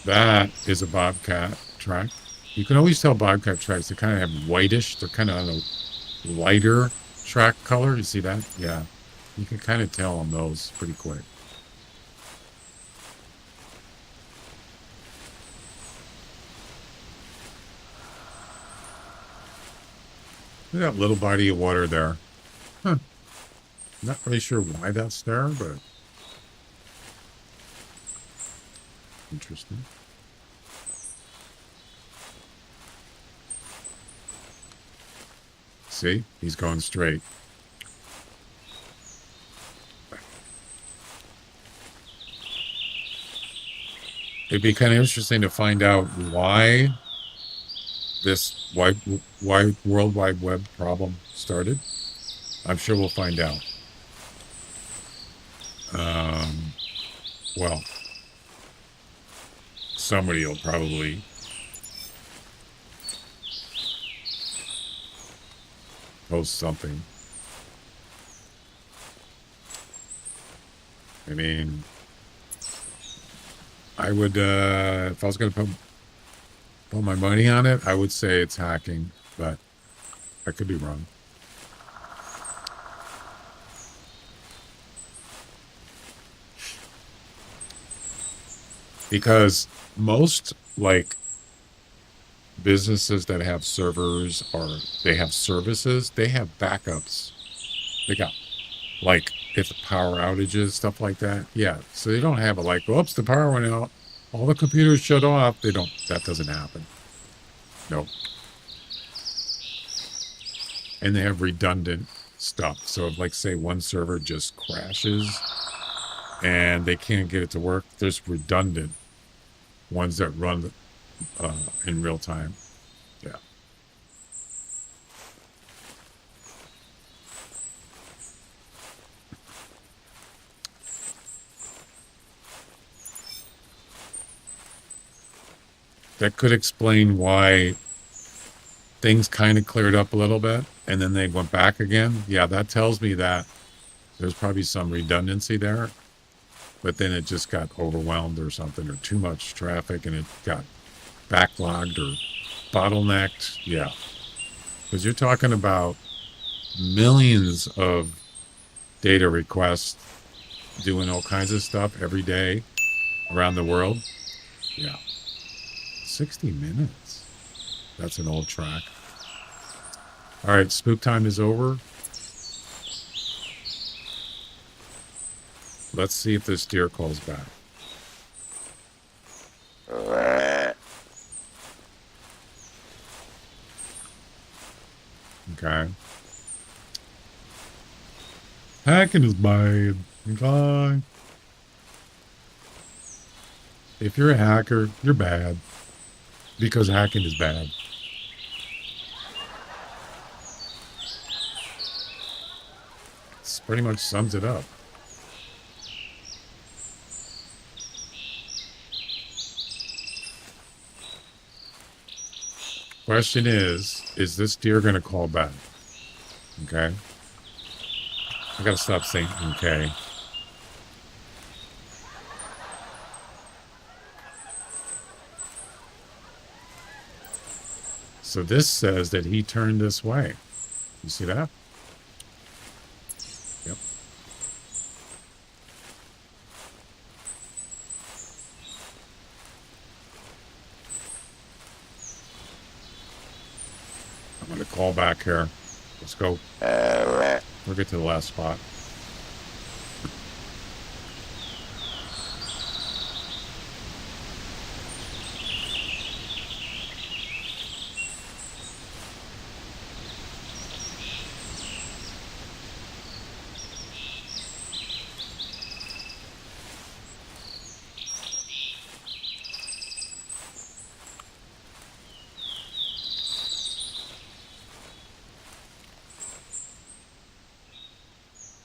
That is a bobcat track. You can always tell bobcat tracks. They kind of have whitish. They're kind of on a lighter track color. You see that? Yeah. You can kind of tell on those pretty quick. Look at that little body of water there. Huh. Not really sure why that's there, but interesting. See? He's going straight. It'd be kind of interesting to find out why this why World Wide Web problem started. I'm sure we'll find out. Well, somebody will probably post something. I mean, I would, if I was going to put my money on it, I would say it's hacking, but I could be wrong. Because most, like, businesses that have servers or they have services, they have backups. They got, like, if power outages, stuff like that. Yeah, so they don't have a, like, oops, the power went out. All the computers shut off. They don't, that doesn't happen. Nope. And they have redundant stuff. So if, like, say one server just crashes and they can't get it to work, there's redundant ones that run in real time. Yeah. That could explain why things kind of cleared up a little bit and then they went back again. Yeah, that tells me that there's probably some redundancy there. But then it just got overwhelmed or something, or too much traffic, and it got backlogged or bottlenecked. Yeah. Because you're talking about millions of data requests doing all kinds of stuff every day around the world. Yeah. 60 minutes. That's an old track. All right, spook time is over. Let's see if this deer calls back. Okay. Hacking is bad. Okay. If you're a hacker, you're bad. Because hacking is bad. This pretty much sums it up. Question is this deer going to call back? Okay. I got to stop saying okay. So this says that he turned this way. You see that? Yep. I'm going to call back here. Let's go. We'll get to the last spot.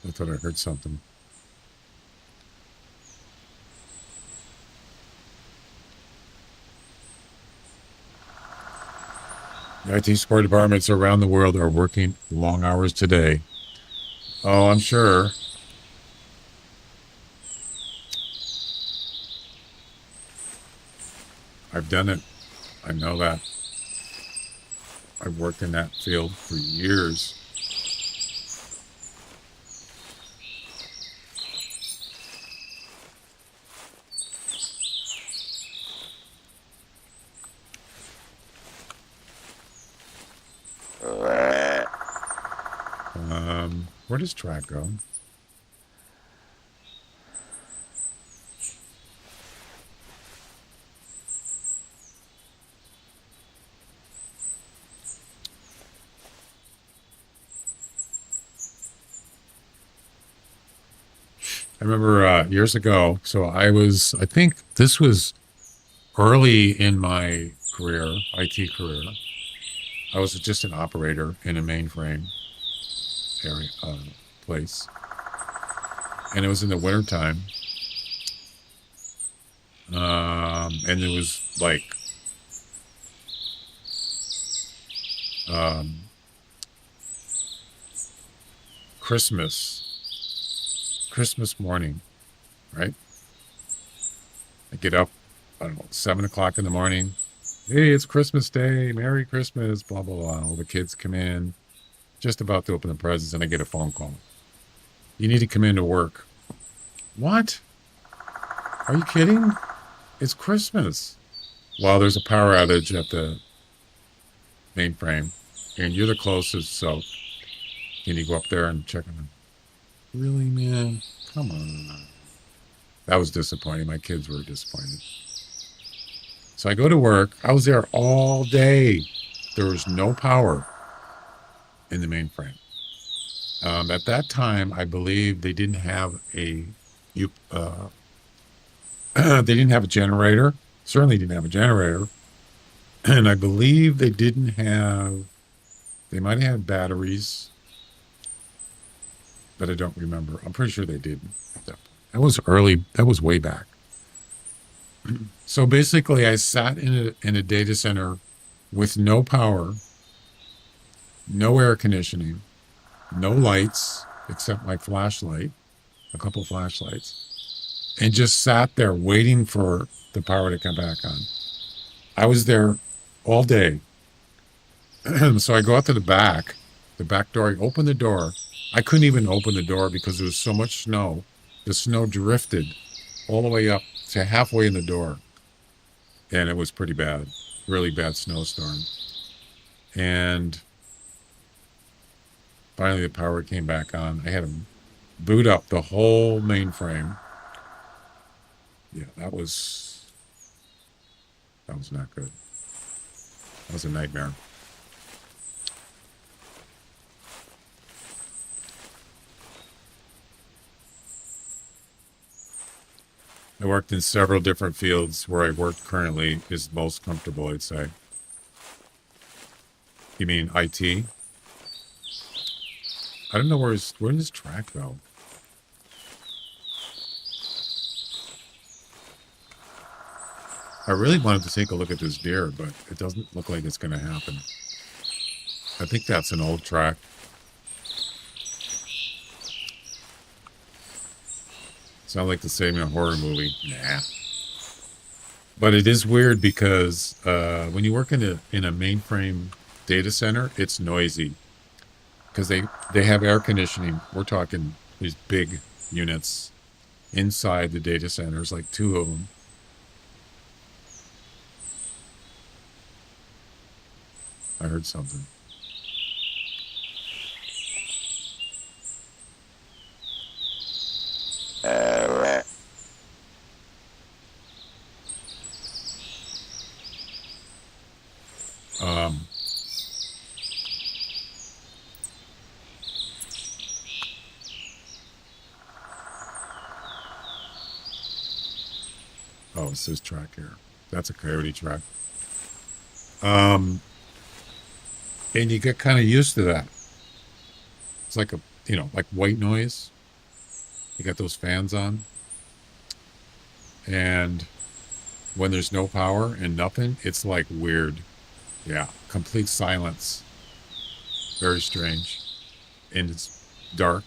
I thought I heard something. The IT support departments around the world are working long hours today. Oh, I'm sure. I've done it. I know that. I've worked in that field for years. Where does track go? I remember years ago, so I think this was early in my career, IT career. I was just an operator in a mainframe area place, and it was in the wintertime. And it was like Christmas morning, right? I get up, I don't know, 7 o'clock in the morning. Hey, it's Christmas Day. Merry Christmas, blah, blah, blah. All the kids come in, just about to open the presents, and I get a phone call. You need to come into work. What? Are you kidding? It's Christmas. Well, there's a power outage at the mainframe, and you're the closest, so can you go up there and check on them? Really, man? Come on. That was disappointing. My kids were disappointed. So I go to work. I was there all day. There was no power in the mainframe. At that time, I believe they didn't have they didn't have a generator. Certainly didn't have a generator. And I believe they might have had batteries, but I don't remember. I'm pretty sure they didn't at that point. That was early. That was way back. So basically, I sat in a data center with no power, no air conditioning, no lights except my flashlight, a couple flashlights, and just sat there waiting for the power to come back on. I was there all day. So I go out to the back door. I open the door. I couldn't even open the door because there was so much snow. The snow drifted all the way up to halfway in the door. And it was pretty bad, really bad snowstorm. And finally the power came back on. I had to boot up the whole mainframe. Yeah, that was not good. That was a nightmare. I worked in several different fields. Where I work currently is most comfortable, I'd say. You mean IT? I don't know where does track go? I really wanted to take a look at this deer, but it doesn't look like it's going to happen. I think that's an old track. Sound like the same in a horror movie. Nah. But it is weird because when you work in a mainframe data center, it's noisy. Because they have air conditioning. We're talking these big units inside the data centers, like 2 of them. I heard something. Oh, it says track here. That's a coyote track. And you get kind of used to that. It's like like white noise. You got those fans on. And when there's no power and nothing, it's like weird. Yeah, complete silence. Very strange. And it's dark.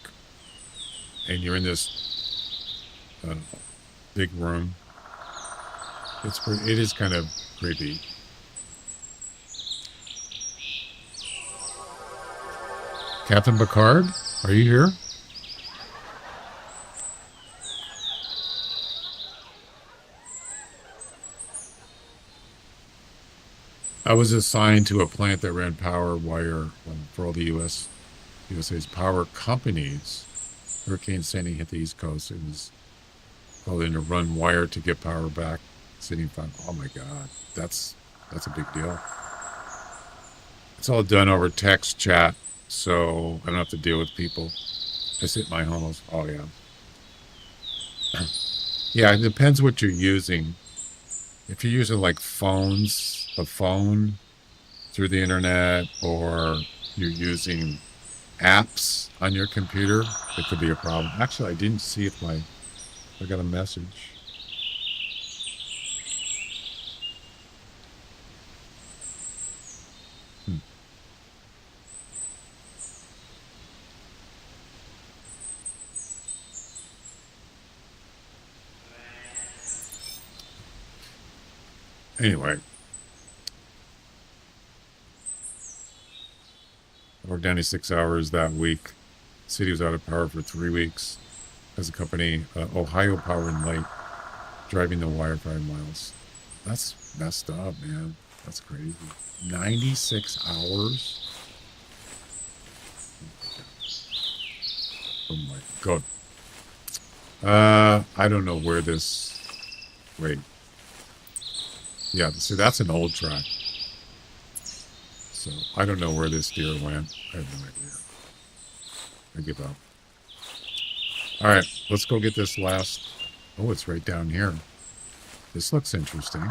And you're in this big room. It is kind of creepy. Captain Picard, are you here? I was assigned to a plant that ran power wire for all the USA's power companies. Hurricane Sandy hit the East Coast. It was called in to run wire to get power back. Sitting fun. Oh my God, that's a big deal. It's all done over text chat, so I don't have to deal with people. I sit in my home. Oh yeah, yeah. It depends what you're using. If you're using like a phone through the internet, or you're using apps on your computer, it could be a problem. Actually, I didn't see if I got a message. Anyway, I worked 96 hours that week. City was out of power for 3 weeks as a company, Ohio Power and Light, driving the wire 5 miles. That's messed up, man. That's crazy. 96 hours? Oh my God. I don't know where this... Wait. Yeah, see, that's an old track. So, I don't know where this deer went. I have no idea. I give up. Alright, let's go get this last... Oh, it's right down here. This looks interesting.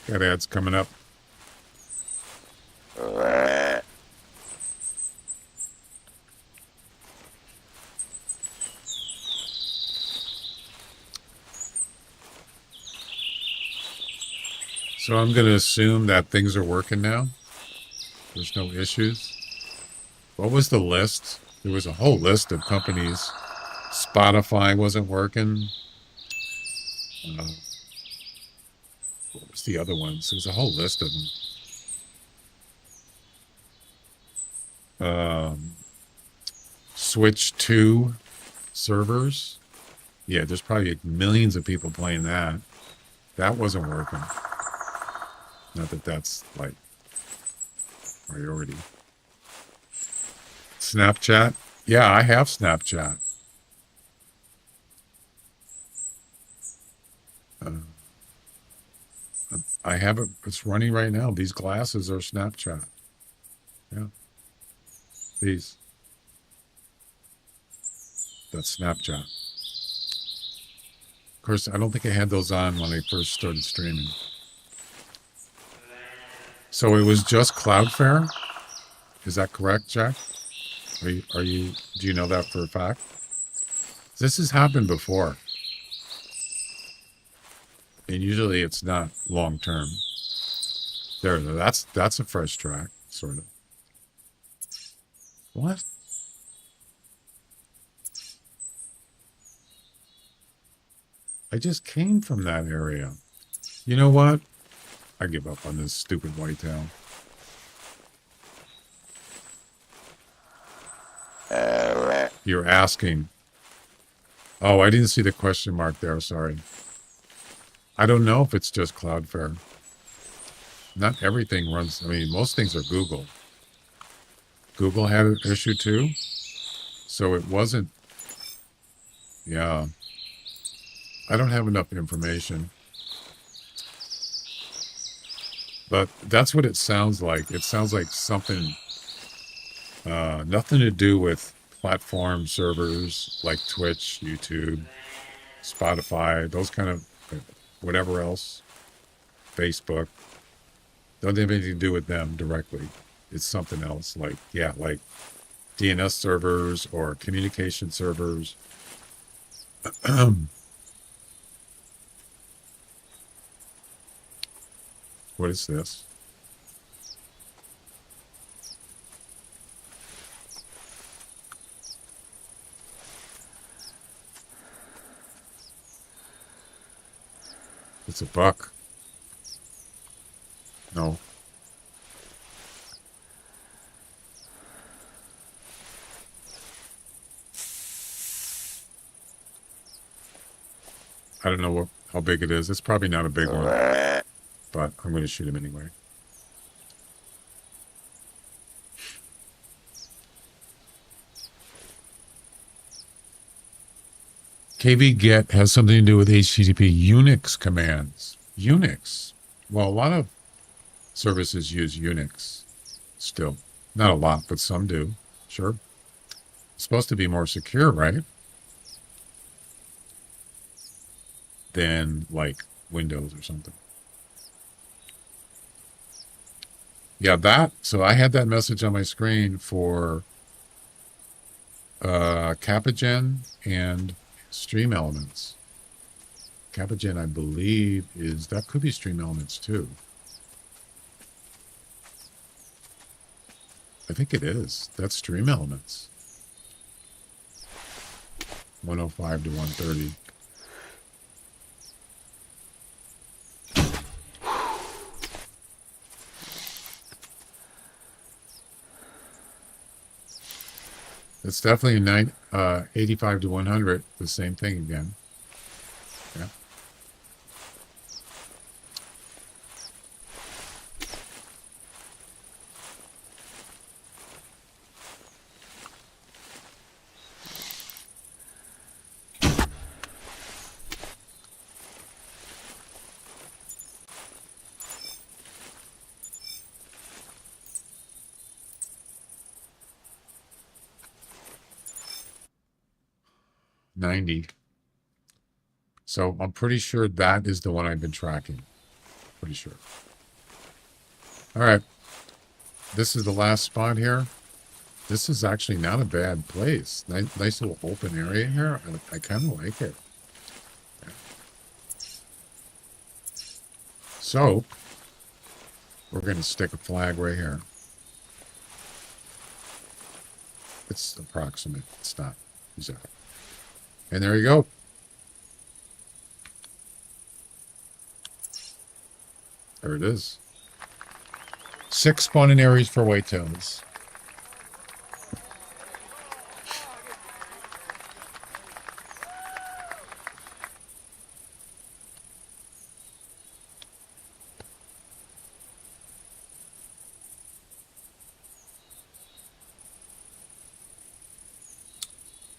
Got ads coming up. So I'm going to assume that things are working now. There's no issues. What was the list? There was a whole list of companies. Spotify wasn't working. What was the other ones? There's a whole list of them. Switch 2 servers. Yeah, there's probably millions of people playing that. That wasn't working. Not that that's like priority. Snapchat. Yeah, I have Snapchat. I have it. It's running right now. These glasses are Snapchat. Yeah. These. That's Snapchat. Of course, I don't think I had those on when I first started streaming. So it was just Cloudflare? Is that correct, Jack? Do you know that for a fact? This has happened before. And usually it's not long term. That's a fresh track, sort of. What? I just came from that area. You know what? I give up on this stupid whitetail. You're asking. Oh, I didn't see the question mark there. Sorry. I don't know if it's just Cloudflare. Not everything runs. I mean, most things are Google. Google had an issue too. So it wasn't. Yeah. I don't have enough information. But that's what it sounds like. It sounds like something, nothing to do with platform servers like Twitch, YouTube, Spotify, those kind of, whatever else, Facebook. Don't have anything to do with them directly. It's something else, like, yeah, like DNS servers or communication servers. What is this? It's a buck. No. I don't know how big it is. It's probably not a big one, but I'm going to shoot him anyway. KV-get has something to do with HTTP Unix commands. Unix. Well, a lot of services use Unix still. Not a lot, but some do. Sure. It's supposed to be more secure, right? Than like Windows or something. Yeah, so I had that message on my screen for Capagen and Stream Elements. Capagen, I believe, that could be Stream Elements too. I think it is. That's Stream Elements. 105 to 130. It's definitely 85 to 100, the same thing again. Yeah. So I'm pretty sure that is the one I've been tracking. Pretty sure. All right. This is the last spot here. This is actually not a bad place. Nice little open area here. I kind of like it. So we're going to stick a flag right here. It's approximate. It's not exact. And there you go. There it is. 6 spawning areas for whitetails.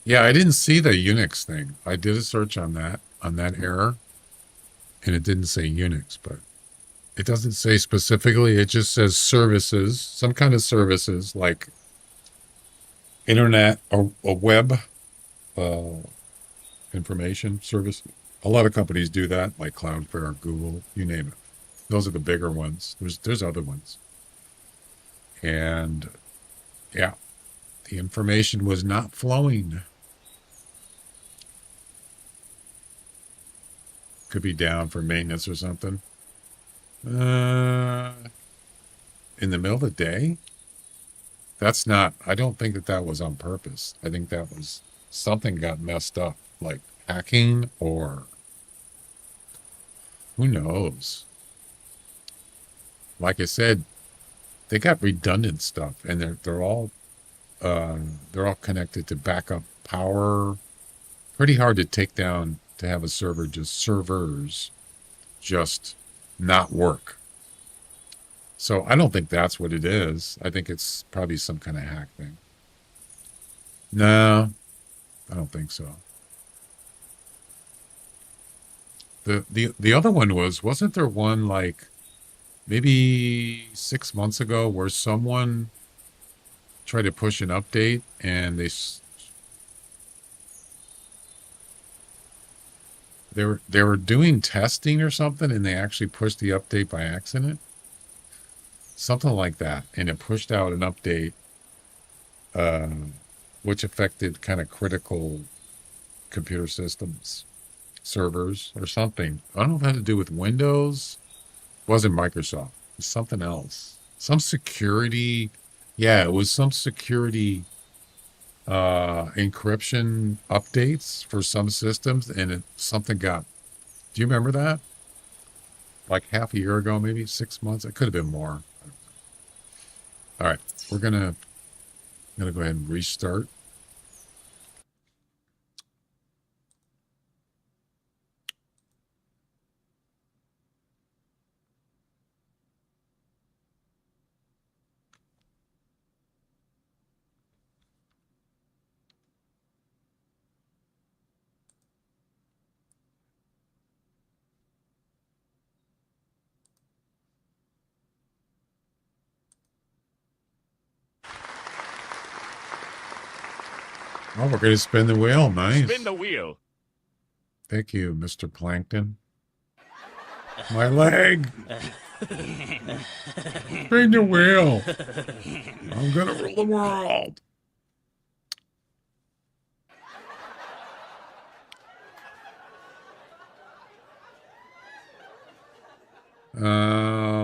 Yeah, I didn't see the Unix thing. I did a search on that error, and it didn't say Unix, but it doesn't say specifically. It just says services, some kind of services like internet or a web information service. A lot of companies do that, like Cloudflare, Google, you name it. Those are the bigger ones. There's other ones. And yeah, the information was not flowing. Could be down for maintenance or something. In the middle of the day? That's not, I don't think that was on purpose. I think that was something got messed up, like hacking or who knows. Like I said, they got redundant stuff, and they're all connected to backup power. Pretty hard to take down, to have a servers just not work. So I don't think that's what it is. I think it's probably some kind of hack thing. No, I don't think so. The other one wasn't there one like maybe 6 months ago where someone tried to push an update and they were doing testing or something, and they actually pushed the update by accident? Something like that. And it pushed out an update uh, which affected kind of critical computer systems, servers, or something. I don't know if it had to do with Windows. It wasn't Microsoft. It was something else. Some security. Yeah, it was some security encryption updates for some systems, and something got. Do you remember that? Like half a year ago, maybe 6 months. It could have been more. All right, we're gonna go ahead and restart. Oh, we're gonna spin the wheel. Nice. Spin the wheel. Thank you, Mr. Plankton. My leg. Spin the wheel. I'm gonna rule the world.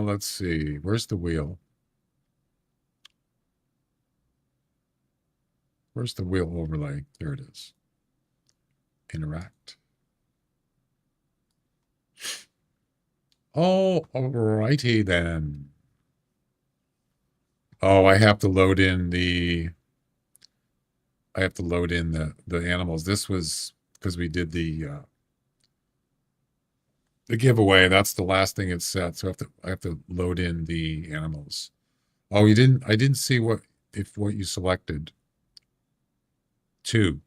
Let's see. Where's the wheel? Where's the wheel overlay? There it is. Interact. Oh, alrighty then. Oh, I have to load in the animals. This was because we did the giveaway. That's the last thing it set. So I have to load in the animals. Oh, I didn't see what you selected. 2.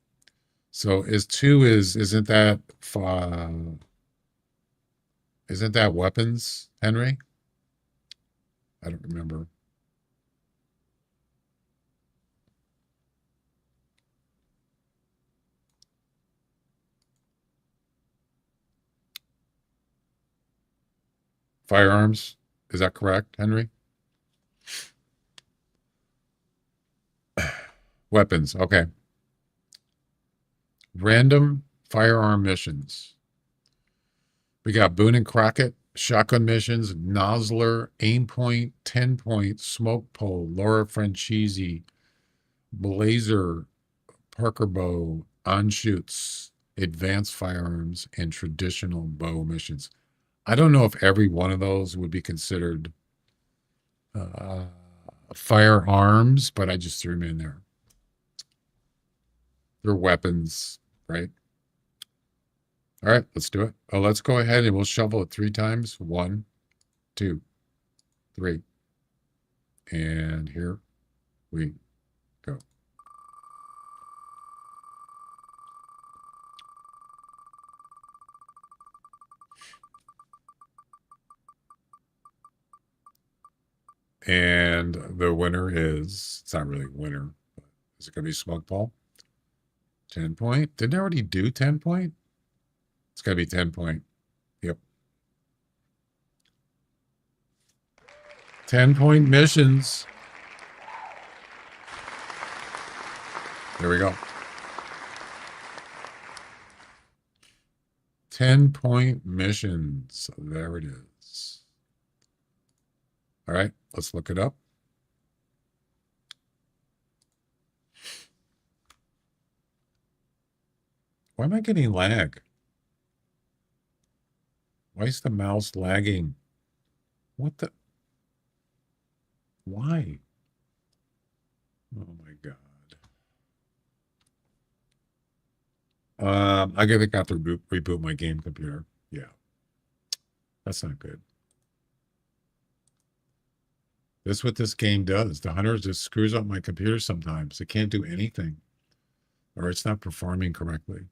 So isn't that weapons, Henry? I don't remember. Firearms, is that correct, Henry? Weapons, okay. Random firearm missions. We got Boone and Crockett, shotgun missions, Nosler, aim point, 10 point, smoke pole, Laura Franchisi, Blazer, Parker bow, on shoots, advanced firearms, and traditional bow missions. I don't know if every one of those would be considered firearms, but I just threw them in there. They're weapons, right? All right, let's do it. Oh, let's go ahead and we'll shovel it 3 times. 1, 2, 3. And here we go. And the winner is, it's not really a winner, but is it going to be Smoke Ball? 10 point. Didn't I already do 10 point? It's got to be 10 point. Yep. 10 point missions. There we go. 10 point missions. There it is. All right, let's look it up. Why am I getting lag? Why is the mouse lagging? What the? Why? Oh my God. I got to reboot my game computer. Yeah. That's not good. That's what this game does. The Hunter just screws up my computer sometimes. It can't do anything. Or it's not performing correctly.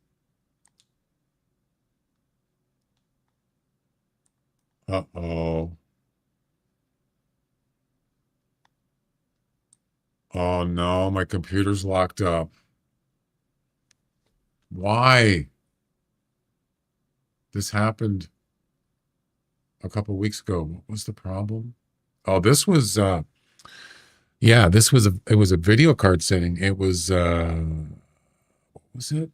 Uh-oh. Oh no, my computer's locked up. Why? This happened a couple weeks ago. What was the problem? Oh, this was Yeah, this was it was a video card setting. It was what was it?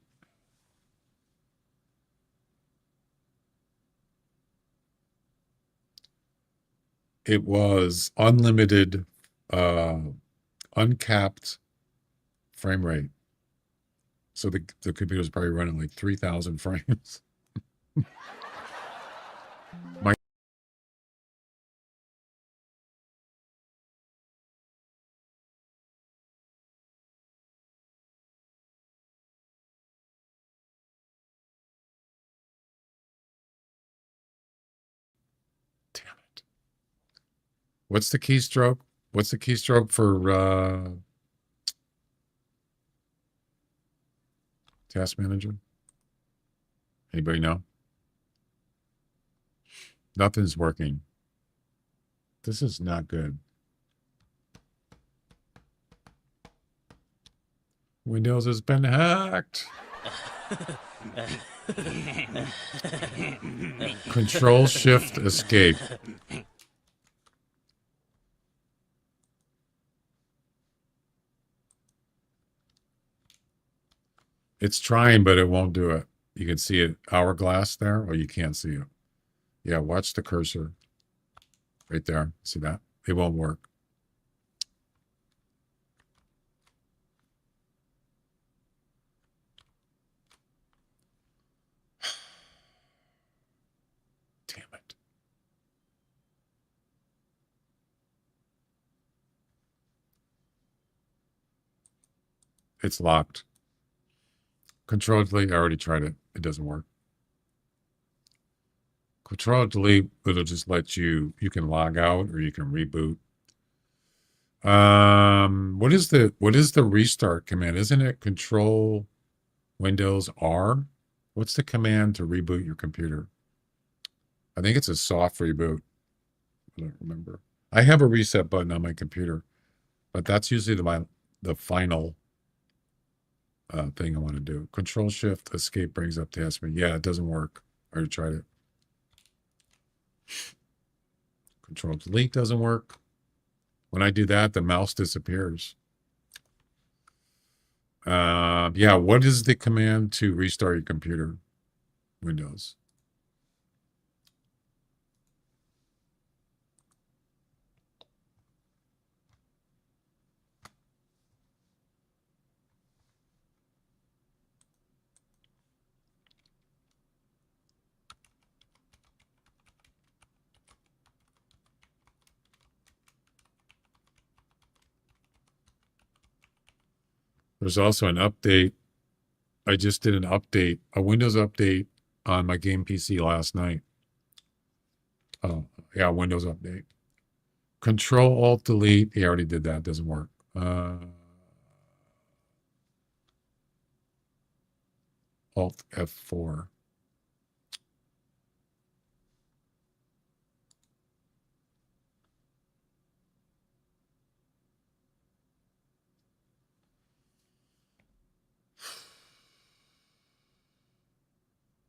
It was unlimited, uncapped frame rate. So the computer's probably running like 3,000 frames. My damn it. What's the keystroke? What's the keystroke for Task Manager? Anybody know? Nothing's working. This is not good. Windows has been hacked. Control Shift Escape. It's trying, but it won't do it. You can see it hourglass there, or you can't see it. Yeah, watch the cursor. Right there. See that? It won't work. Damn it. It's locked. Control delete. I already tried it. It doesn't work. Control delete, it'll just let you can log out or you can reboot. What is the restart command? Isn't it Control Windows R? What's the command to reboot your computer? I think it's a soft reboot. I don't remember. I have a reset button on my computer, but that's usually the final thing I want to do. Control Shift Escape brings up task menu. Yeah, it doesn't work. I already tried it. Control Delete doesn't work. When I do that, the mouse disappears. Yeah, what is the command to restart your computer? Windows. There's also an update. I just did an update, a Windows update on my game PC last night. Oh, yeah, Windows update. Control Alt Delete. He already did that. Doesn't work. Alt F4.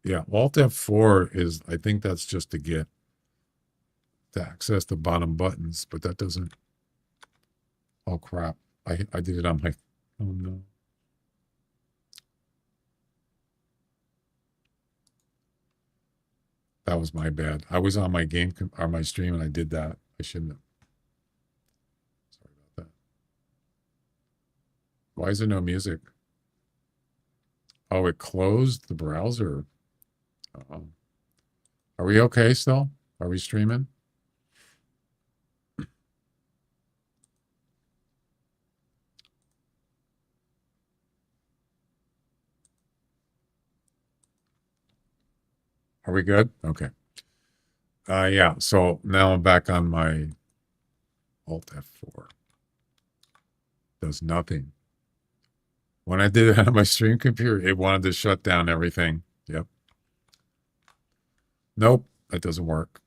Yeah, Alt F4 is, I think that's just to access the bottom buttons, but that doesn't. Oh crap. I did it on my, oh no. That was my bad. I was on my on my stream and I did that. I shouldn't have. Sorry about that. Why is there no music? Oh, it closed the browser. Uh-oh. Are we okay still? Are we streaming? Are we good? Okay. Yeah, so now I'm back on my Alt F4. Does nothing. When I did it on my stream computer, it wanted to shut down everything. Yep. Nope, that doesn't work.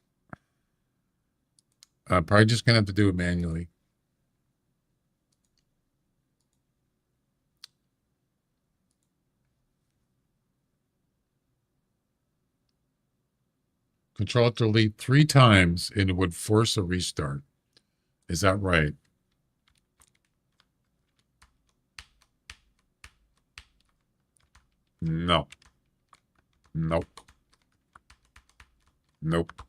I'm probably just going to have to do it manually. Control Delete 3 times and it would force a restart. Is that right? No. Nope. Nope.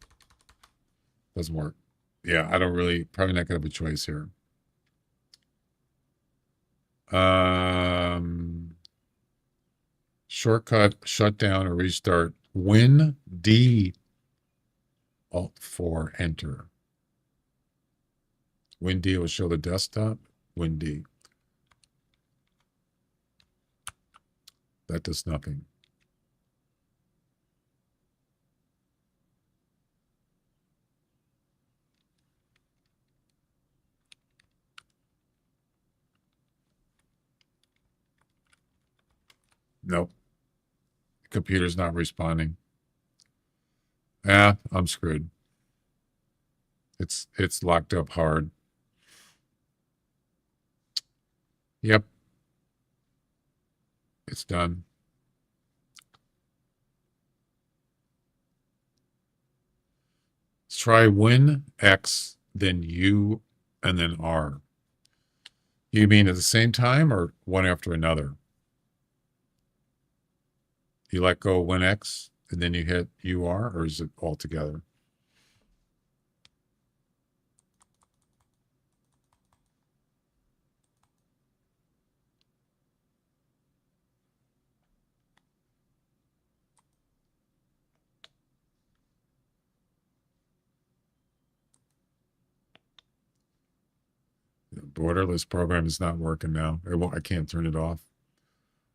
Doesn't work. Yeah, I don't really, probably not gonna have a choice here. Shortcut, shutdown, or restart. Win D. Alt 4, enter. Win D will show the desktop. Win D. That does nothing. Nope. Computer's not responding. I'm screwed. It's locked up hard. Yep. It's done. Let's try Win X, then U, and then R. You mean at the same time or one after another? You let go Win X and then you hit UR, or is it all together? The borderless program is not working now. I can't turn it off.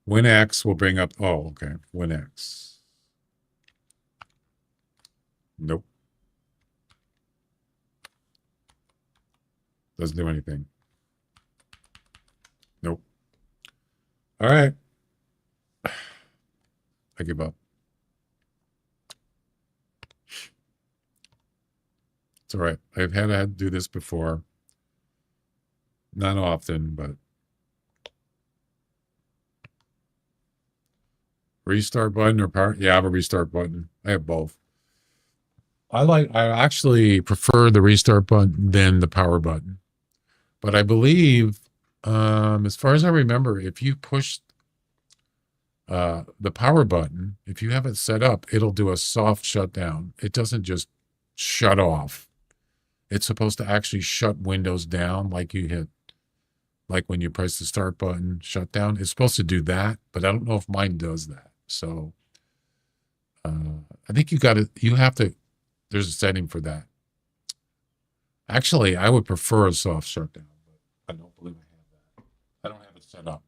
WinX will bring up, oh, okay, WinX. Nope. Doesn't do anything. Nope. All right. I give up. It's all right. I've had to do this before. Not often, but restart button or power? Yeah, I have a restart button. I have both. I actually prefer the restart button than the power button. But I believe, as far as I remember, if you push the power button, if you have it set up, it'll do a soft shutdown. It doesn't just shut off. It's supposed to actually shut Windows down like you hit, like when you press the start button, shut down. It's supposed to do that, but I don't know if mine does that. So I think you have to, there's a setting for that. Actually, I would prefer a soft shutdown, but I don't believe I have that. I don't have it set up.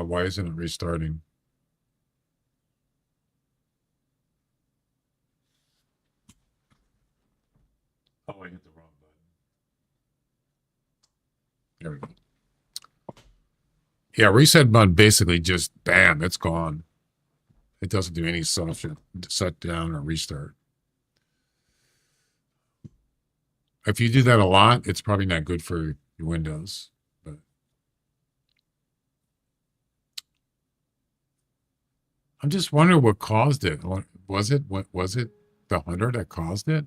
Why isn't it restarting? Oh, I hit the wrong button. There we go. Yeah, reset button basically just bam, it's gone. It doesn't do any soft shut down or restart. If you do that a lot, it's probably not good for your Windows. But I'm just wondering what caused it. What was it the Hunter that caused it?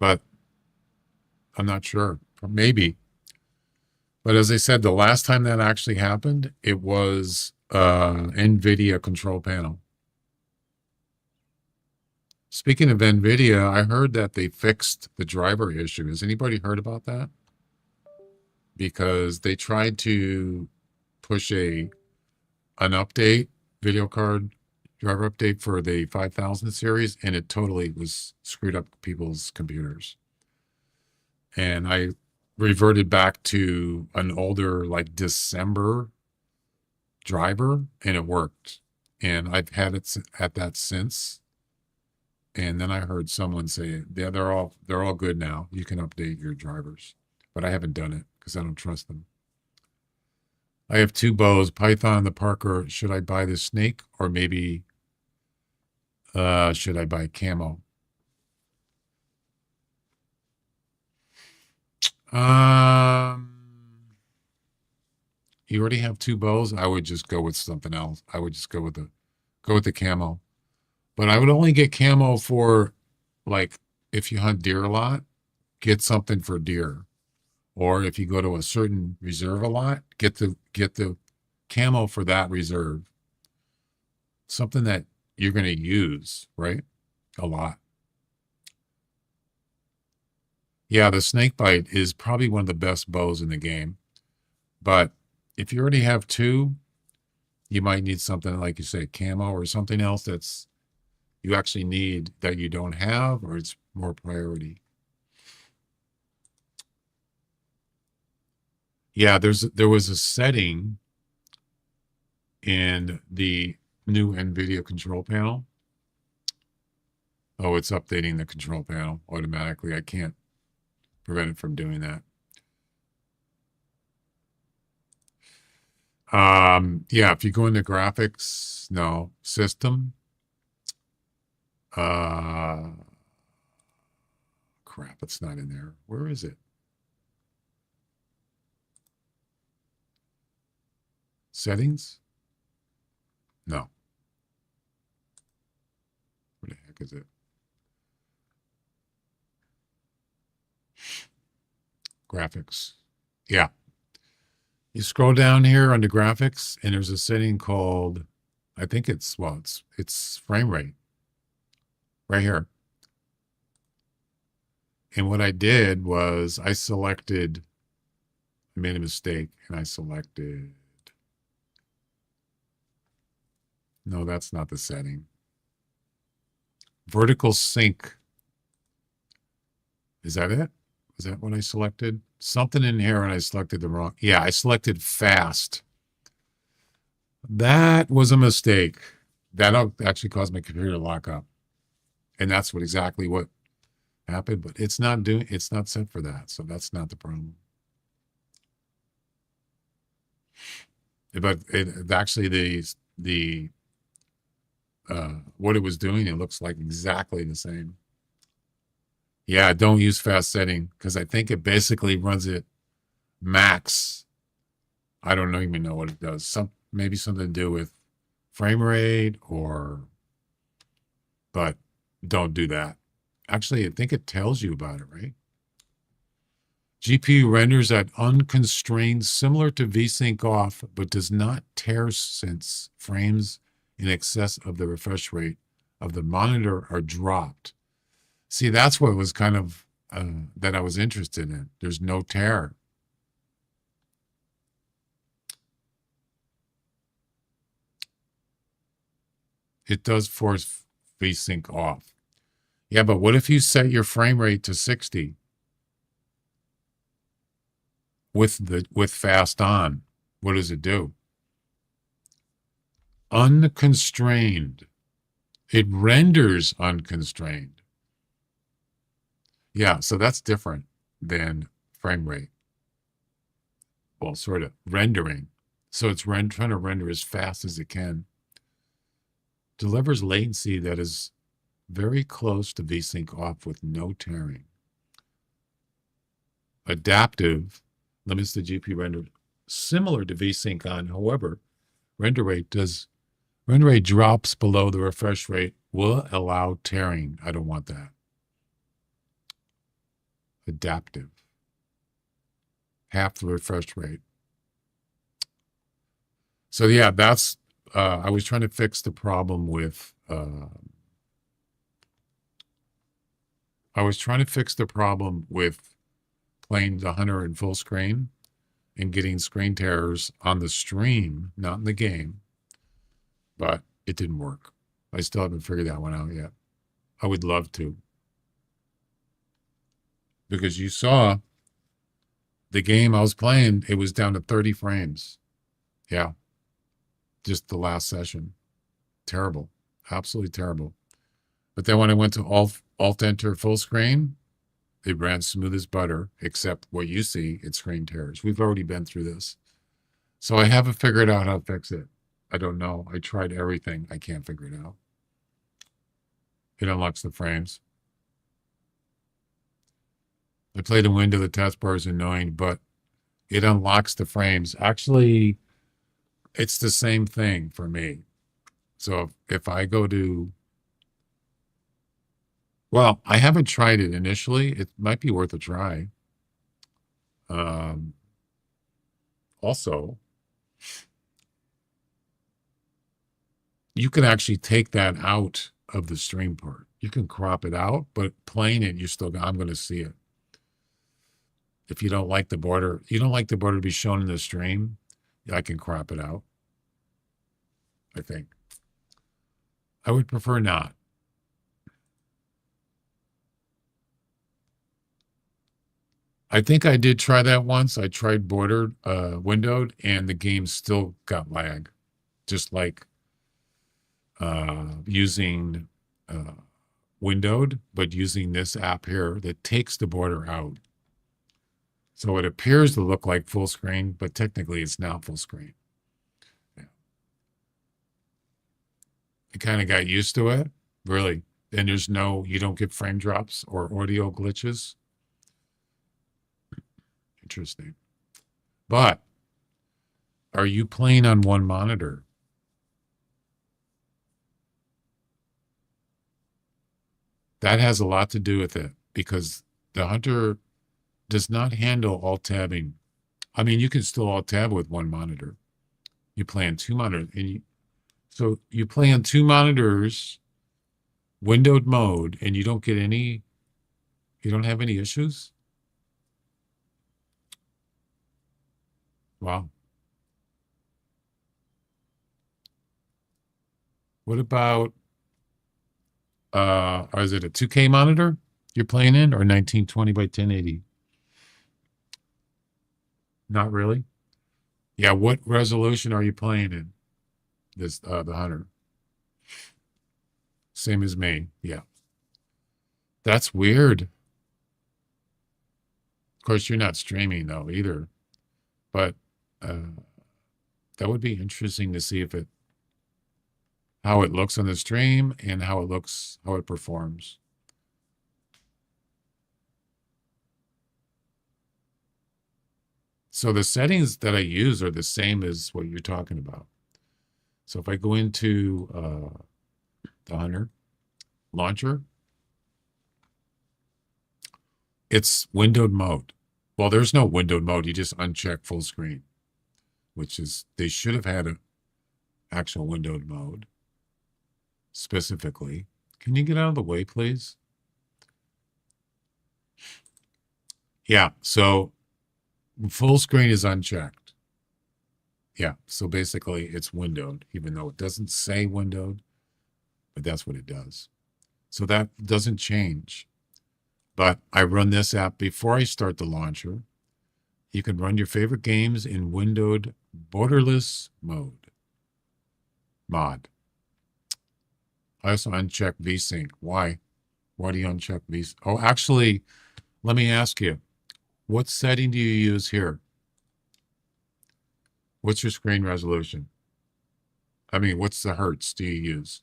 But I'm not sure. Maybe. But as I said, the last time that actually happened, it was NVIDIA control panel. Speaking of NVIDIA, I heard that they fixed the driver issue. Has anybody heard about that? Because they tried to push an update, video card driver update for the 5000 series, and it totally was screwed up people's computers. And I reverted back to an older, like December driver, and it worked. And I've had it at that since. And then I heard someone say, yeah, they're all good now. You can update your drivers. But I haven't done it because I don't trust them. I have two bows, Python, the Parker. Should I buy the snake, or maybe should I buy camo? You already have two bows. I would just go with something else. I would just go with the camo. But I would only get camo for, like, if you hunt deer a lot, get something for deer. Or if you go to a certain reserve a lot, get the camo for that reserve. Something that you're going to use, right? A lot. Yeah, the snakebite is probably one of the best bows in the game. But if you already have two, you might need something like you say, camo or something else that's you actually need that you don't have, or it's more priority. Yeah, there was a setting in the new NVIDIA control panel. Oh, it's updating the control panel automatically. I can't prevent it from doing that. Yeah, if you go into graphics, no, system. Crap, it's not in there. Where is it? Settings? No. Where the heck is it? Graphics. Yeah. You scroll down here under graphics, and there's a setting called, I think it's, well, it's frame rate. Right here. And what I did was I made a mistake, and I selected, no, that's not the setting. Vertical sync. Is that it? Is that what I selected? Something in here and I selected the wrong. Yeah, I selected fast. That was a mistake. That actually caused my computer to lock up. And that's exactly what happened, but it's not set for that. So that's not the problem. But it actually what it was doing, it looks like exactly the same. Yeah, don't use fast setting because I think it basically runs it max. I don't even know what it does. Maybe something to do with frame rate but don't do that. Actually, I think it tells you about it, right? GPU renders at unconstrained, similar to VSync off, but does not tear since frames in excess of the refresh rate of the monitor are dropped. See, that's what was kind of that I was interested in. There's no tear. It does force VSync off. Yeah, but what if you set your frame rate to 60 with fast on? What does it do? Unconstrained. It renders unconstrained. Yeah, so that's different than frame rate. Well, sort of rendering. So it's trying to render as fast as it can. Delivers latency that is very close to VSync off with no tearing. Adaptive limits the GPU render similar to VSync on. However, render rate drops below the refresh rate will allow tearing. I don't want that. Adaptive. Half the refresh rate. So yeah, that's I was trying to fix the problem with playing the Hunter in full screen and getting screen tears on the stream, not in the game. But it didn't work. I still haven't figured that one out yet. I would love to. Because you saw the game I was playing, it was down to 30 frames. Yeah. Just the last session. Terrible. Absolutely terrible. But then when I went to Alt-Enter full screen, it ran smooth as butter, except what you see, it's screen tears. We've already been through this. So I haven't figured out how to fix it. I don't know. I tried everything. I can't figure it out. It unlocks the frames. I played the window, the test bar is annoying, but it unlocks the frames. Actually, it's the same thing for me. So if I go to Well, I haven't tried it initially. It might be worth a try. Um, also, you can actually take that out of the stream part. You can crop it out, but playing it, I'm going to see it. If you don't like the border, you don't like the border to be shown in the stream, I can crop it out. I think. I would prefer not. I think I did try that once. I tried bordered, windowed, and the game still got lag. Just like using windowed, but using this app here that takes the border out. So it appears to look like full screen, but technically it's not full screen. Yeah. I kind of got used to it, really. And you don't get frame drops or audio glitches. Interesting. But are you playing on one monitor? That has a lot to do with it because the Hunter does not handle alt tabbing. I mean, you can still alt tab with one monitor. You play on two monitors, so you play on two monitors, windowed mode, and you don't have any issues. Wow. What about is it a 2K monitor you're playing in or 1920 by 1080? Not really. Yeah, what resolution are you playing in? The Hunter. Same as me. Yeah. That's weird. Of course, you're not streaming though either. But that would be interesting to see how it looks on the stream and how it performs. So the settings that I use are the same as what you're talking about. So if I go into the Hunter launcher, it's windowed mode. Well, there's no windowed mode. You just uncheck full screen, they should have had an actual windowed mode specifically. Can you get out of the way, please? Yeah, so full screen is unchecked. Yeah, so basically it's windowed, even though it doesn't say windowed, but that's what it does. So that doesn't change. But I run this app before I start the launcher. You can run your favorite games in windowed borderless mod. I also uncheck VSync. Why? Why do you uncheck VSync? Oh, actually, let me ask you, what setting do you use here? What's your screen resolution? I mean, what's the hertz do you use?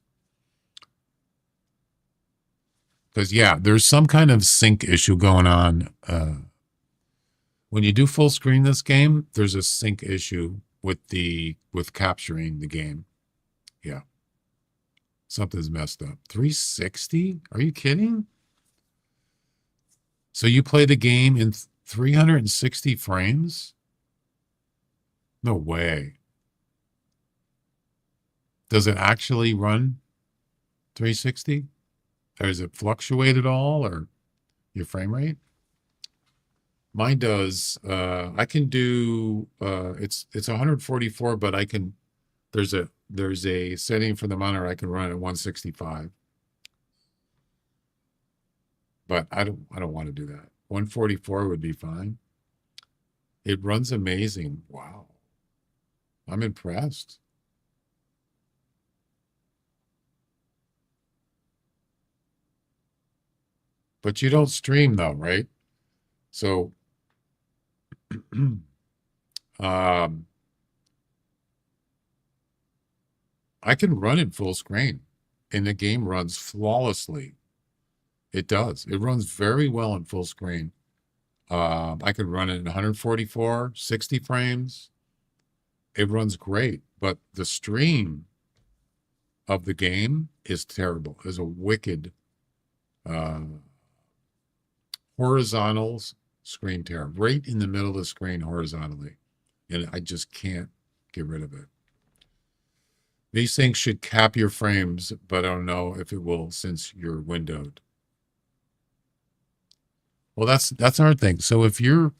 Because, yeah, there's some kind of sync issue going on. When you do full screen this game, there's a sync issue with capturing the game. Yeah. Something's messed up. 360? Are you kidding? So you play the game in 360 frames? No way. Does it actually run 360? Or does it fluctuate at all, or your frame rate? Mine does. I can do it's 144, but there's a setting for the monitor I can run at 165. But I don't want to do that. 144 would be fine. It runs amazing. Wow. I'm impressed. But you don't stream though, right? So I can run in full screen and the game runs flawlessly. It does. It runs very well in full screen. I could run it in 144, 60 frames. It runs great, but the stream of the game is terrible. It's a wicked uh, horizontal screen tear, right in the middle of the screen horizontally. And I just can't get rid of it. These things should cap your frames, but I don't know if it will since you're windowed. Well, that's our thing. So if you're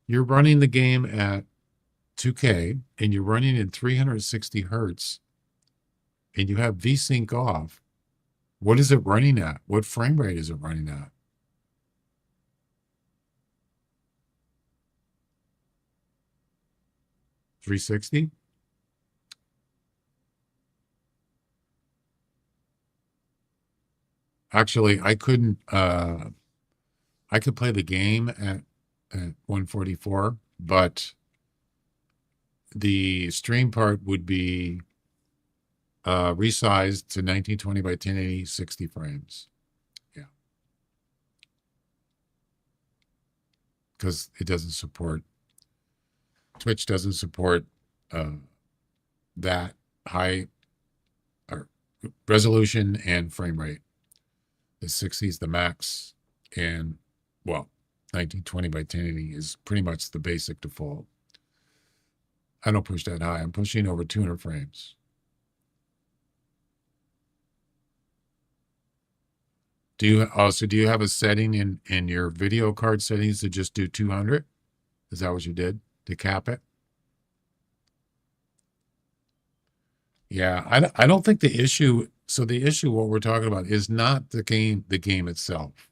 running the game at 2K and you're running in 360 hertz and you have VSync off, what is it running at? What frame rate is it running at? $360? Actually, I couldn't I could play the game at 144, but the stream part would be resized to 1920 by 1080, 60 frames. Yeah. Because it doesn't support, Twitch doesn't support that high resolution and frame rate. The 60 is the max, and well, 1920 by 1080 is pretty much the basic default. I don't push that high. I'm pushing over 200 frames. Do you also do you have a setting in your video card settings to just do 200? Is that what you did to cap it? Yeah, I don't think the issue. So the issue, what we're talking about, is not the game itself.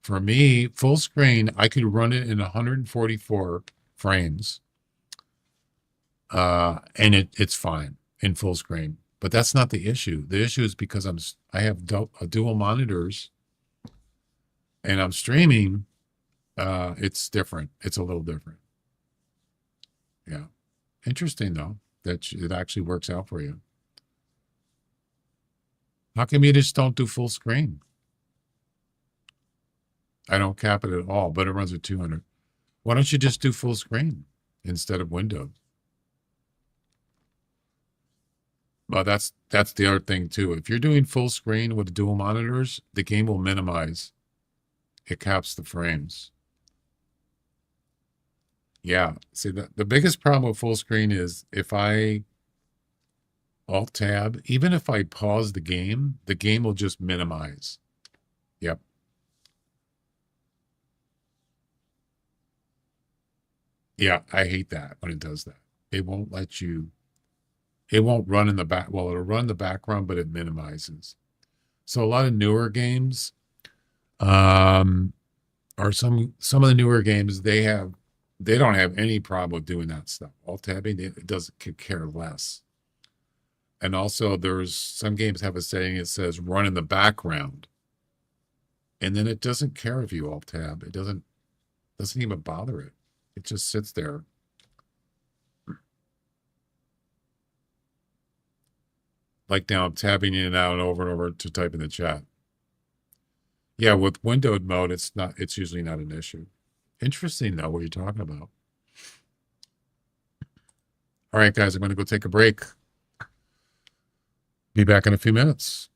For me, full screen, I could run it in 144 frames, and it's fine in full screen. But that's not the issue. The issue is because I have dual monitors, and I'm streaming. It's different. It's a little different. Yeah, interesting though that it actually works out for you. How come you just don't do full screen? I don't cap it at all, but it runs at 200. Why don't you just do full screen instead of windowed? Well, that's the other thing too. If you're doing full screen with dual monitors, the game will minimize. It caps the frames. Yeah. See, the biggest problem with full screen is if I Alt tab, even if I pause the game will just minimize. Yep. Yeah, I hate that when it does that. It won't let you, it won't run in the back. Well, it'll run the background, but it minimizes. So a lot of newer games, or some of the newer games, they don't have any problem with doing that stuff. Alt tabbing, it doesn't care less. And also there's some games have a setting that says run in the background. And then it doesn't care if you alt tab. It doesn't even bother it. It just sits there. Like now I'm tabbing in and out and over to type in the chat. Yeah, with windowed mode, it's usually not an issue. Interesting though, what you're talking about. All right, guys, I'm going to go take a break. Be back in a few minutes.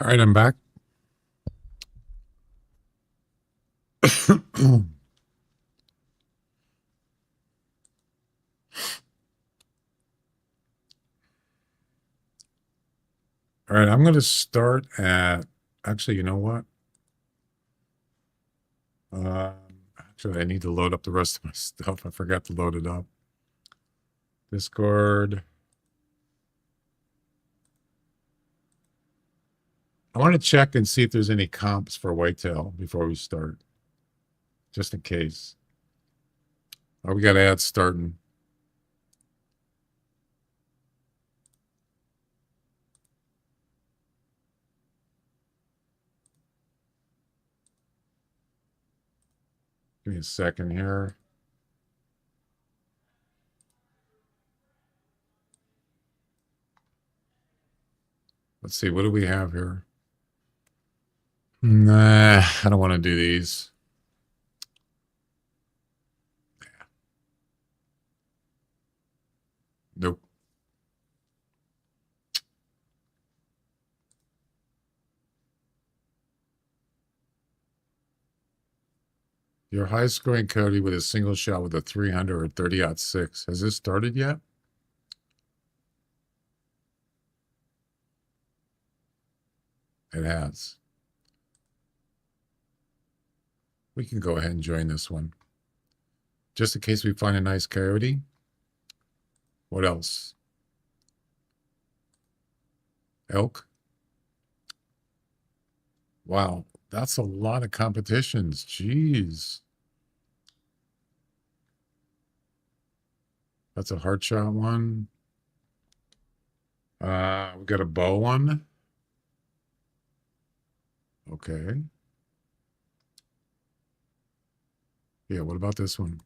All right, I'm back. All right, I'm going to start at, actually, you know what? Actually, I need to load up the rest of my stuff. I forgot to load it up. Discord. I want to check and see if there's any comps for Whitetail before we start, just in case. Oh, we got ads starting. Give me a second here. Let's see, what do we have here? Nah, I don't want to do these. Nope. Your highest scoring coyote with a single shot with a 300 or 30-06. Has this started yet? It has. We can go ahead and join this one. Just in case we find a nice coyote. What else? Elk. Wow, that's a lot of competitions. Jeez. That's a hard shot one. We got a bow one. Okay. Yeah, what about this one?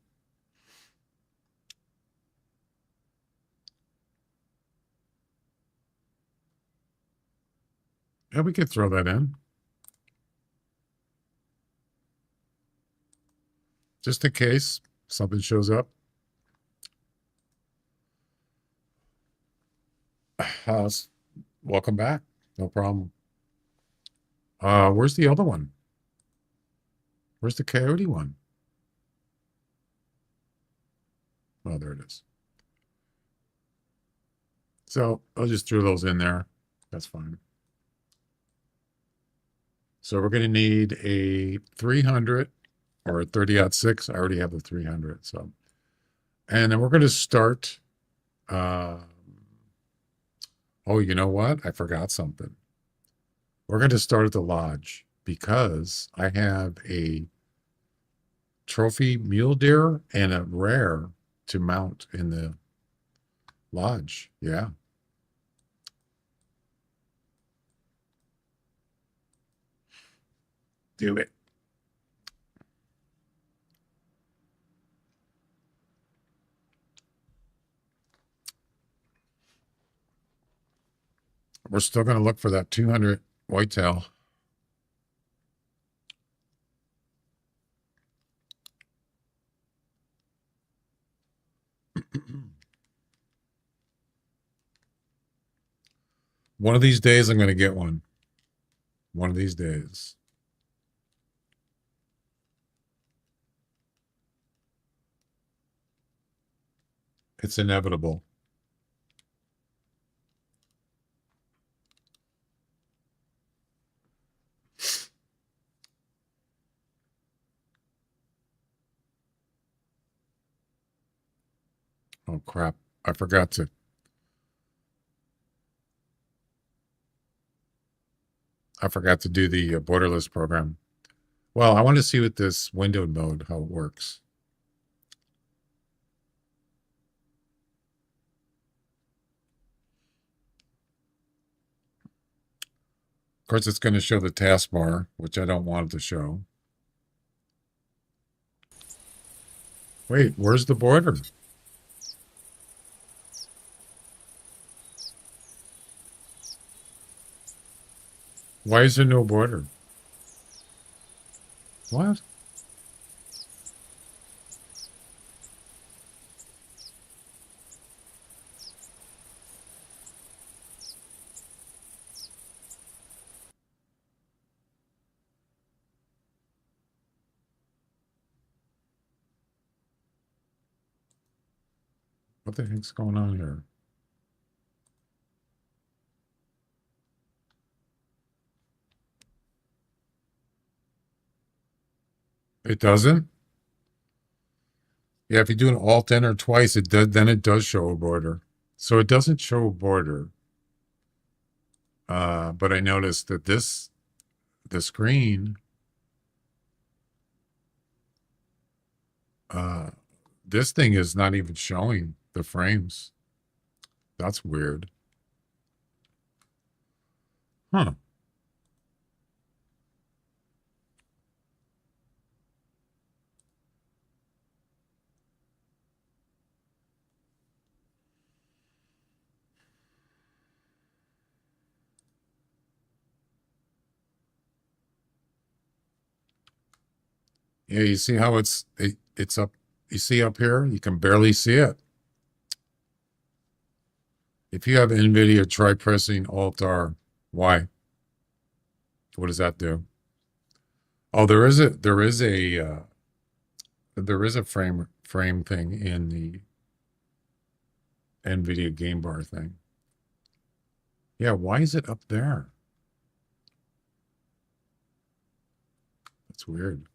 Yeah, we could throw that in. Just in case something shows up. Welcome back. No problem. Where's the other one? Where's the coyote one? Oh, there it is. So I'll just throw those in there. That's fine. So we're going to need a 300 or a 30-06. I already have the 300. So, and then we're going to start. Oh, you know what? I forgot something. We're going to start at the lodge because I have a trophy mule deer and a rare to mount in the lodge. Yeah. Do it. We're still going to look for that 200 whitetail. One of these days, I'm going to get one. One of these days. It's inevitable. Oh, crap. I forgot to. Do the borderless program. Well, I want to see with this windowed mode how it works. Of course, it's going to show the taskbar, which I don't want it to show. Wait, where's the border? Why is there no border? What? What the heck's going on here? It doesn't? Yeah, if you do an Alt Enter twice, it does. Then it does show a border. So it doesn't show a border. But I noticed that the screen, this thing is not even showing the frames. That's weird. Huh. Yeah, you see how it's up. You see up here, you can barely see it. If you have NVIDIA, try pressing Alt R. Why? What does that do? Oh, there is a frame thing in the NVIDIA game bar thing. Yeah, why is it up there? That's weird.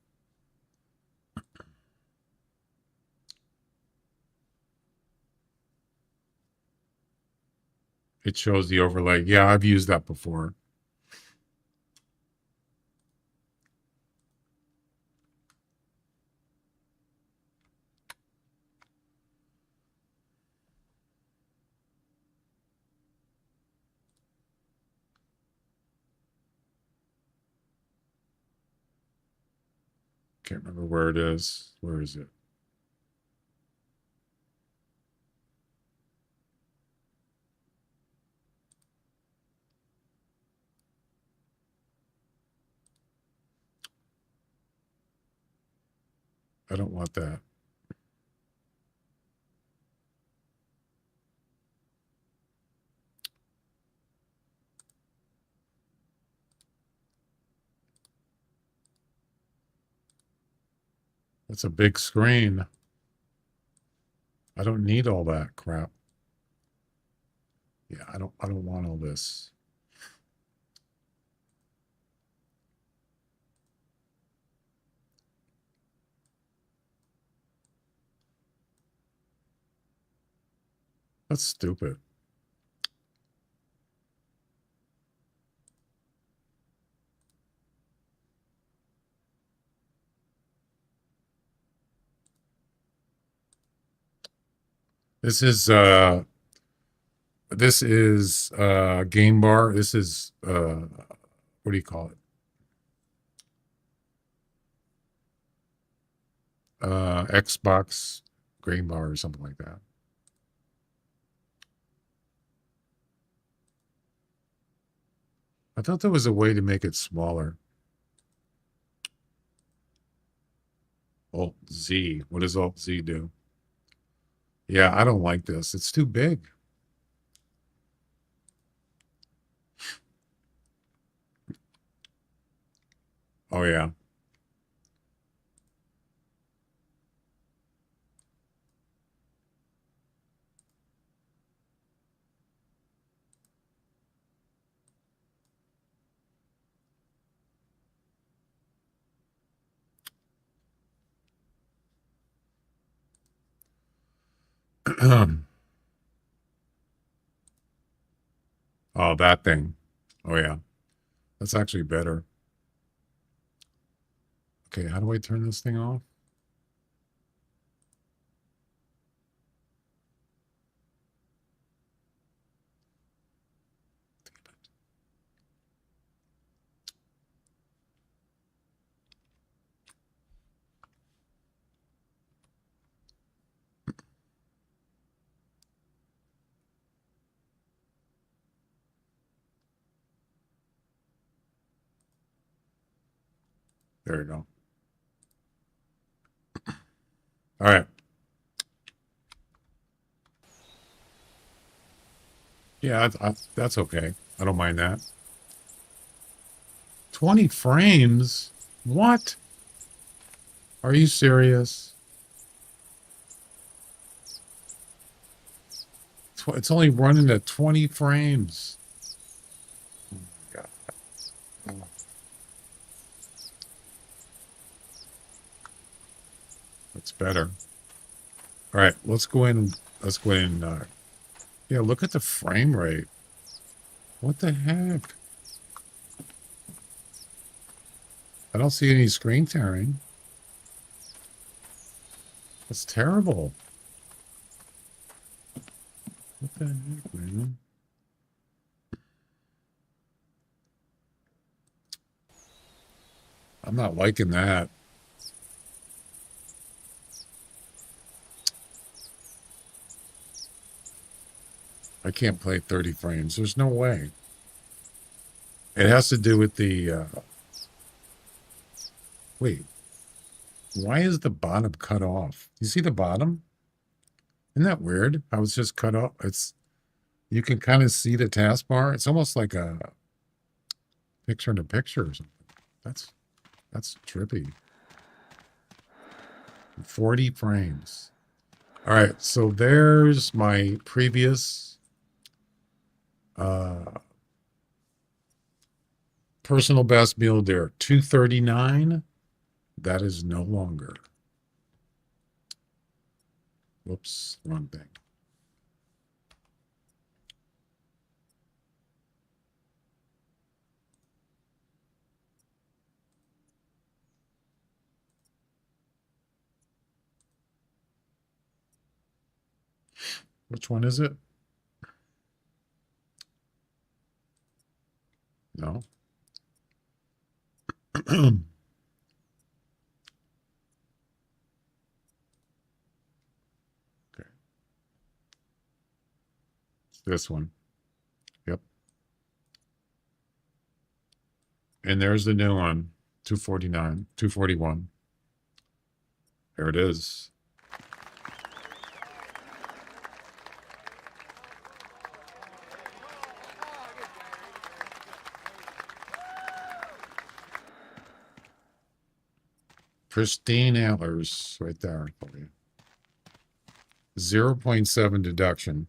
It shows the overlay. Yeah, I've used that before. Can't remember where it is. Where is it? I don't want that. That's a big screen. I don't need all that crap. Yeah, I don't want all this. That's stupid. This is game bar. This is what do you call it? Xbox game bar or something like that. I thought there was a way to make it smaller. Alt Z. What does Alt Z do? Yeah, I don't like this. It's too big. Oh, yeah. Oh, that thing. Oh, yeah. That's actually better. Okay, how do I turn this thing off? There you go. All right. Yeah, that's okay. I don't mind that. 20 frames? What? Are you serious? It's only running at 20 frames. Oh my God. Oh. That's better. All right, let's go in. Let's go in. Yeah, look at the frame rate. What the heck? I don't see any screen tearing. That's terrible. What the heck, man? I'm not liking that. I can't play 30 frames. There's no way. It has to do with the... wait. Why is the bottom cut off? You see the bottom? Isn't that weird? How it's just cut off. You can kind of see the taskbar. It's almost like a picture in a picture or something. That's trippy. 40 frames. All right, so there's my previous personal best mule deer, 239. That is no longer. Whoops, wrong thing. Which one is it? No. Okay. It's this one. Yep. And there's the new one, 249, 241. There it is. Pristine antlers right there for you. 0.7 deduction.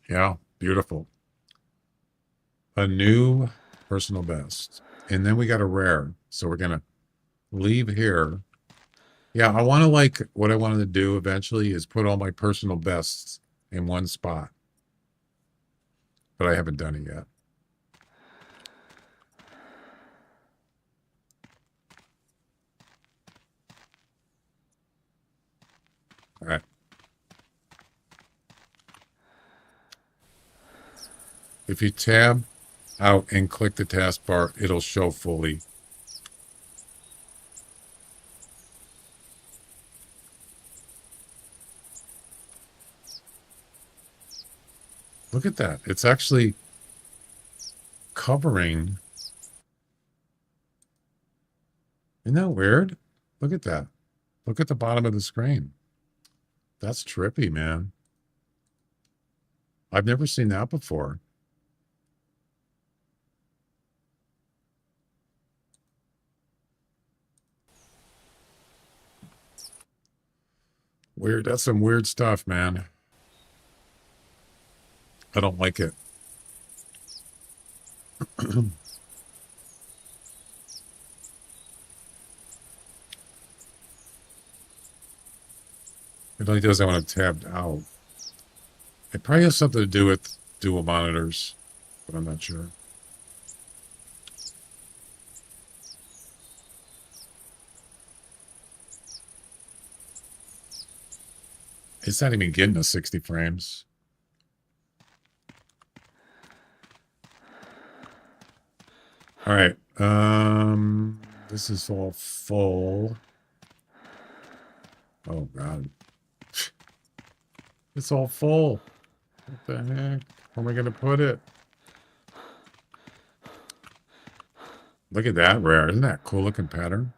Yeah, beautiful. A new personal best. And then we got a rare. So we're going to leave here. Yeah, I want to what I wanted to do eventually is put all my personal bests in one spot. But I haven't done it yet. All right. If you tab out and click the taskbar, it'll show fully. Look at that. It's actually covering. Isn't that weird? Look at that. Look at the bottom of the screen. That's trippy, man. I've never seen that before. Weird. That's some weird stuff, man. I don't like it. It only does that when I'm tabbed out. It probably has something to do with dual monitors, but I'm not sure. It's not even getting to 60 frames. All right. This is all full. Oh God. It's all full. What the heck? Where am I gonna put it? Look at that rare. Isn't that a cool looking pattern?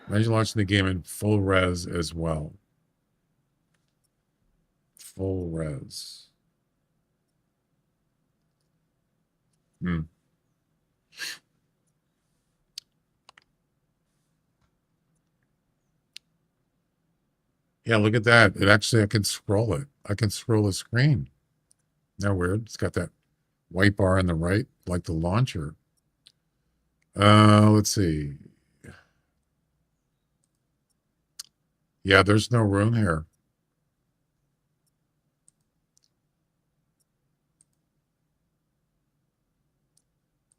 Imagine launching the game in full res as well. Full res. Yeah, look at that. It actually, I can scroll it. I can scroll the screen. Isn't that weird? It's got that white bar on the right, like the launcher. Let's see. Yeah, there's no room here.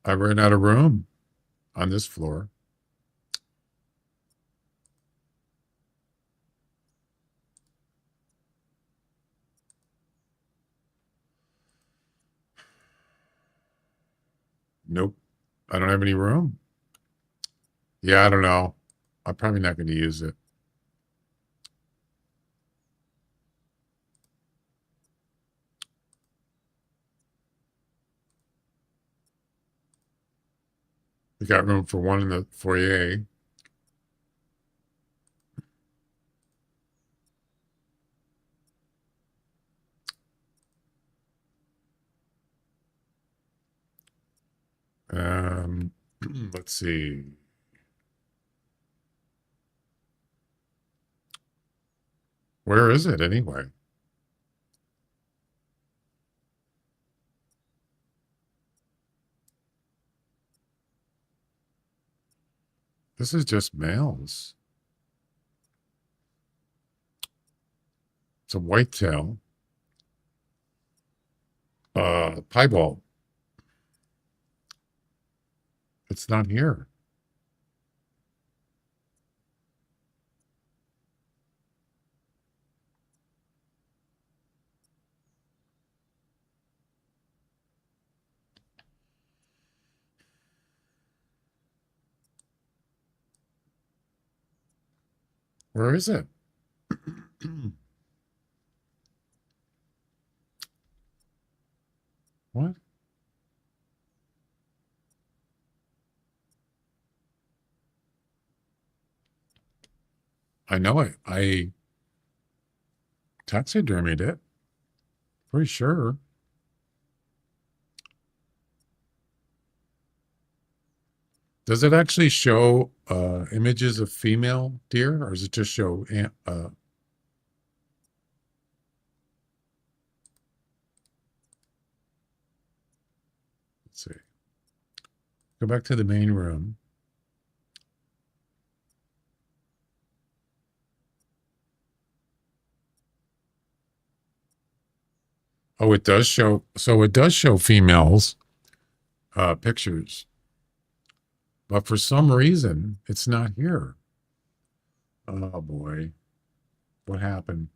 I ran out of room on this floor. Nope. I don't have any room. Yeah, I don't know. I'm probably not going to use it. We got room for one in the foyer. Let's see. Where is it anyway? This is just males. It's a whitetail. Piebald. It's not here. Where is it? What? I know it. I taxidermied it. Pretty sure. Does it actually show images of female deer, or does it just show let's see. Go back to the main room. Oh, it does show. So it does show females pictures, but for some reason it's not here. Oh boy, what happened?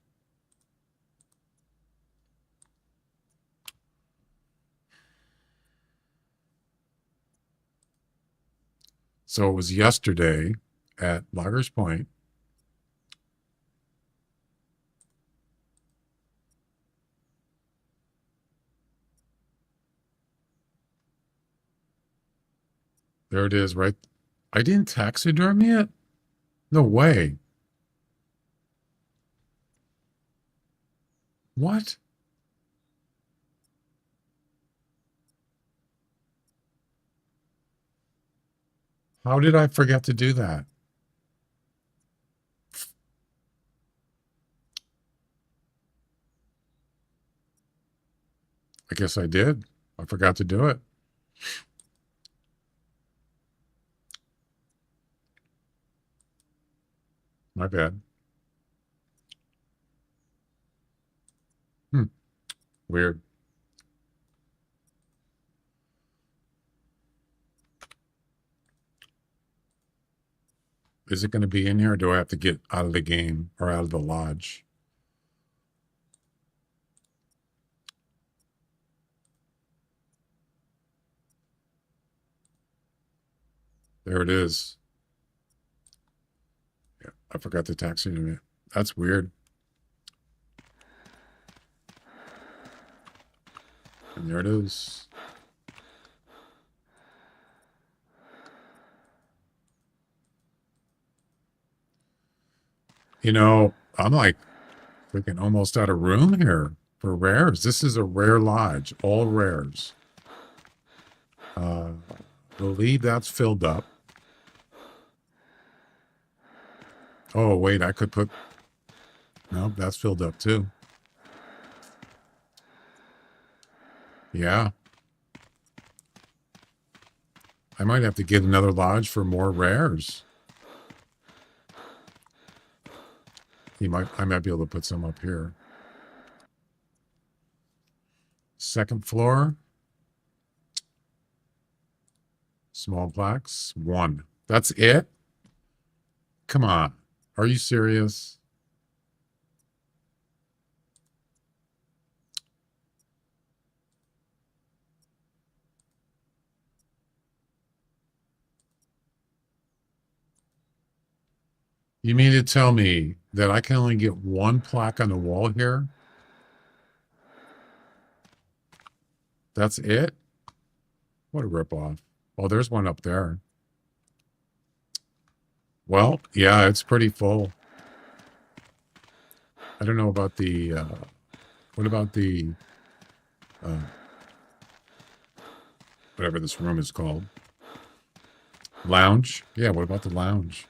So it was yesterday at Loggers Point. There it is, right? I didn't taxidermy it? No way. What? How did I forget to do that? I guess I did. I forgot to do it. My bad. Weird. Is it going to be in here, or do I have to get out of the game or out of the lodge? There it is. Yeah, I forgot to taxidermy it. That's weird. And there it is. You know, I'm like freaking almost out of room here for rares. This is a rare lodge, all rares. Believe that's filled up. Oh, wait, I could put Nope, that's filled up too. Yeah. I might have to get another lodge for more rares. I might be able to put some up here. Second floor. Small plaques. 1. That's it? Come on. Are you serious? You mean to tell me that I can only get 1 plaque on the wall here? That's it? What a ripoff. Oh, there's one up there. Well, yeah, it's pretty full. I don't know about the, what about the, whatever this room is called? Lounge? Yeah, what about the lounge?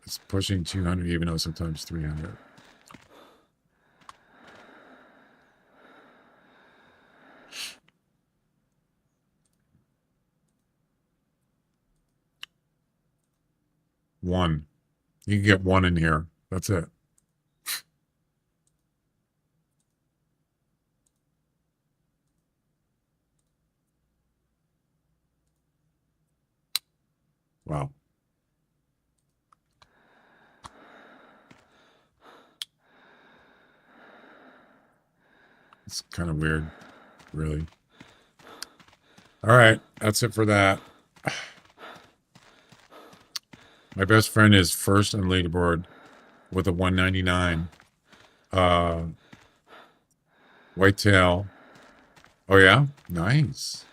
It's pushing 200, even though sometimes 300. One. You can get 1 in here. That's it. Wow. It's kind of weird, really. All right, that's it for that. My best friend is first on leaderboard with a 199. Whitetail. Oh yeah, nice.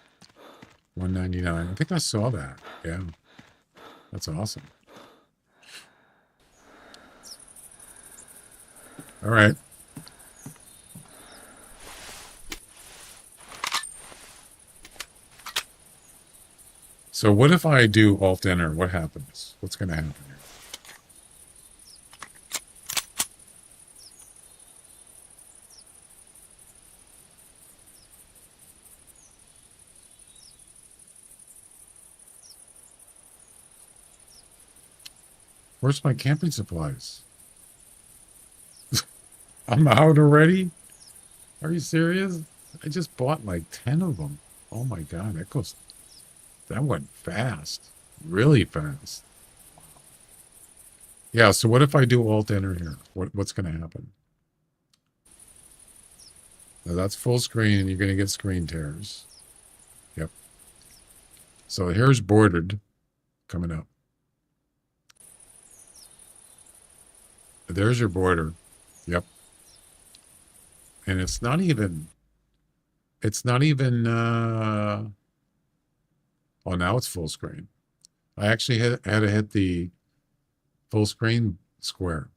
199. I think I saw that. Yeah, that's awesome. All right. So what if I do alt enter? What happens? What's going to happen here? Where's my camping supplies? I'm out already? Are you serious? I just bought like 10 of them. Oh my God, that went fast. Really fast. Yeah, so what if I do alt enter here? What's going to happen? Now that's full screen and you're going to get screen tears. Yep. So here's bordered coming up. There's your border. Yep. And it's not even, oh, now it's full screen. I actually had to hit the full screen square.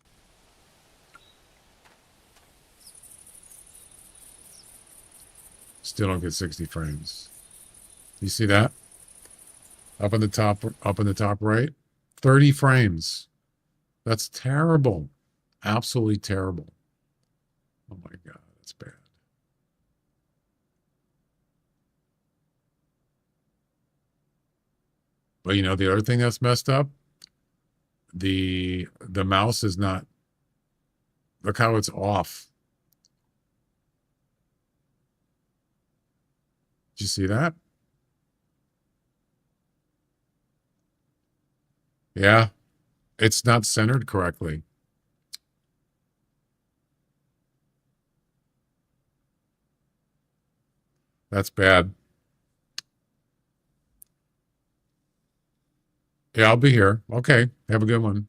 Still don't get 60 frames. You see that? Up in the top right, 30 frames. That's terrible. Absolutely terrible. Oh my God, that's bad. But you know, the other thing that's messed up, the mouse is not, look how it's off. Did you see that? Yeah, it's not centered correctly. That's bad. Yeah, I'll be here. Okay, have a good one.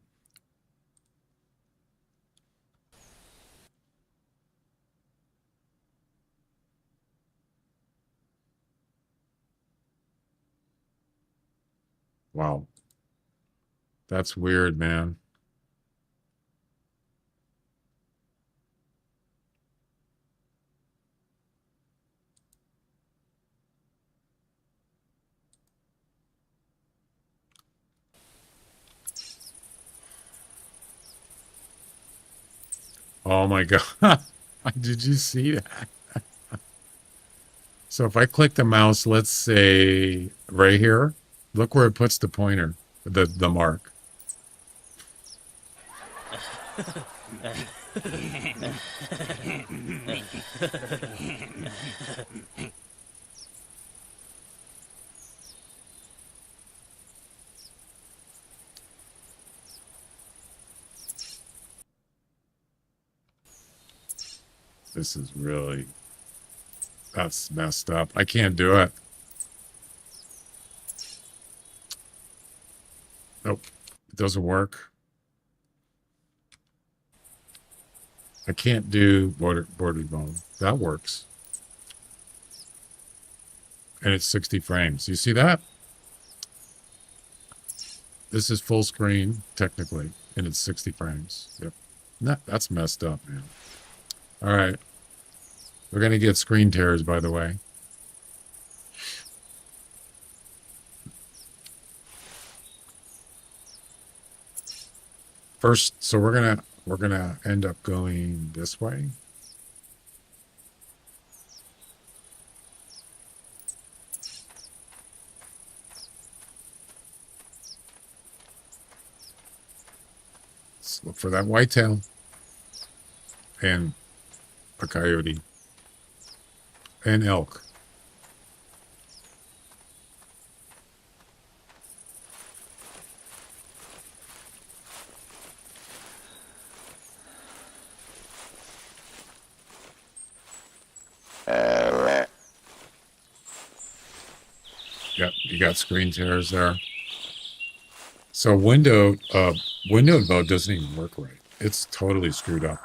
Wow. That's weird, man. Oh my God. Did you see that? So if I click the mouse, let's say right here, look where it puts the pointer, the mark. This is really, that's messed up. I can't do it. Nope, it doesn't work. I can't do border bone. That works. And it's 60 frames. You see that? This is full screen, technically, and it's 60 frames. Yep. That's messed up, man. All right. We're going to get screen tears, by the way. First, so we're gonna end up going this way. Let's look for that whitetail and a coyote and elk. Yep, you got screen tears there. So windowed mode doesn't even work right. It's totally screwed up.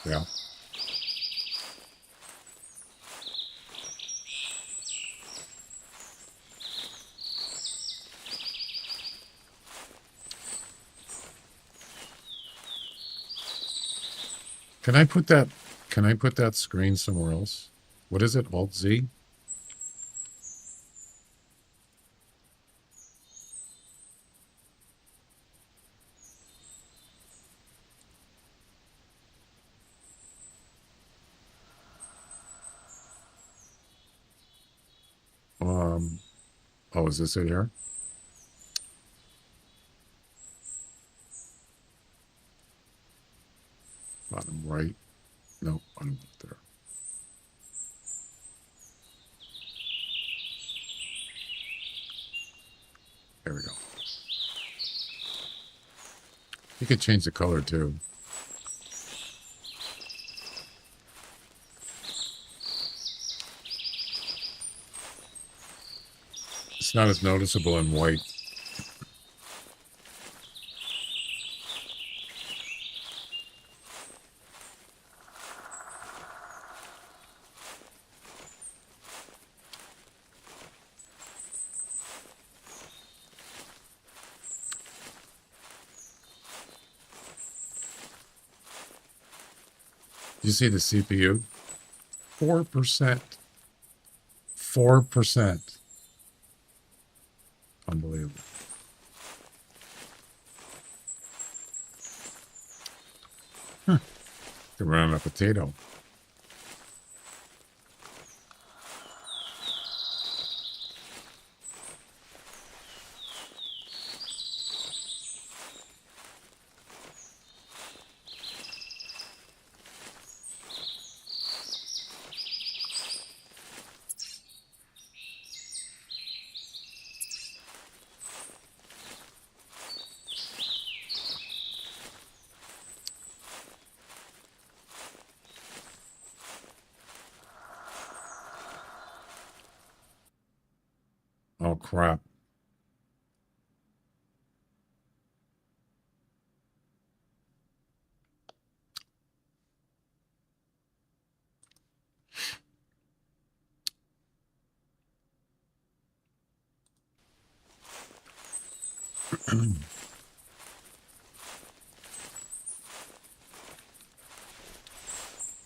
Yeah. Can I put that screen somewhere else? What is it? Alt Z? Oh, is this it here? Bottom right. No, bottom left there. There we go. You could change the color too. It's not as noticeable in white. You see the CPU? 4%. 4%. Unbelievable. Huh. Could run on a potato. Oh, crap.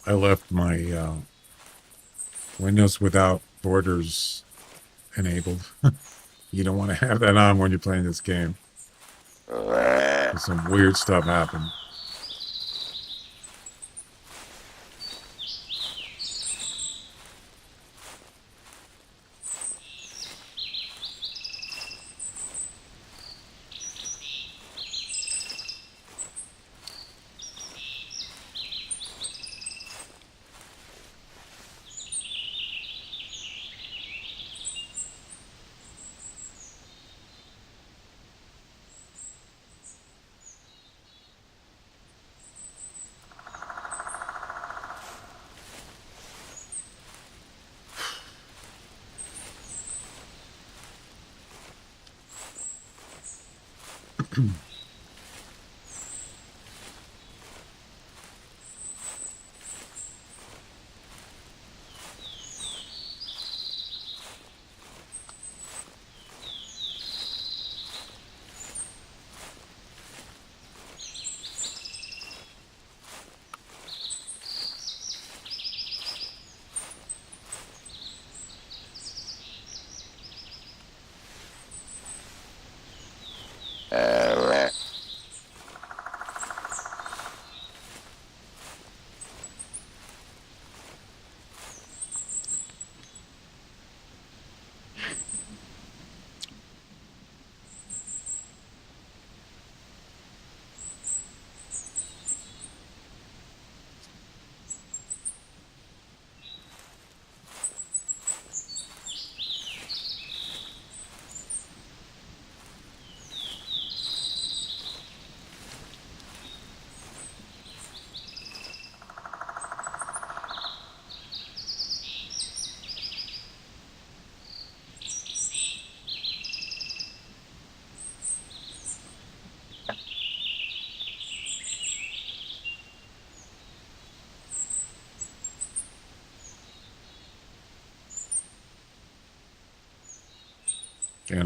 I left my Windows without borders enabled. You don't want to have that on when you're playing this game. Some weird stuff happened. In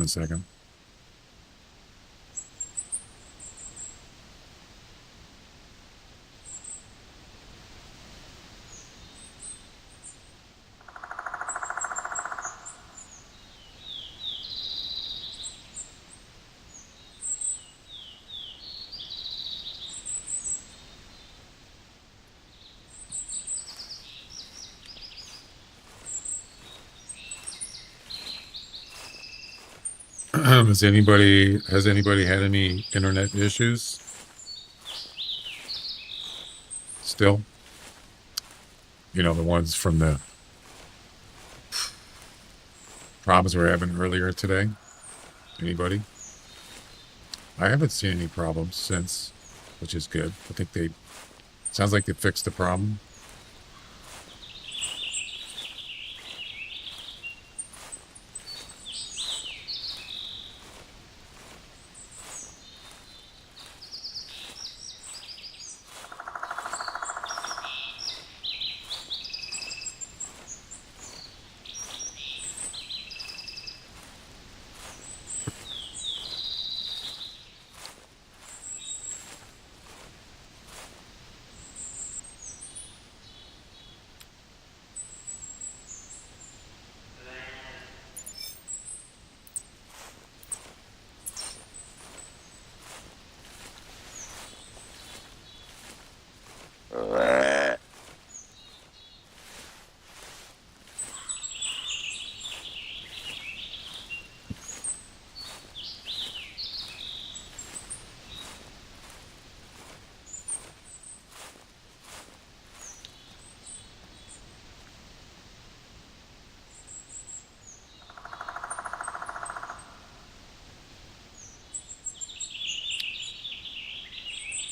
a second. Has anybody had any internet issues? Still? You know, the ones from the problems we were having earlier today? Anybody? I haven't seen any problems since, which is good. I think sounds like they fixed the problem.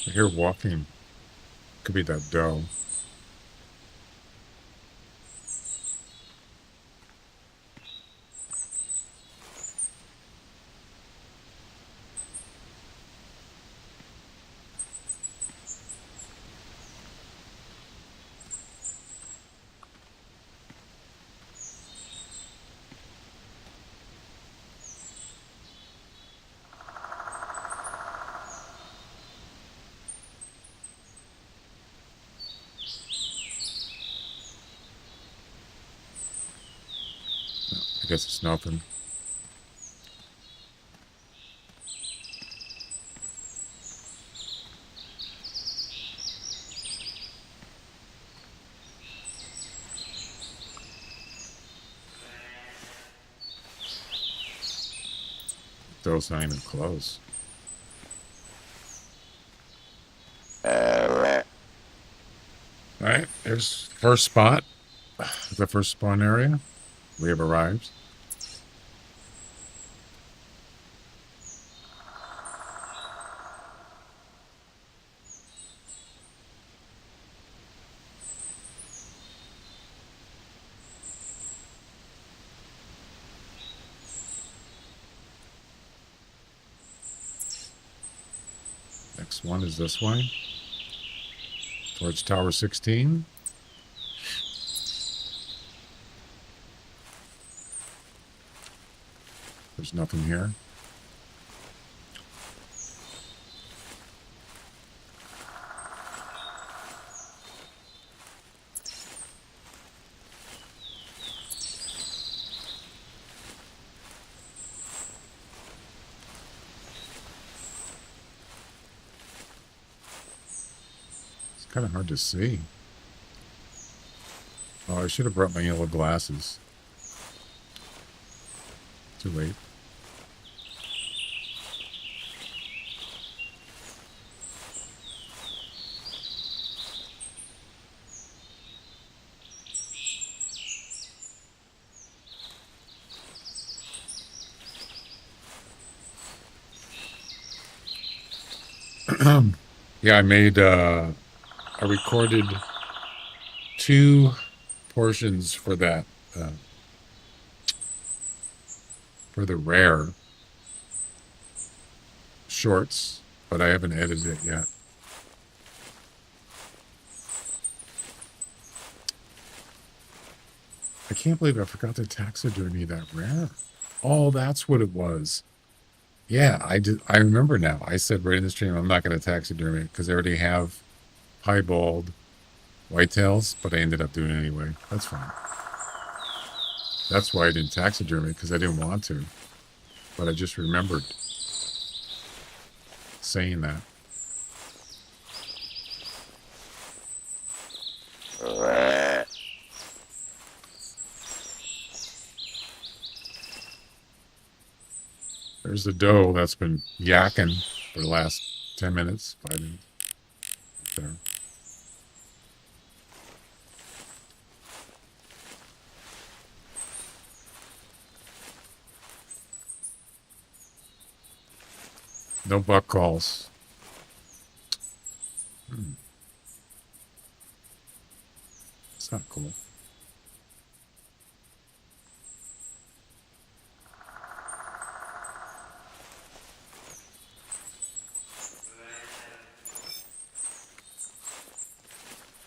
I hear walking. Could be that doe. I guess it's nothing. Doe's not even close. All right, there's first spot. The first spawn area. We have arrived. next one is this way. Towards Tower 16. There's nothing here. Kind of hard to see. Oh, I should have brought my yellow glasses. Too late. Yeah, I recorded 2 portions for that, for the rare shorts, but I haven't edited it yet. I can't believe I forgot to taxidermy that rare. Oh, that's what it was. Yeah, I did. I remember now. I said right in the stream, I'm not going to taxidermy it because I already have piebald whitetails, but I ended up doing it anyway. That's fine. That's why I didn't taxidermy it, because I didn't want to. But I just remembered saying that. There's the doe that's been yakking for the last 10 minutes, 5 minutes. There. No buck calls. It's not cool.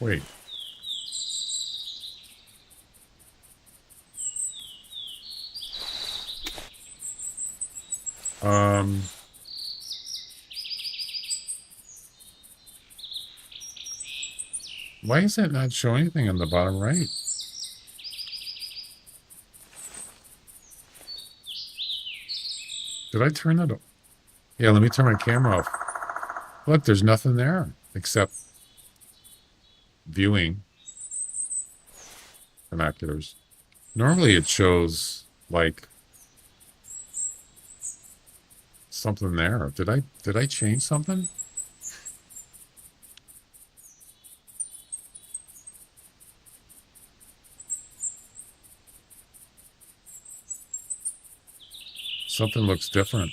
Wait. Why is that not showing anything on the bottom right? Did I turn it off? Yeah, let me turn my camera off. Look, there's nothing there except viewing binoculars. Normally it shows like something there. Did I change something? Something looks different.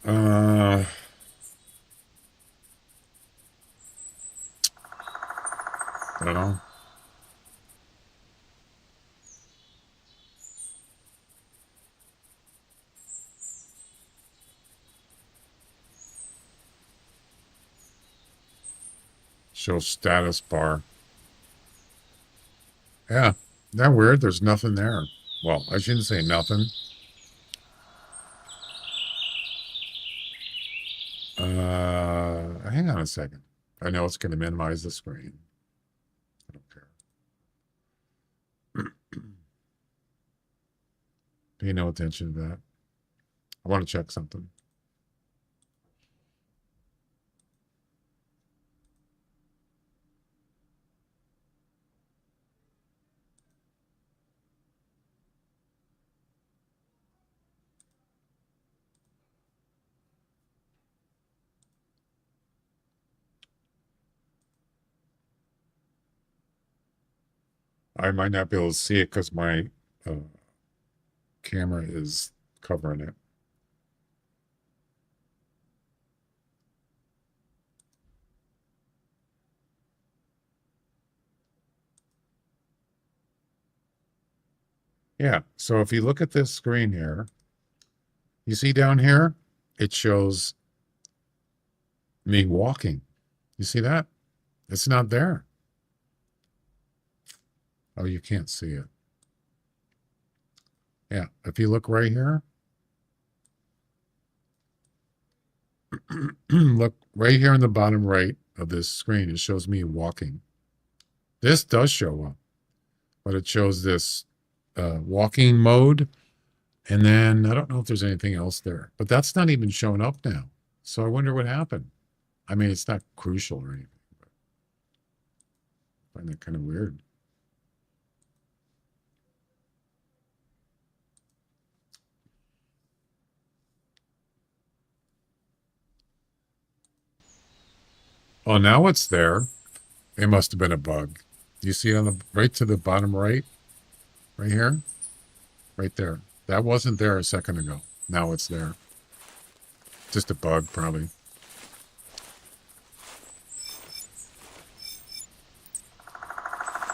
I don't know. Show status bar. Yeah, isn't that weird? There's nothing there. Well, I shouldn't say nothing. Hang on a second. I know it's going to minimize the screen. I don't care. Pay no attention to that. I want to check something. I might not be able to see it because my camera is covering it. Yeah, so if you look at this screen here, you see down here, it shows me walking. You see that? It's not there. Oh, you can't see it. Yeah, if you look right here, look right here in the bottom right of this screen, it shows me walking. This does show up, but it shows this walking mode. And then I don't know if there's anything else there, but that's not even showing up now. So I wonder what happened. I mean, it's not crucial or anything, but I find that kind of weird. Oh, now it's there. It must have been a bug. Do you see it on the right to the bottom right? Right here? Right there. That wasn't there a second ago. Now it's there. Just a bug, probably.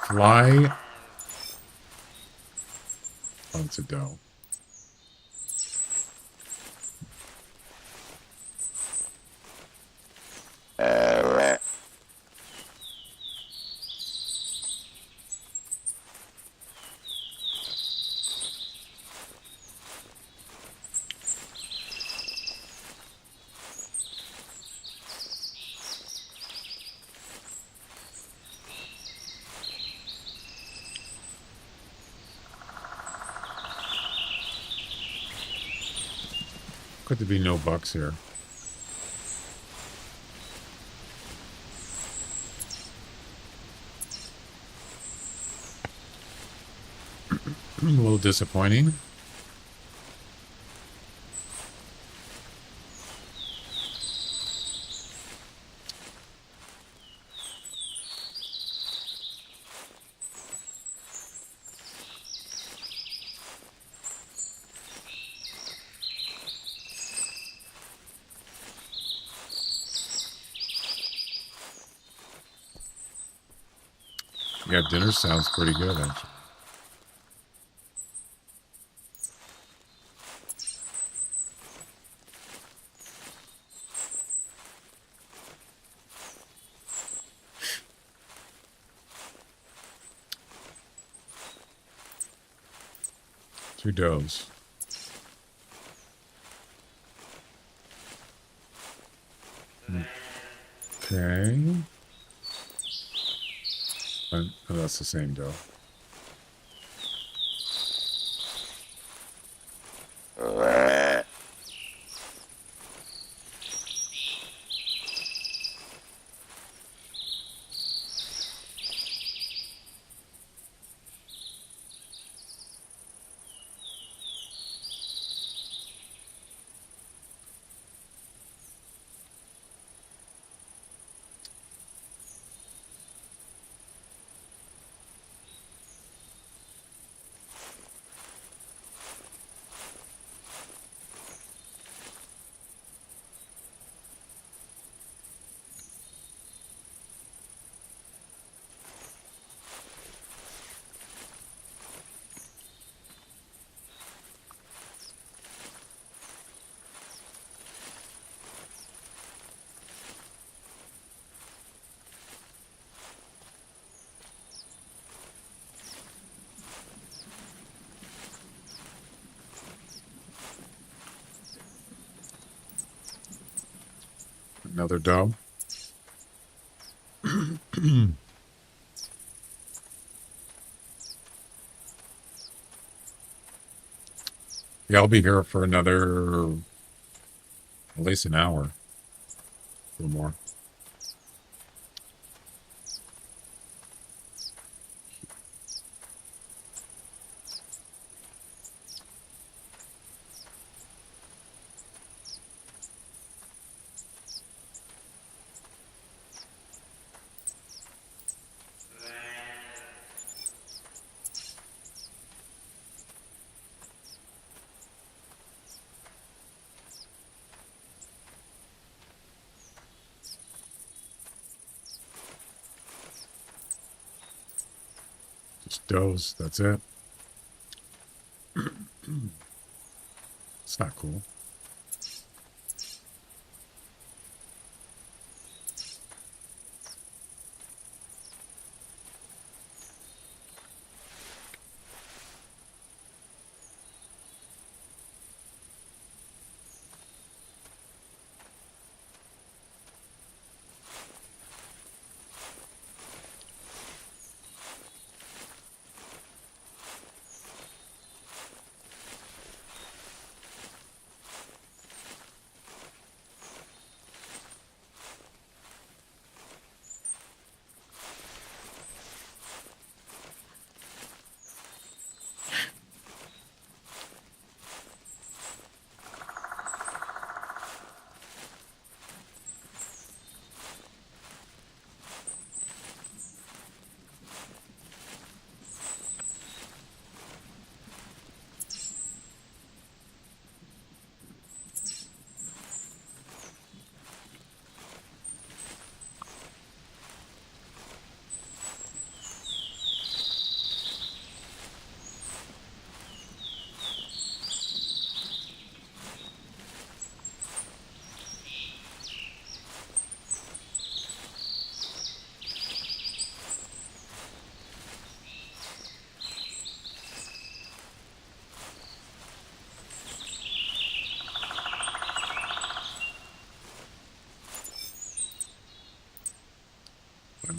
Fly. Oh, it's a doe. Could there be no bucks here? A little disappointing. Yeah, dinner sounds pretty good, actually. Two does. Okay. Oh, that's the same doe. Another doe. Yeah, I'll be here for another, at least an hour. A little more. does. That's it. It's not cool.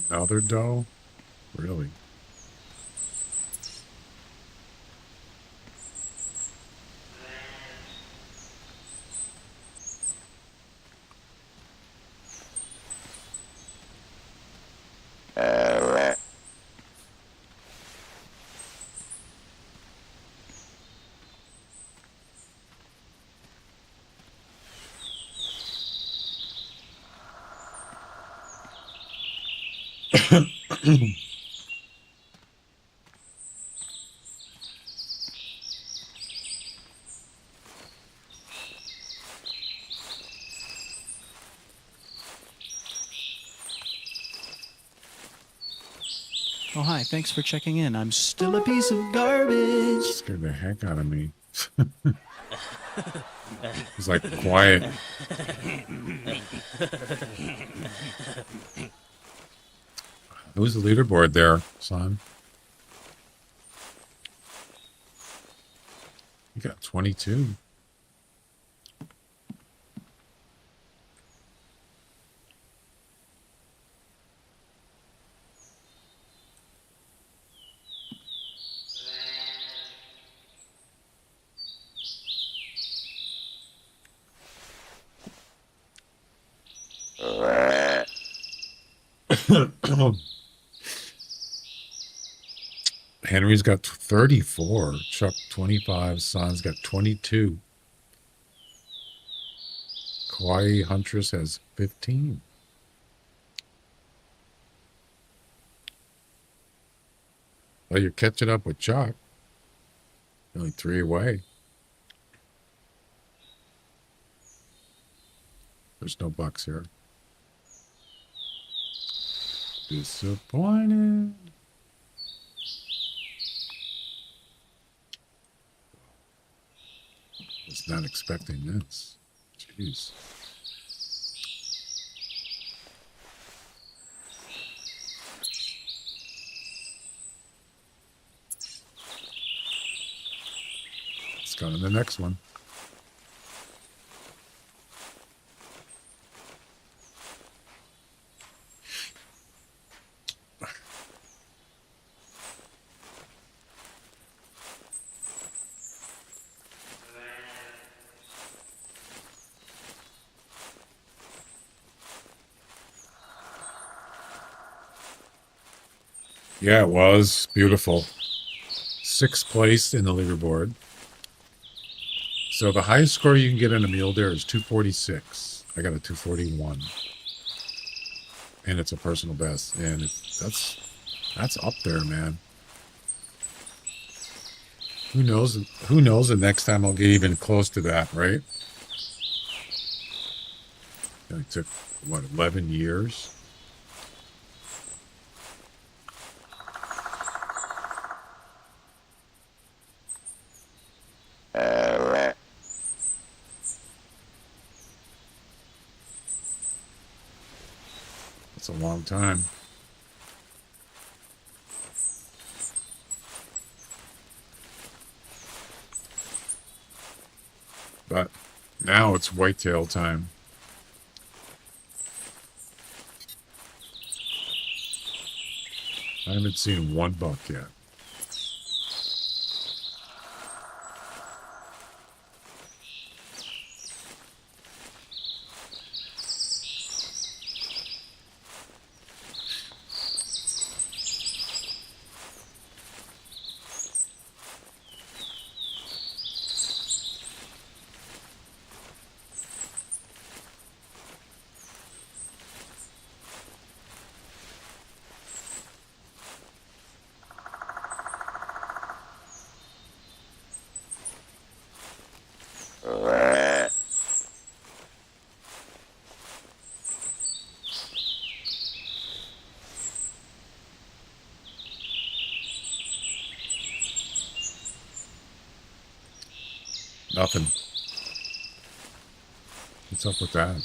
Another doe? Really? Oh, hi. Thanks for checking in. I'm still a piece of garbage. Scared the heck out of me. It's like quiet. Who's the leaderboard there, son? You got 22. Henry's got 34. Chuck 25. Son's got 22. Kauai Huntress has 15. Well, you're catching up with Chuck. Only 3 away. There's no bucks here. Disappointed. Was not expecting this. Jeez. Let's go to the next one. Yeah, it was beautiful. 6th place in the leaderboard. So the highest score you can get in a mule deer is 246. I got a 241, and it's a personal best, and that's up there, man. Who knows? Who knows? The next time I'll get even close to that, right? It took what, 11 years. It's a long time. But now it's whitetail time. I haven't seen one buck yet. Nothing. What's up with that?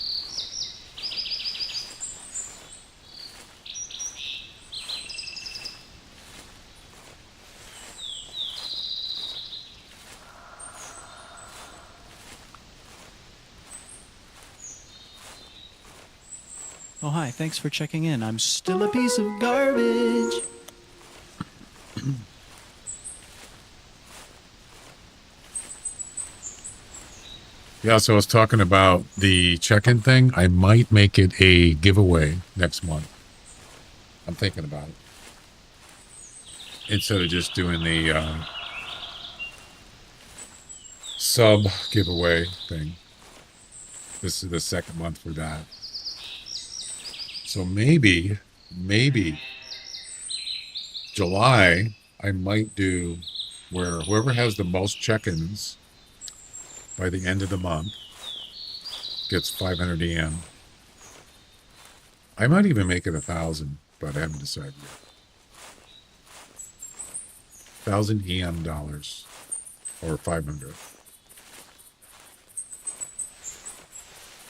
Oh, hi. Thanks for checking in. I'm still a piece of garbage. Yeah, so I was talking about the check-in thing. I might make it a giveaway next month. I'm thinking about it. Instead of just doing the sub giveaway thing. This is the second month for that. So maybe July, I might do where whoever has the most check-ins by the end of the month gets 500 EM. I might even make it 1,000, but I haven't decided yet. 1,000 EM dollars or 500.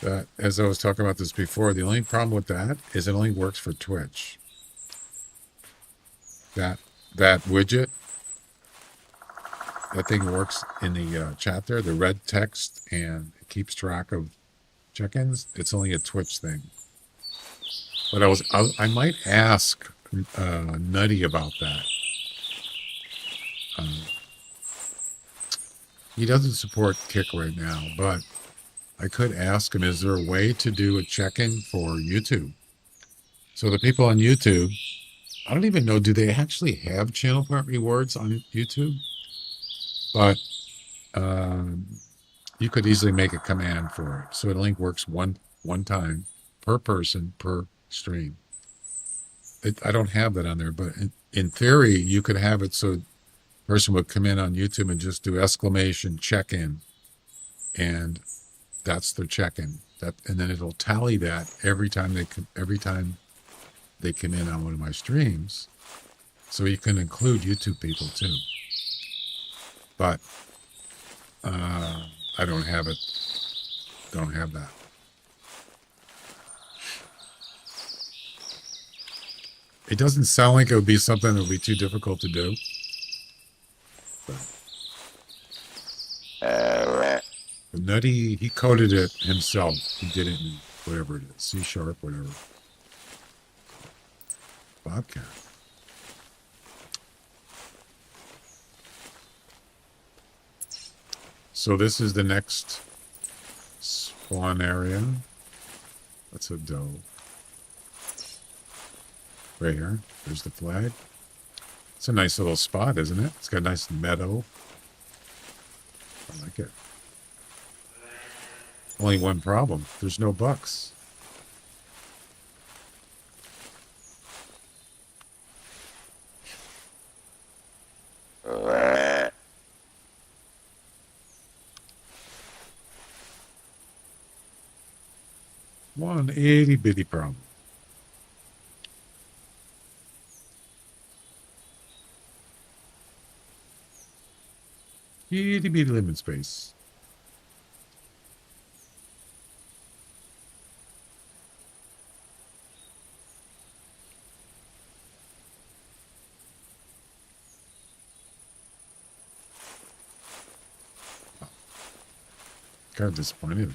That, as I was talking about this before, the only problem with that is it only works for Twitch. That widget, that thing works in the chat there, the red text, and it keeps track of check-ins. It's only a Twitch thing. But I might ask Nutty about that. He doesn't support Kick right now, but I could ask him, is there a way to do a check-in for YouTube? So the people on YouTube, I don't even know, do they actually have channel point rewards on YouTube? But you could easily make a command for it. So it only works one time per person per stream. I don't have that on there, but in theory, you could have it so a person would come in on YouTube and just do exclamation check-in, and that's their check-in. And then it'll tally that every time they come in on one of my streams. So you can include YouTube people too. But I don't have it. Don't have that. It doesn't sound like it would be something that would be too difficult to do. But Nutty, he coded it himself. He did it in whatever it is, C#, whatever. Bobcat. So this is the next spawn area. That's a doe. Right here. There's the flag. It's a nice little spot, isn't it? It's got a nice meadow. I like it. Only one problem. There's no bucks. One itty bitty problem. Itty bitty living space. Kind of disappointed.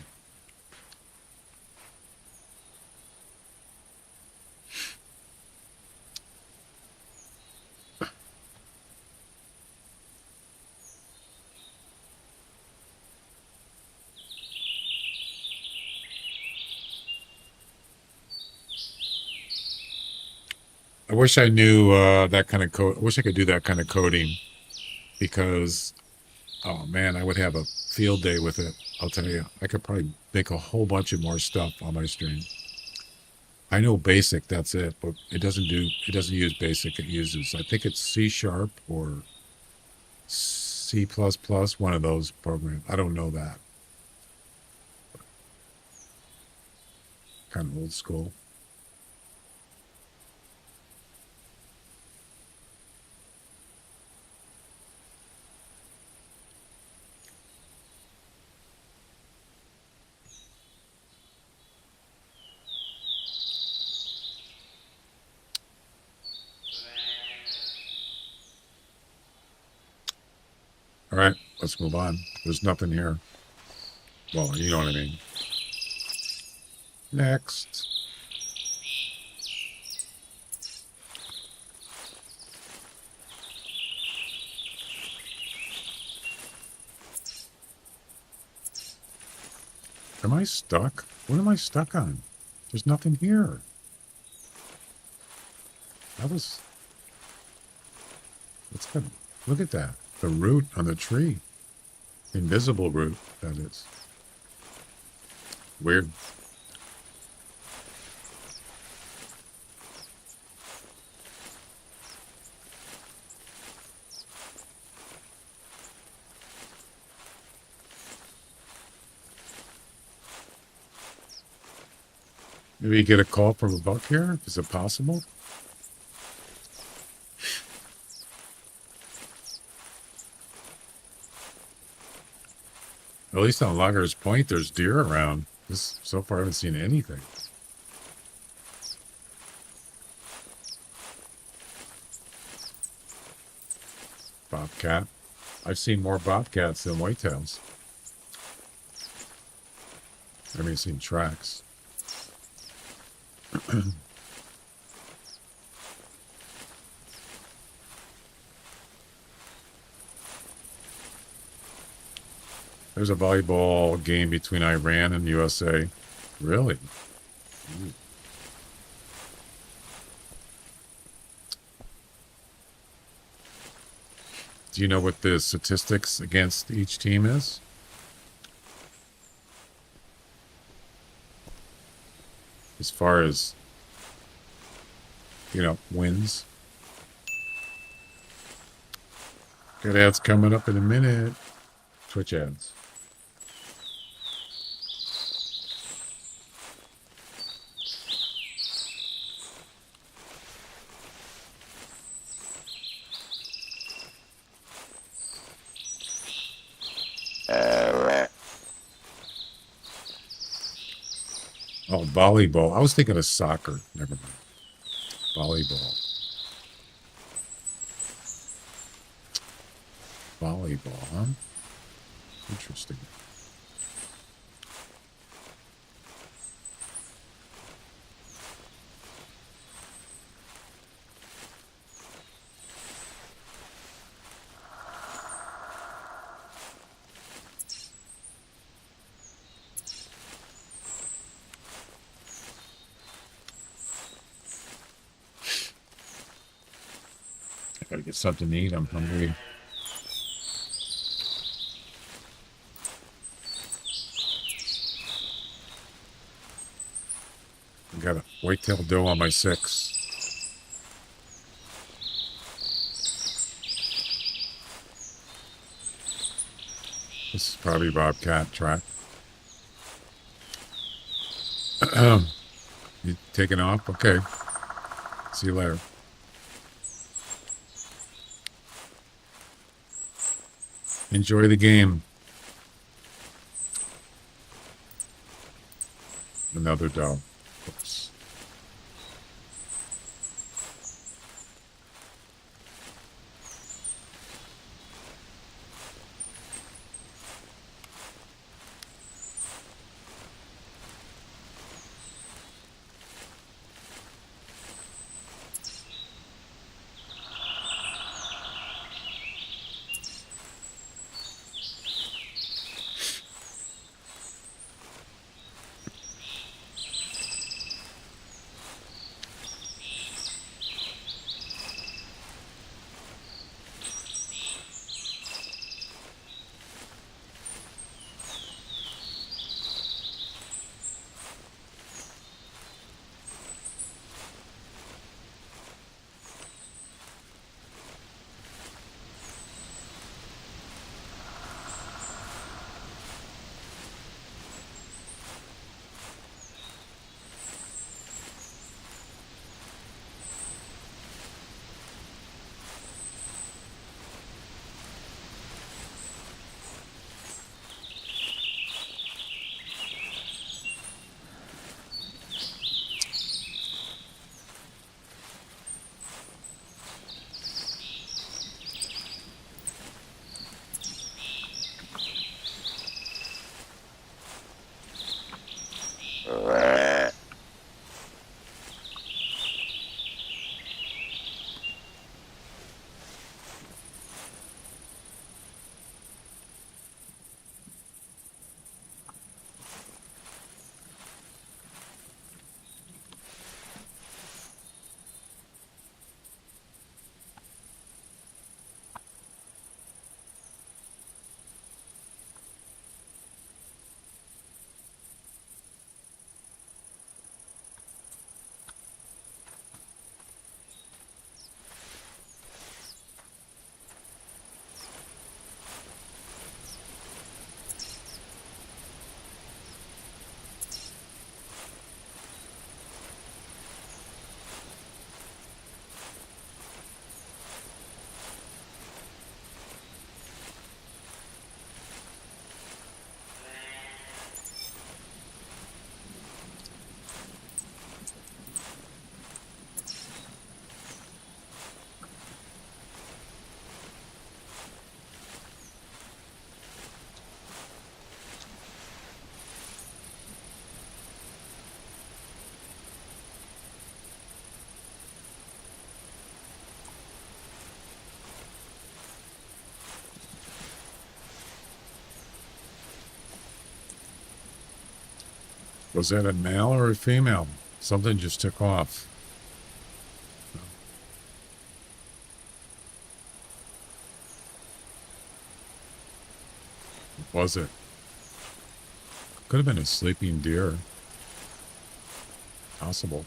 I wish I knew that kind of code. I wish I could do that kind of coding because, oh man, I would have a field day with it. I'll tell you, I could probably make a whole bunch of more stuff on my stream. I know basic, that's it, but it doesn't use basic. It uses, I think it's C# or C++, one of those programs. I don't know that. Kind of old school. All right, let's move on. There's nothing here. Well, you know what I mean. Next. Am I stuck? What am I stuck on? There's nothing here. That's good. Look at that. The root on the tree. Invisible root, that is. Weird. Maybe you get a call from a buck here? Is it possible? At least on Loggers Point, there's deer around. So far, I haven't seen anything. Bobcat. I've seen more bobcats than whitetails. I haven't seen tracks. There's a volleyball game between Iran and USA. Really? Ooh. Do you know what the statistics against each team is? As far as, wins. Got ads coming up in a minute. Twitch ads. Oh, volleyball. I was thinking of soccer. Never mind. Volleyball. Volleyball, huh? Interesting. I gotta get something to eat. I'm hungry. I got a whitetail doe on my 6. This is probably bobcat track. You taking off? Okay. See you later. Enjoy the game. Another doe. Oops. Was that a male or a female? Something just took off. What was it? Could have been a sleeping deer. Possible.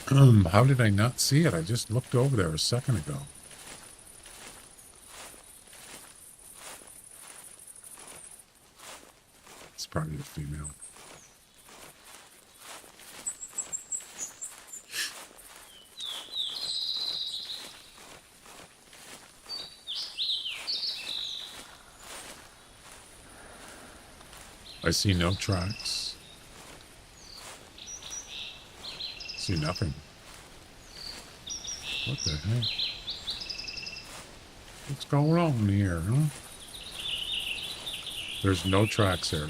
How did I not see it? I just looked over there a second ago. It's probably a female. I see no tracks. See nothing. What the heck? What's going on here, huh? There's no tracks there.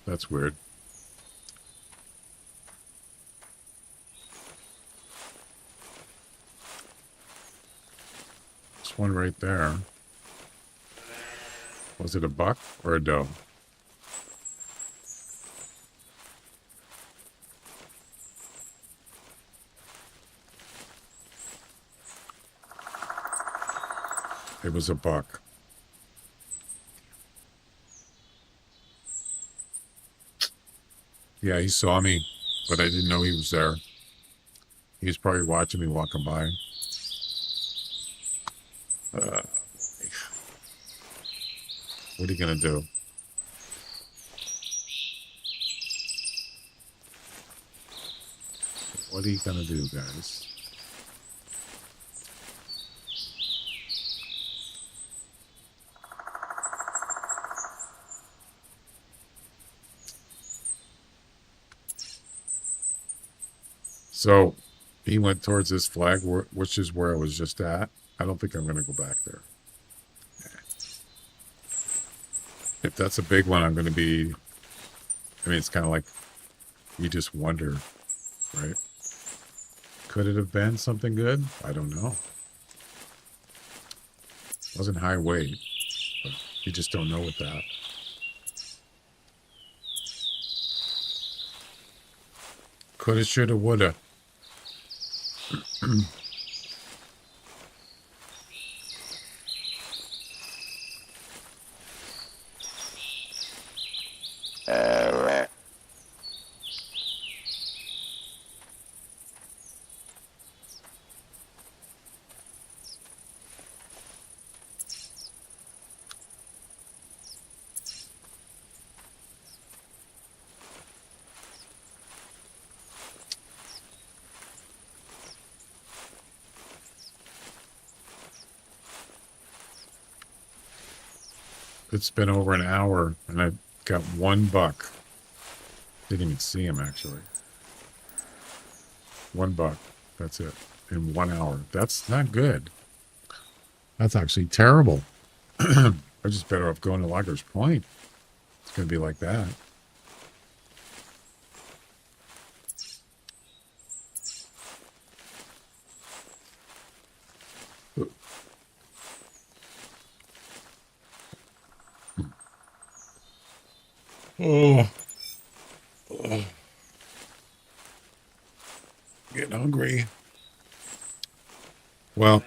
That's weird. This one right there. Was it a buck or a doe? It was a buck. Yeah, he saw me, but I didn't know he was there. He was probably watching me walking by. What are you gonna do? What are you gonna do, guys? So he went towards this flag, which is where I was just at. I don't think I'm going to go back there. If that's a big one, I'm going to be... I mean, it's kind of like you just wonder, right? Could it have been something good? I don't know. It wasn't high weight, but you just don't know with that. Coulda, shoulda, woulda. It's been over an hour, and I've got one buck. Didn't even see him, actually. One buck. That's it. In 1 hour. That's not good. That's actually terrible. I'm just better off going to Loggers Point. It's going to be like that. Oh. Getting hungry. Well,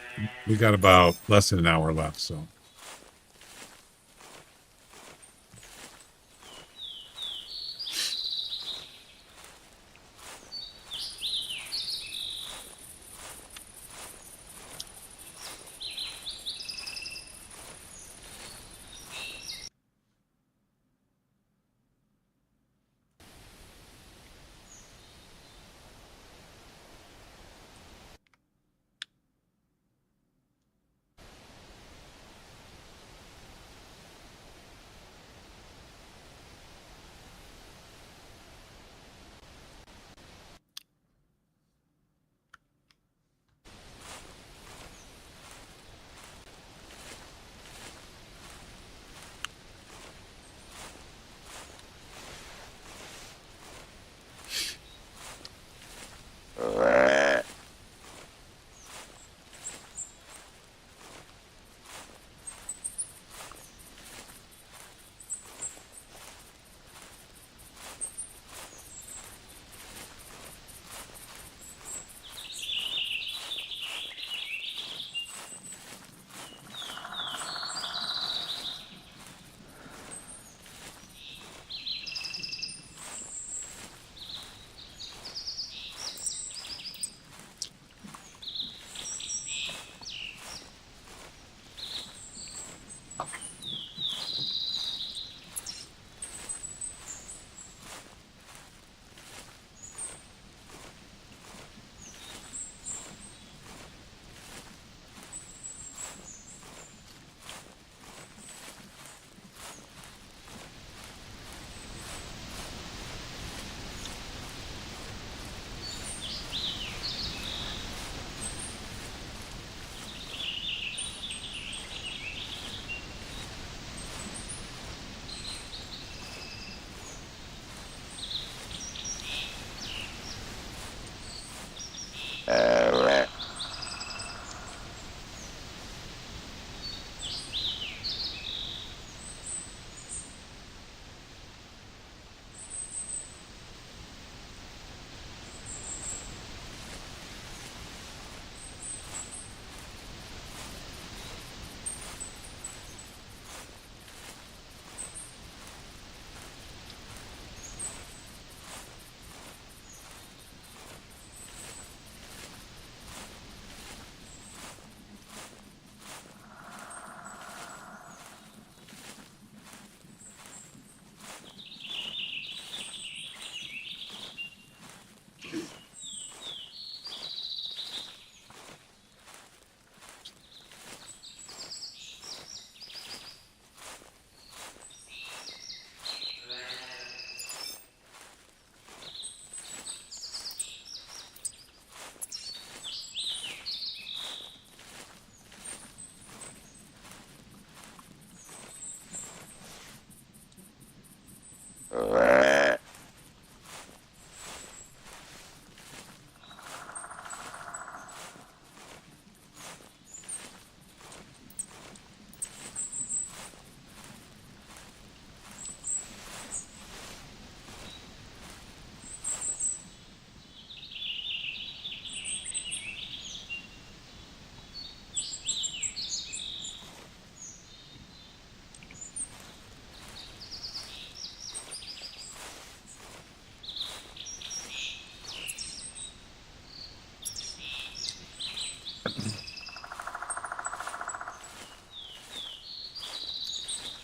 we got about less than an hour left, so.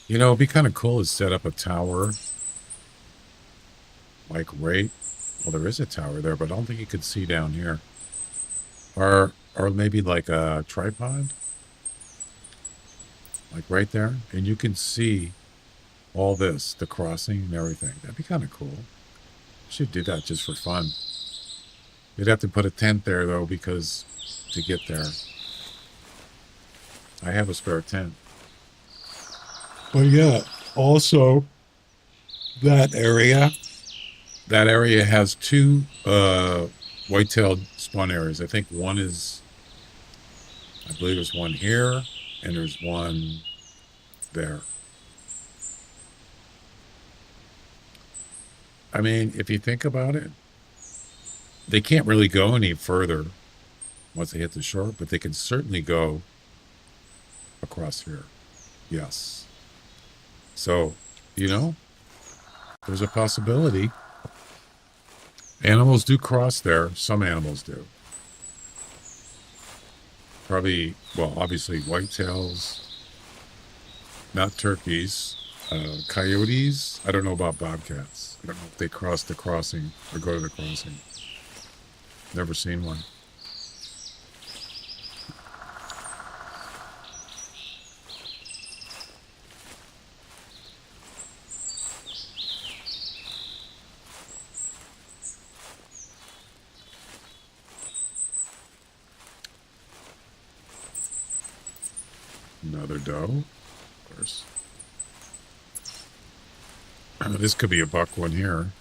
You know, it'd be kind of cool to set up a tower, like right. Well, there is a tower there, but I don't think you could see down here. Or maybe like a tripod, like right there, and you can see all this, the crossing and everything. That'd be kind of cool. Should do that just for fun. You'd have to put a tent there though, because to get there, I have a spare tent. But yeah, also that area has two white-tailed spawn areas. I think one is, I believe there's one here, and there's one there. I mean, if you think about it, they can't really go any further once they hit the shore, but they can certainly go across here. Yes. So, you know, there's a possibility. Animals do cross there. Some animals do. Probably, well, obviously whitetails, not turkeys, coyotes. I don't know about bobcats. I don't know if they cross the crossing or go to the crossing. Never seen one. Another doe, of course. This could be a buck one here.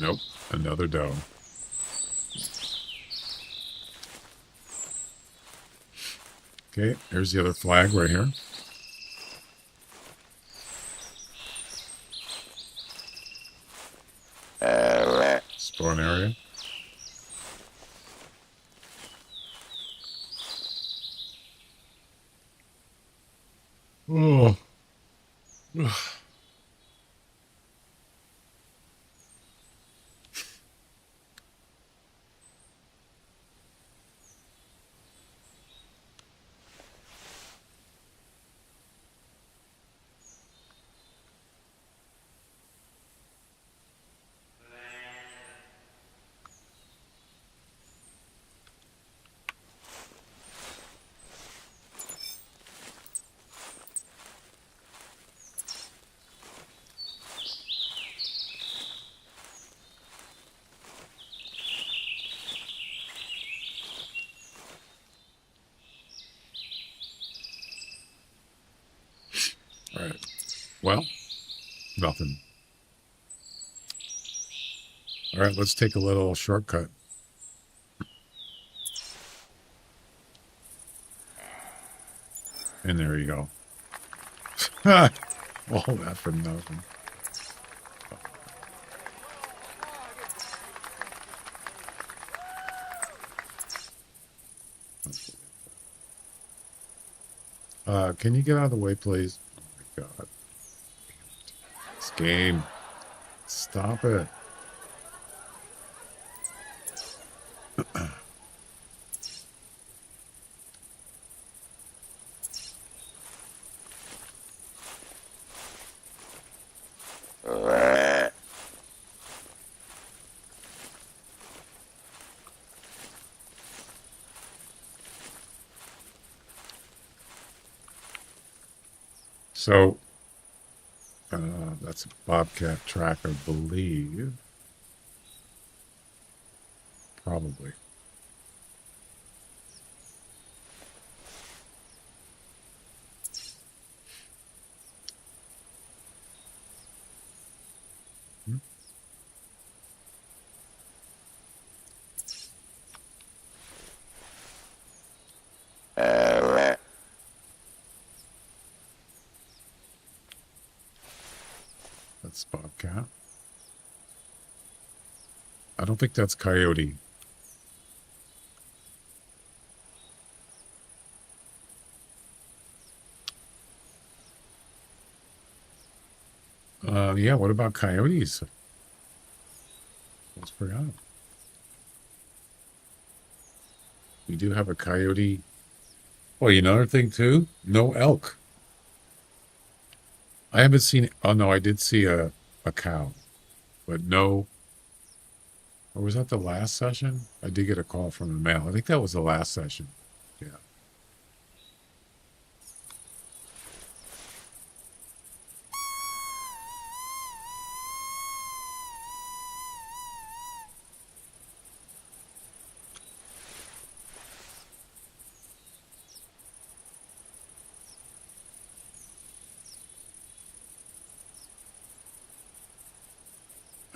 Nope, another doe. Okay, here's the other flag right here. Spawn area. Oh. All right. Well, nothing. All right, let's take a little shortcut. And there you go. All that for nothing. Can you get out of the way, please? Oh my God. This game. Stop it. So, that's a bobcat track, I believe. Probably. Hmm? That's bobcat. I don't think that's coyote. Yeah, what about coyotes? Almost forgot. We do have a coyote. Well, another thing too, no elk. I haven't seen, oh no, I did see a cow, but no, or was that the last session? I did get a call from the mail. I think that was the last session. Yeah.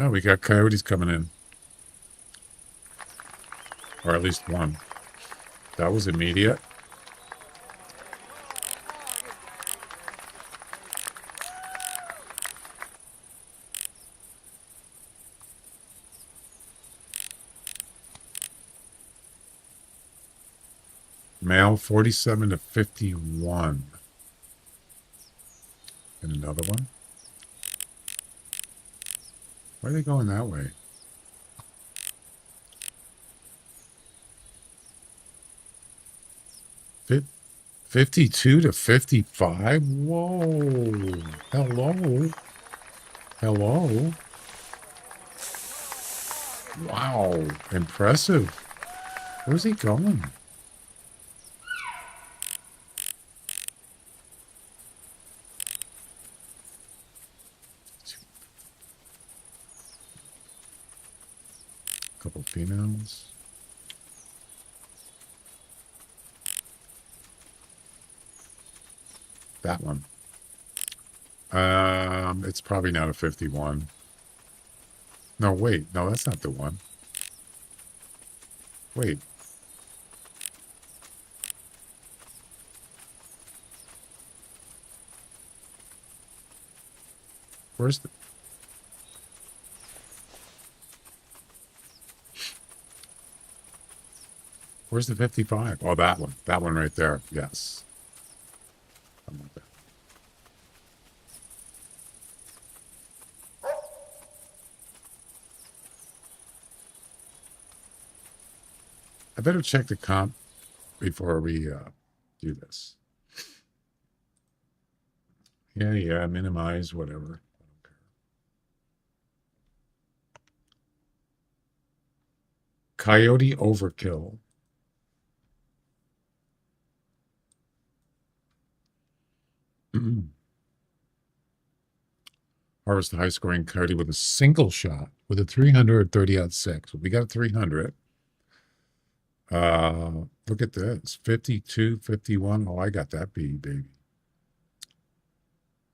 Oh, we got coyotes coming in. Or at least one. That was immediate. Male 47 to 51. And another one. Why are they going that way? 52 to 55? Whoa. Hello. Hello. Wow. Impressive. Where's he going? Couple females. That one. It's probably not a 51. No, wait. No, that's not the one. Wait. Where's the... Where's the 55? Oh, that one. That one right there. Yes. Something like that. I better check the comp before we do this. Yeah, minimize, whatever. Coyote overkill. Harvest the high scoring coyote with a single shot with a 300 30-06. We got a 300. Look at this 52 51. Oh, I got that baby.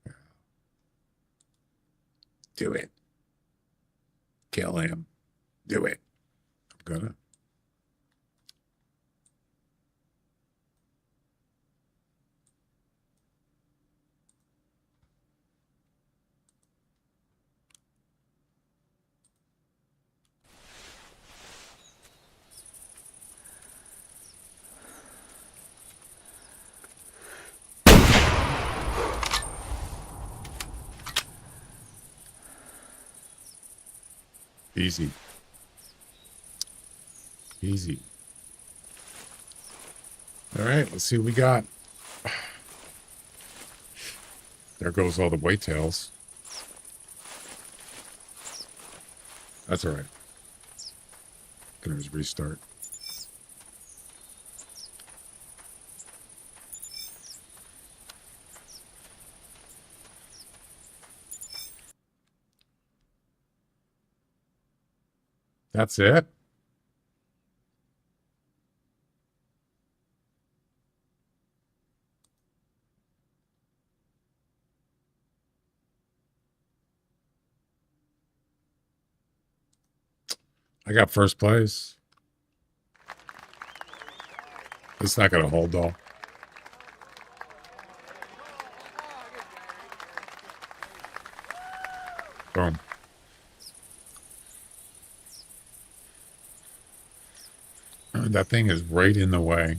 Yeah. Do it. Kill him. Do it. I'm gonna. Easy. Easy. All right, let's see what we got. There goes all the whitetails. That's all right. Can just restart. That's it. I got first place. It's not going to hold, though. Boom. That thing is right in the way.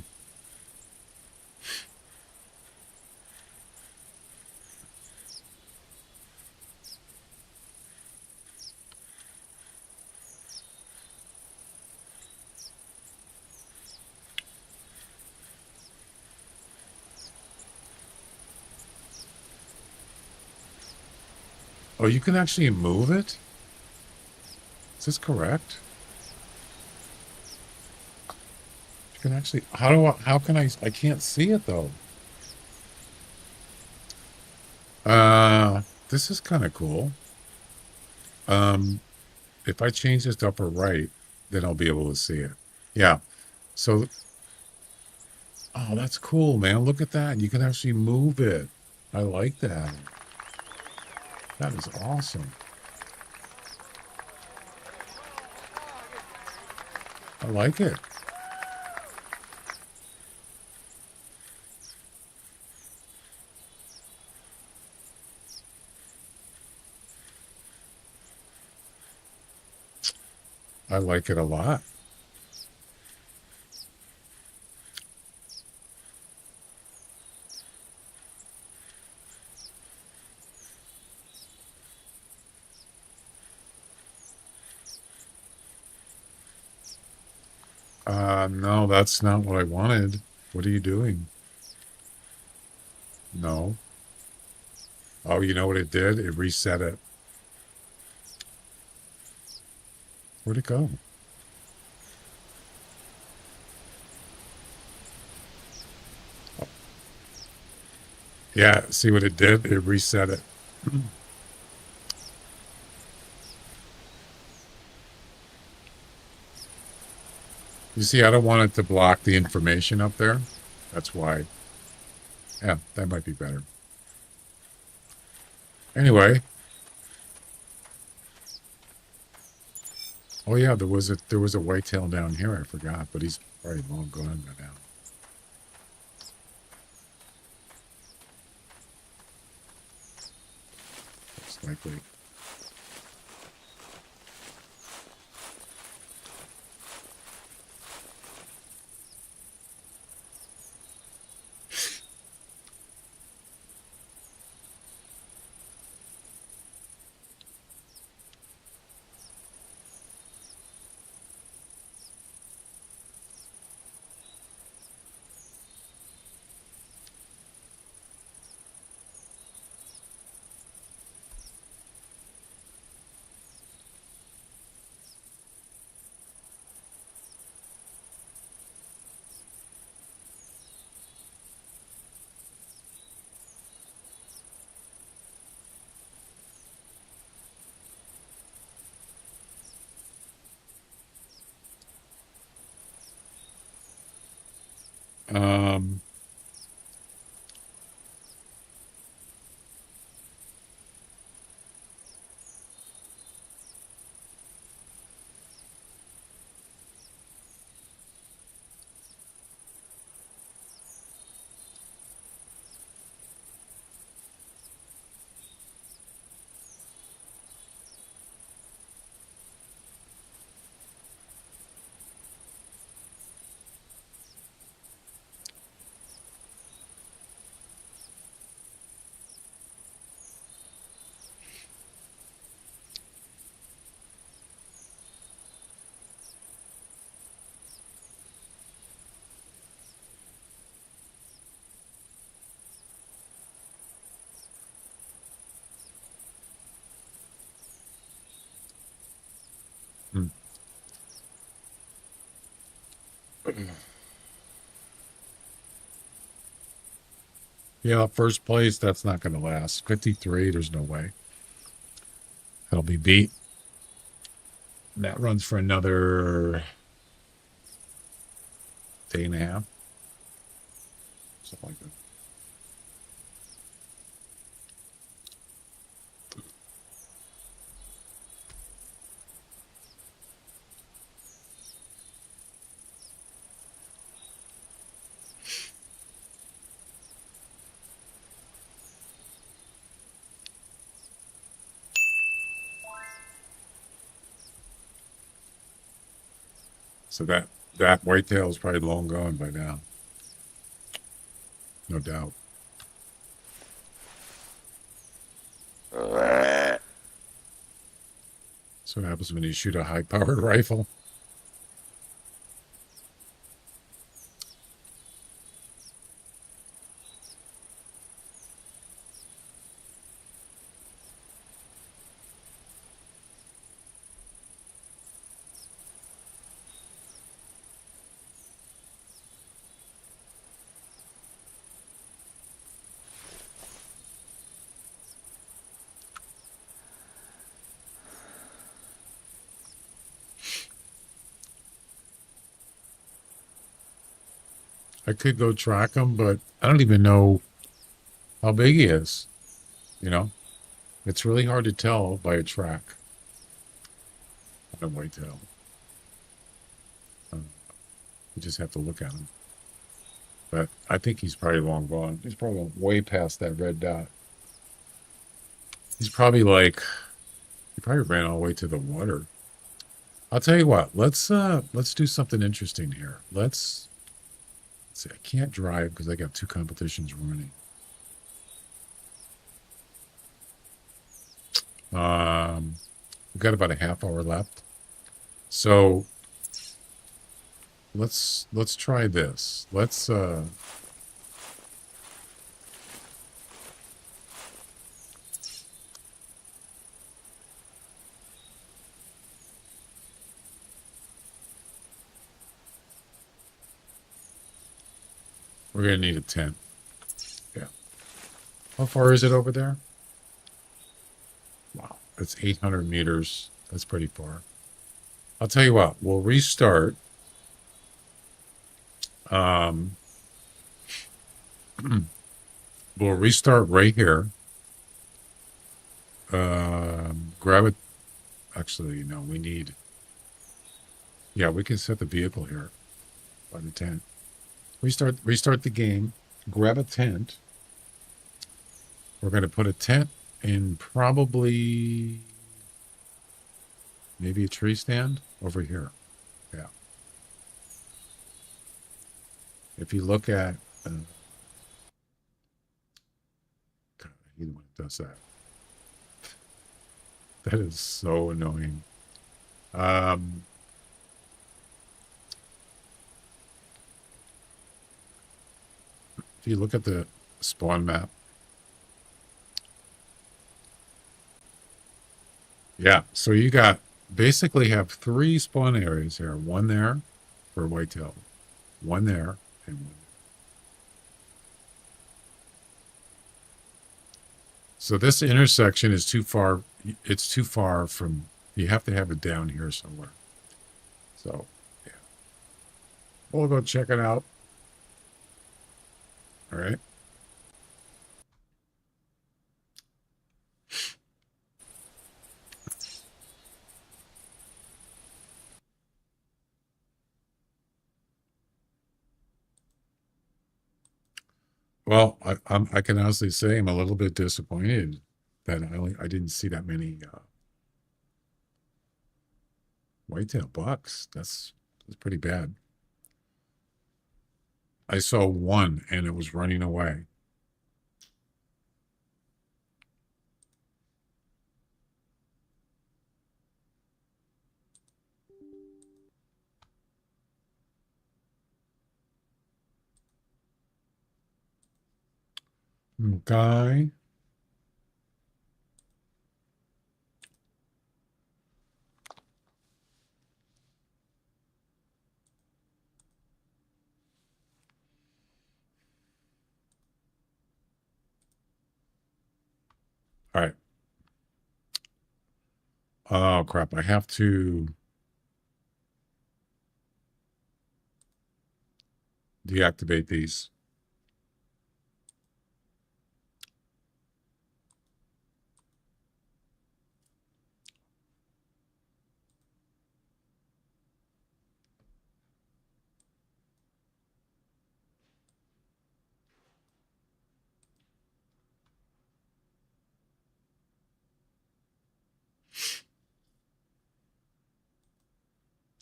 Oh, you can actually move it? Is this correct? You can actually, how can I can't see it though. This is kind of cool. If I change this to upper right, then I'll be able to see it. Yeah. So, oh, that's cool, man. Look at that. You can actually move it. I like that. That is awesome. I like it. I like it a lot. No, that's not what I wanted. What are you doing? No. Oh, you know what it did? It reset it. Where'd it go? Oh. Yeah, see what it did? It reset it. You see, I don't want it to block the information up there. That's why. Yeah, that might be better. Anyway. Oh yeah, there was a whitetail down here. I forgot, but he's probably long gone by now. Most likely. Um, hmm. Yeah, first place, that's not going to last. 53, there's no way. That'll be beat. That runs for another day and a half. Something like that. So that whitetail is probably long gone by now. No doubt. So what happens when you shoot a high-powered rifle. I could go track him, but I don't even know how big he is. You know, it's really hard to tell by a track on a whitetail. You just have to look at him. But I think he's probably long gone. He's probably way past that red dot. He's probably like, he probably ran all the way to the water. I'll tell you what, let's do something interesting here. Let's see, I can't drive because I got 2 competitions running. We've got about a half hour left. So let's try this. Let's we're gonna need a tent. Yeah. How far is it over there? Wow, it's 800 meters. That's pretty far. I'll tell you what, we'll restart. We'll restart right here. Grab it. Actually, no, we need. Yeah, we can set the vehicle here by the tent. Restart the game. Grab a tent. We're going to put a tent in probably maybe a tree stand over here. Yeah. If you look at, God, I hate when it does that. That is so annoying. If you look at the spawn map, yeah, so you got basically have 3 spawn areas here. One there for whitetail, one there, and one there. So this intersection is too far. It's too far from, you have to have it down here somewhere. So, yeah. We'll go check it out. All right. Well, I can honestly say I'm a little bit disappointed that I didn't see that many whitetail bucks. That's pretty bad. I saw one and it was running away. Guy. All right. Oh, crap. I have to deactivate these.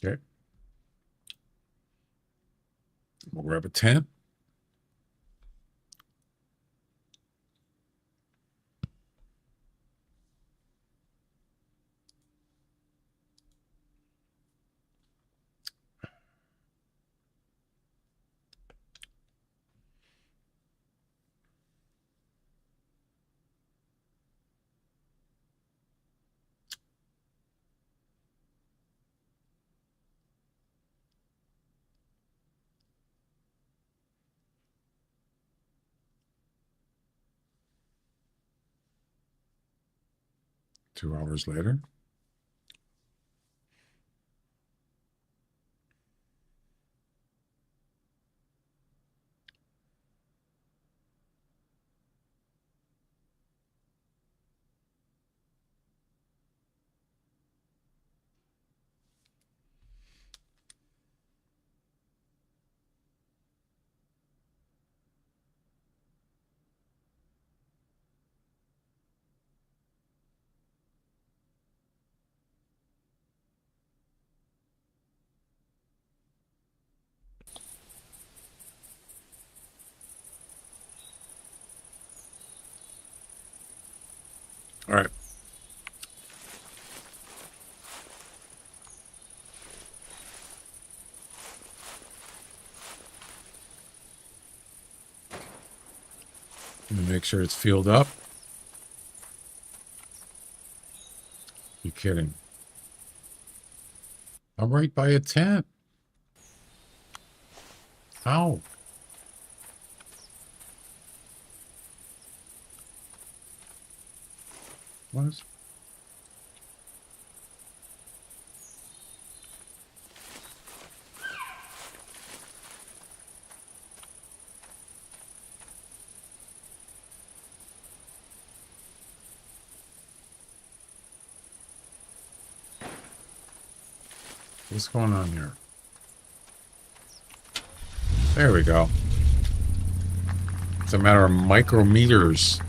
Okay. We'll grab a tent. Two hours later. All right. Let me make sure it's fueled up. You're kidding. I'm right by a tent. How? What? What's going on here? There we go. It's a matter of micrometers.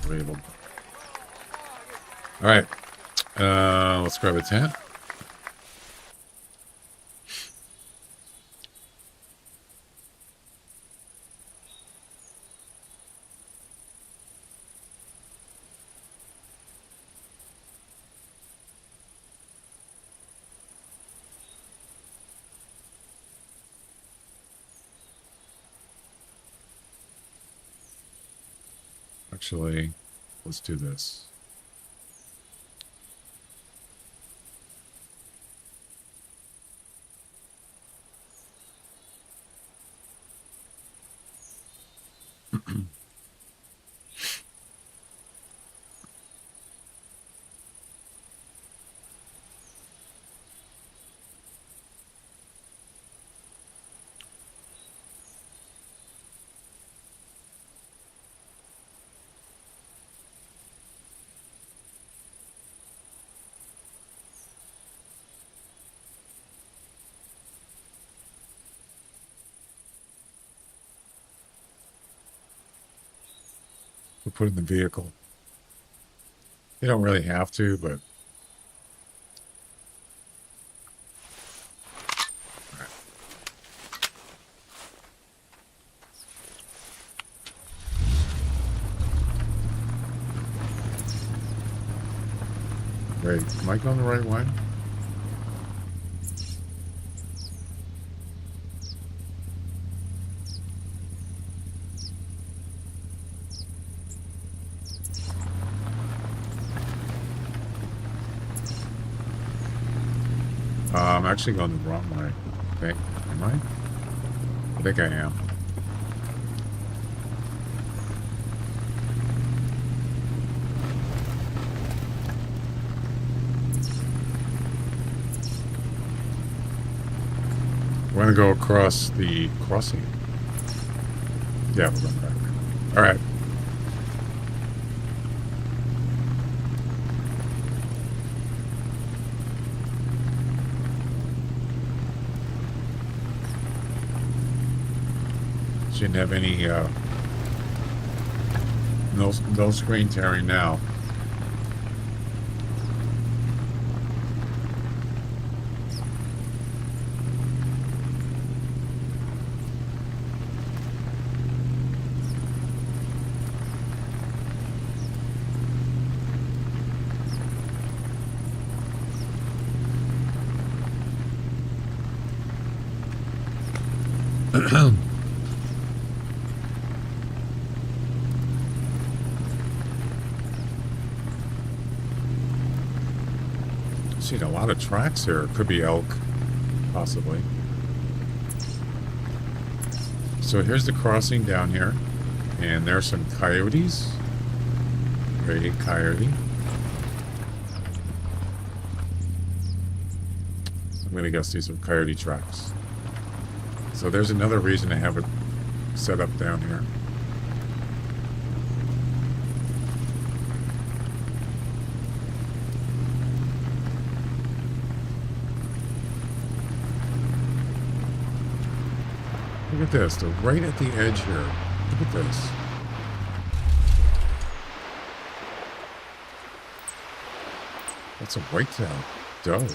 Labeled. All right. Let's grab a tent. Actually, let's do this. We'll put it in the vehicle. You don't really have to, but wait, am I going the right way? I'm actually going the wrong way. Okay, am I? I think I am. We're going to go across the crossing. Yeah, we're going back. All right. Shouldn't have any no screen tearing now. Seen a lot of tracks here. Could be elk, possibly. So here's the crossing down here, and there's some coyotes. Great coyote. I'm gonna guess these are coyote tracks. So there's another reason to have it set up down here. Look at this. They're right at the edge here. Look at this. That's a whitetail doe.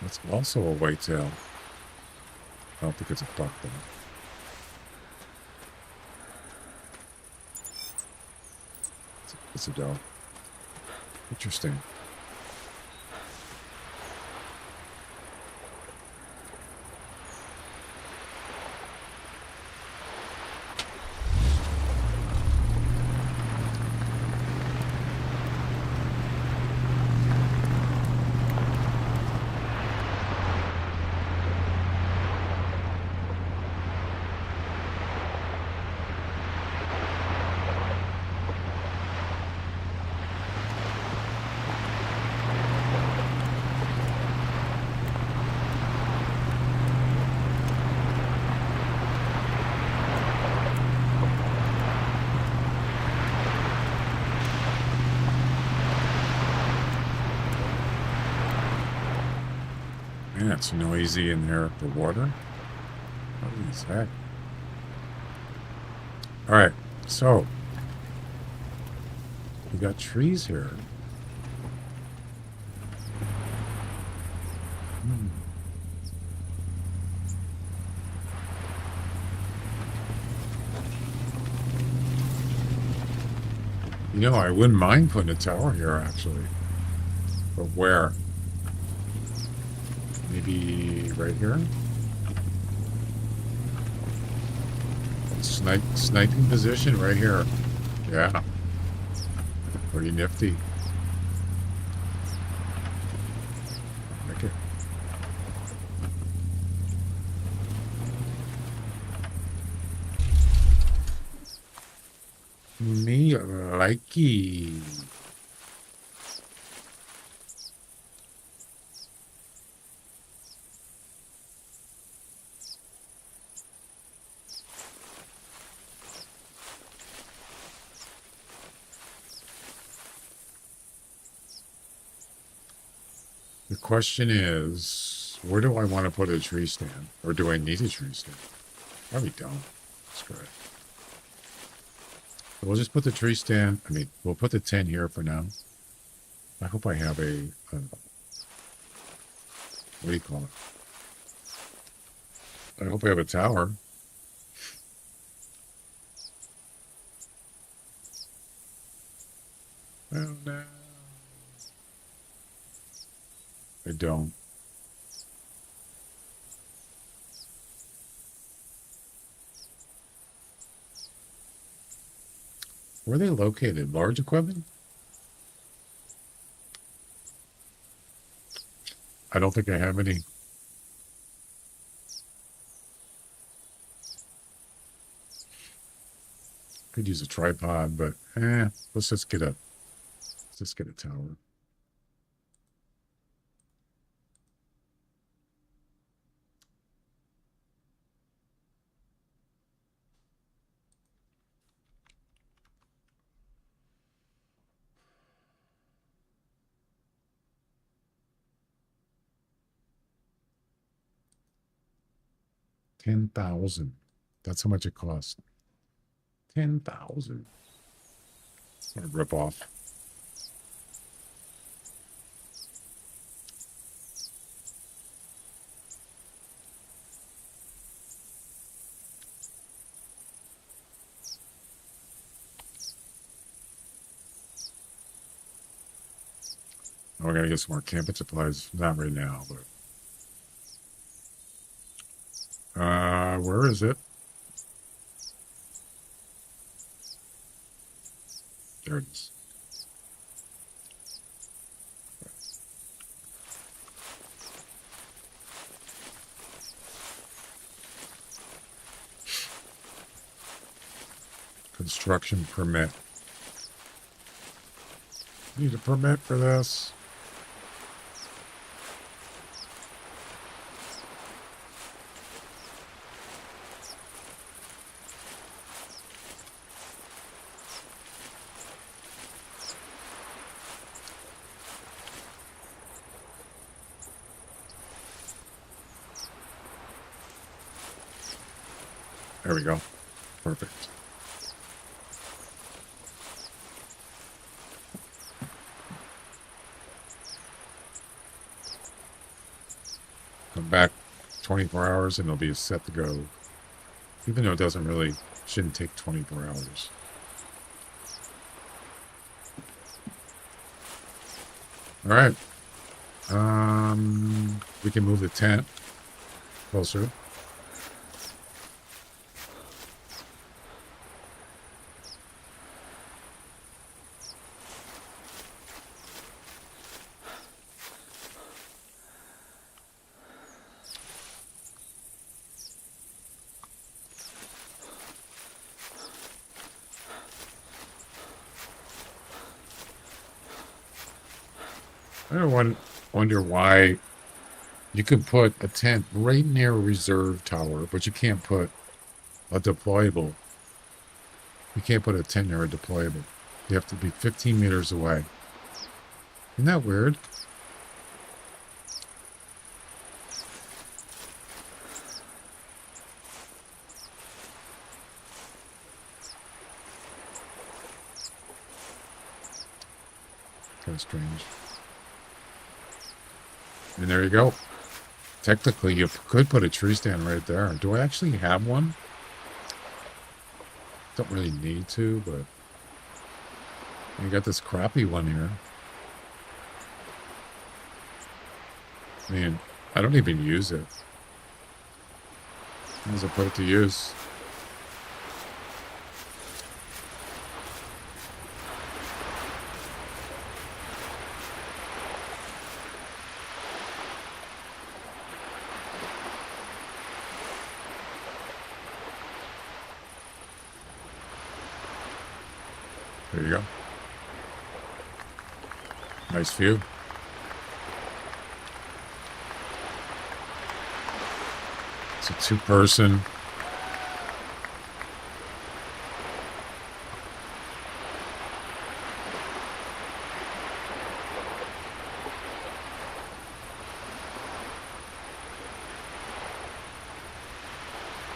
That's also a whitetail. I don't think it's a buck though. It's a doe. Interesting. Man, it's noisy in there. The water. Holy heck. All right, so we got trees here. You know, I wouldn't mind putting a tower here, actually. But where? Maybe right here? Sniping position right here. Yeah. Pretty nifty. Like it. Me likey. The question is, where do I want to put a tree stand? Or do I need a tree stand? Probably don't. That's good. So we'll just put the tree stand, we'll put the tent here for now. I hope I have a what do you call it? I hope I have a tower. Oh no. I don't. Where are they located? Large equipment? I don't think I have any. Could use a tripod, but let's just get a tower. $10,000. That's how much it costs. 10,000. What a rip off. Oh, I gotta get some more camping supplies. Not right now, but where is it? There it is. Construction permit. Need a permit for this. There we go. Perfect. Come back 24 hours and it'll be set to go. Even though it doesn't really, shouldn't take 24 hours. All right. We can move the tent closer. I wonder why you can put a tent right near a reserve tower, but you can't put a deployable. You can't put a tent near a deployable. You have to be 15 meters away. Isn't that weird? Kind of strange. And there you go. Technically, you could put a tree stand right there. Do I actually have one? Don't really need to, but you got this crappy one here. I mean, I don't even use it. When does I put it to use? There you go. Nice view. It's a two-person.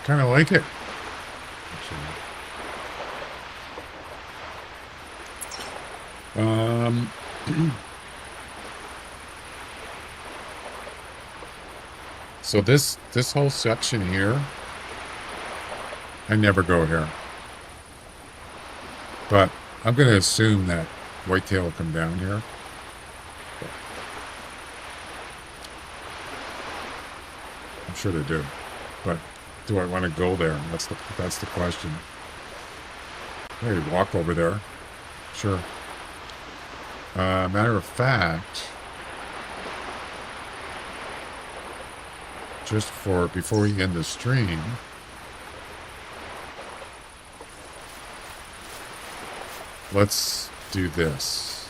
Kind of like it. So this whole section here, I never go here, but I'm going to assume that whitetail will come down here. I'm sure they do, but do I want to go there? That's the question. Maybe walk over there. Sure. Matter of fact, just before we end the stream, let's do this.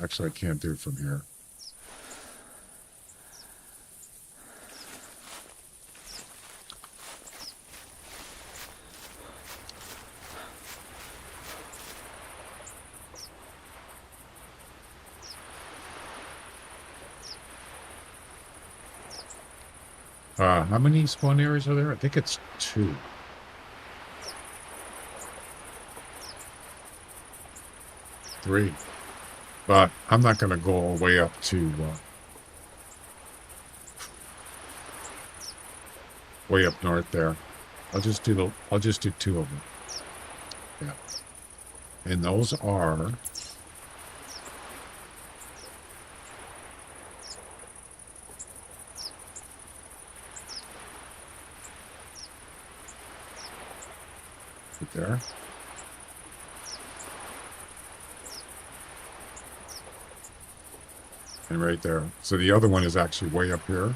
Actually, I can't do it from here. How many spawn areas are there? I think it's 2. Three. But I'm not going to go all the way up to way up north there. I'll just do 2 of them. Yeah. And those are there. And right there. So the other one is actually way up here.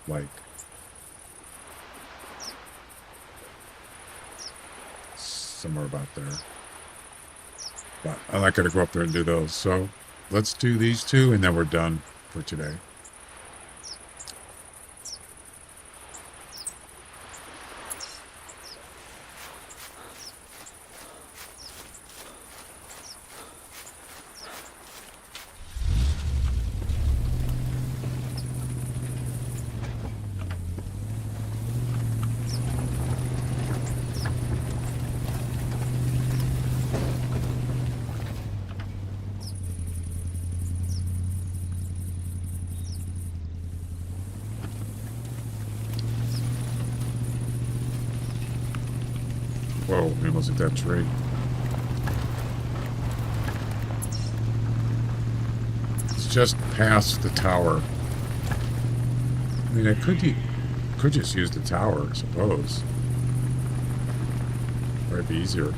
Like somewhere about there. But I'm not going to go up there and do those. So let's do these 2 and then we're done for today. Whoa, we almost hit that tree. It's just past the tower. I mean, I could just use the tower, I suppose. It'd be easier.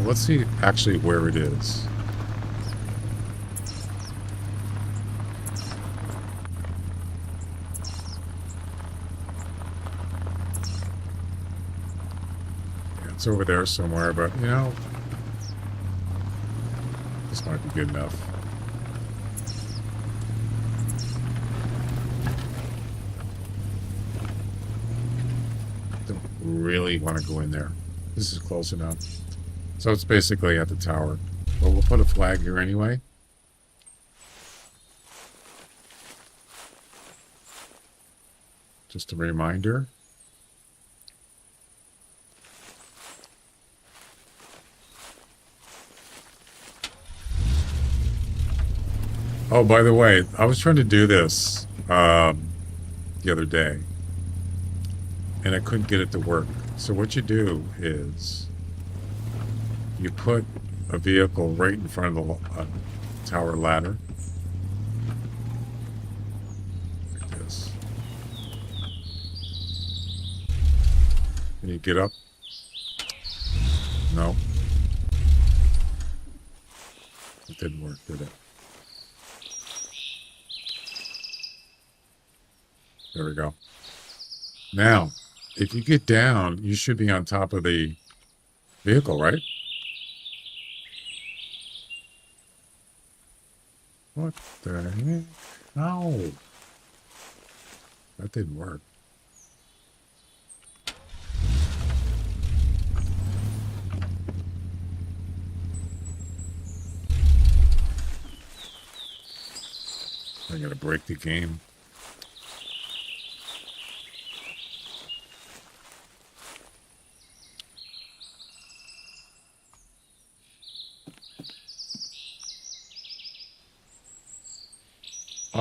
Let's see actually where it is. Yeah, it's over there somewhere, but you know, this might be good enough. Don't really want to go in there. This is close enough. So it's basically at the tower. But we'll put a flag here anyway. Just a reminder. Oh, by the way, I was trying to do this the other day. And I couldn't get it to work. So what you do is you put a vehicle right in front of the tower ladder. Like this. And you get up. No. It didn't work, did it? There we go. Now, if you get down, you should be on top of the vehicle, right? What the heck? No. That didn't work. I gotta break the game.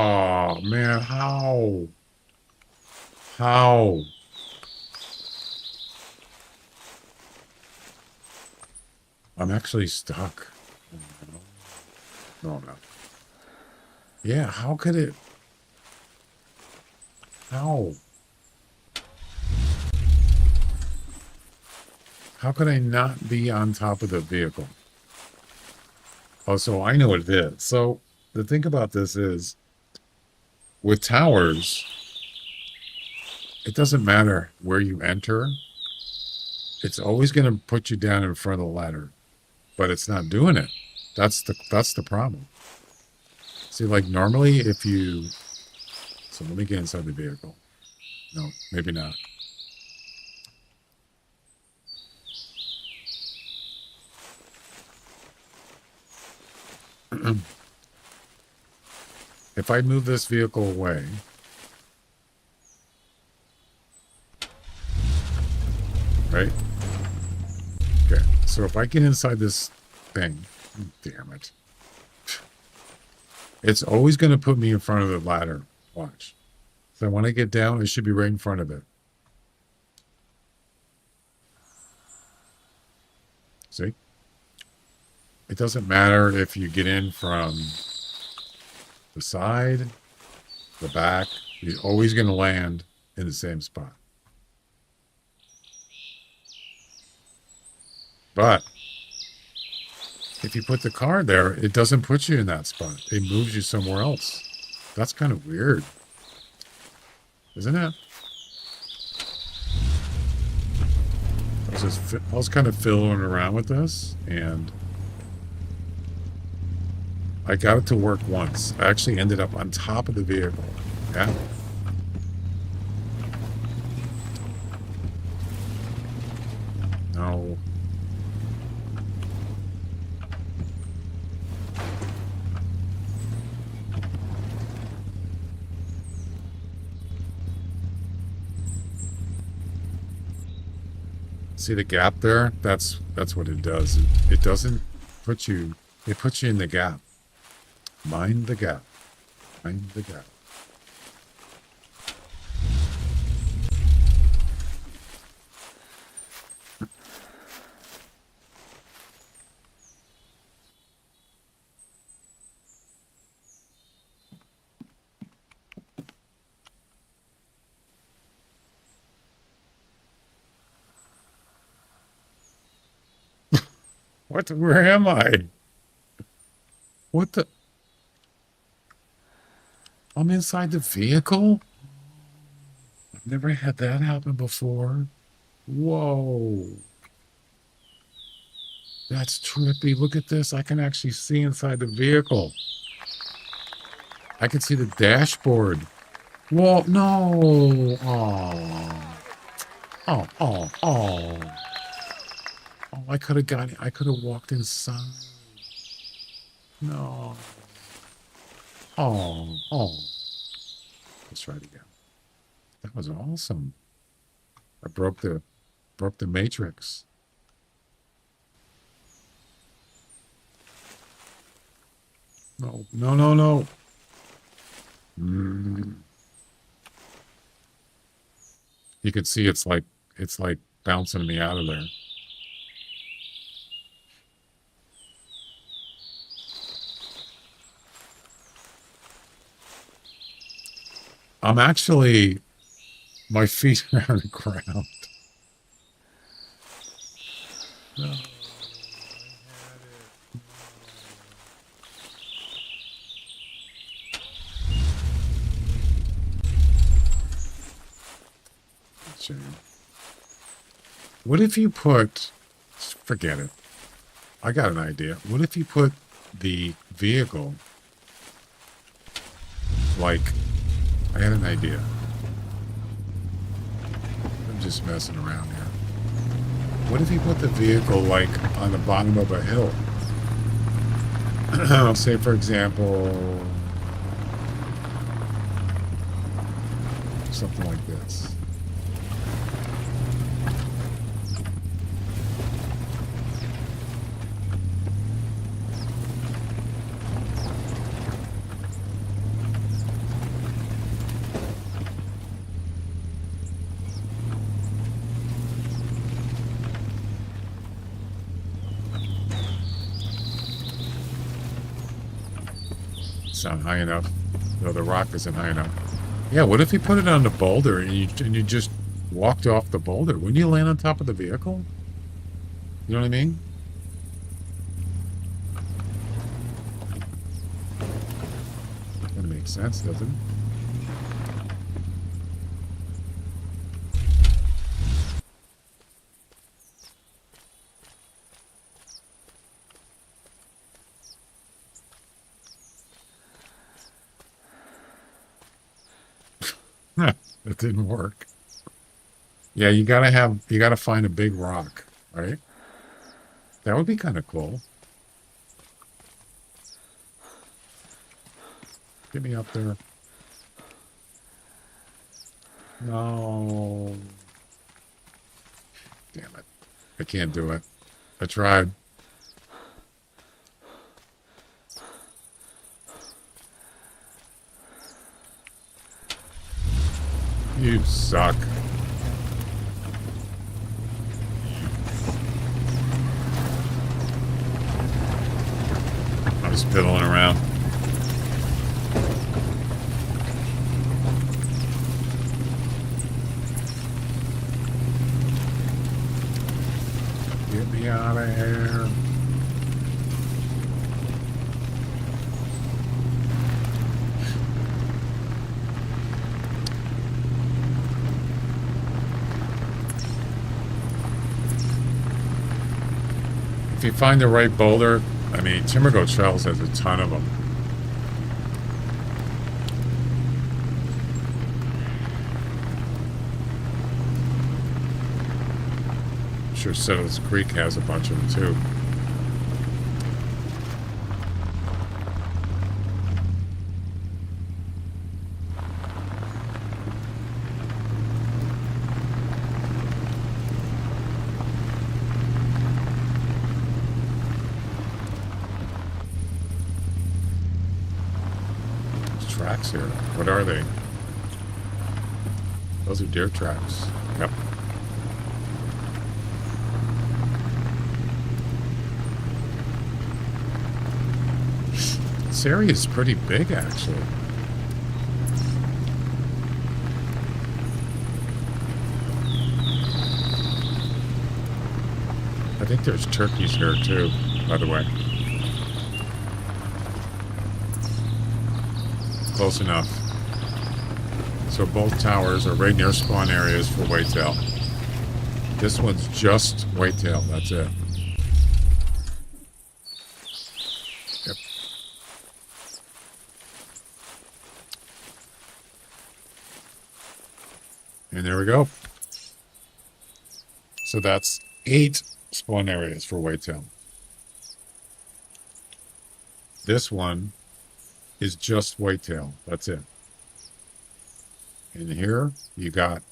Oh, man, how? How? I'm actually stuck. No, no. Yeah, how could it? How? How could I not be on top of the vehicle? Oh, so I know what it is. So the thing about this is, with towers, it doesn't matter where you enter. It's always going to put you down in front of the ladder, but it's not doing it. That's the problem. See, like normally if you... So let me get inside the vehicle. No, maybe not. If I move this vehicle away, right? Okay, so if I get inside this thing, damn it. It's always going to put me in front of the ladder. Watch. So when I get down, it should be right in front of it. See? It doesn't matter if you get in from the side, the back, you're always going to land in the same spot. But if you put the car there, it doesn't put you in that spot. It moves you somewhere else. That's kind of weird. Isn't it? I was kind of fiddling around with this, and I got it to work once. I actually ended up on top of the vehicle. Yeah. No. See the gap there? That's what it does. It doesn't put you... It puts you in the gap. Mind the gap. Mind the gap. What? Where am I? What the? I'm inside the vehicle? I've never had that happen before. Whoa. That's trippy. Look at this. I can actually see inside the vehicle. I can see the dashboard. Whoa, no. Oh. Oh, oh, oh. Oh, I could have walked inside. No. Oh, oh. Let's try it again. That was awesome. I broke the matrix. No, no, no, no. You can see it's like bouncing me out of there. I'm actually, my feet are on the ground. No, I had it. What if you put, forget it. I got an idea. What if you put the vehicle, like, I had an idea. I'm just messing around here. What if you put the vehicle, like, on the bottom of a hill? Say, for example, something like this. It's not high enough. No, the rock isn't high enough. Yeah, what if you put it on the boulder and you just walked off the boulder? Wouldn't you land on top of the vehicle? You know what I mean? That makes sense, doesn't it? It didn't work. Yeah, you gotta find a big rock, right? That would be kind of cool. Get me up there. No. Damn it. I can't do it. I tried. You suck. I was piddling around. Get me out of here. If you find the right boulder, I mean, Timbergo Trails has a ton of them. I'm sure Settles Creek has a bunch of them too. Tracks here. What are they? Those are deer tracks. Yep. This area is pretty big, actually. I think there's turkeys here too, by the way. Close enough. So both towers are right near spawn areas for whitetail. This one's just whitetail, that's it. Yep. And there we go. So that's 8 spawn areas for whitetail. This one is just whitetail. That's it. And here you got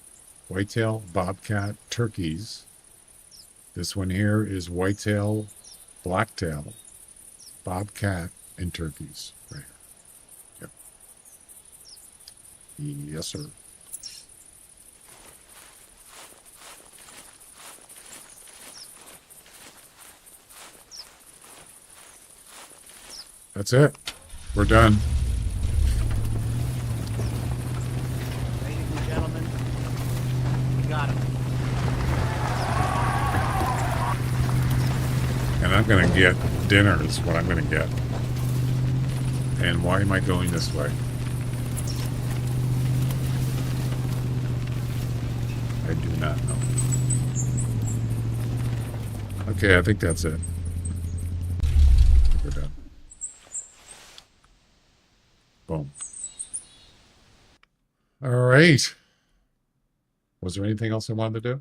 whitetail, bobcat, turkeys. This one here is whitetail, blacktail, bobcat, and turkeys right here. Yep. Yes, sir. That's it. We're done. Ladies and gentlemen, we got him. And I'm going to get dinner is what I'm going to get. And why am I going this way? I do not know. Okay, I think that's it. I think we're done. Boom. All right. Was there anything else I wanted to do?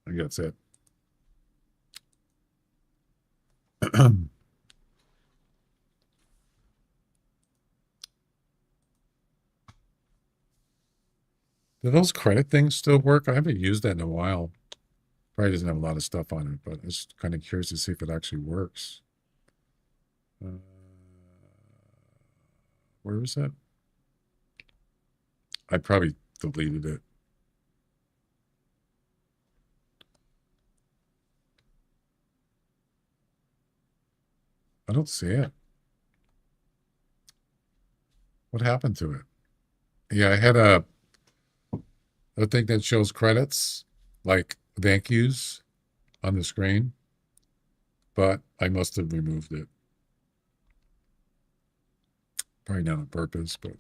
I think that's it. Do those credit things still work? I haven't used that in a while. Probably doesn't have a lot of stuff on it, but I'm just kind of curious to see if it actually works. Where was that? I probably deleted it. I don't see it. What happened to it? Yeah, I had a thing that shows credits, like thank yous on the screen, but I must have removed it. Probably not on purpose, but.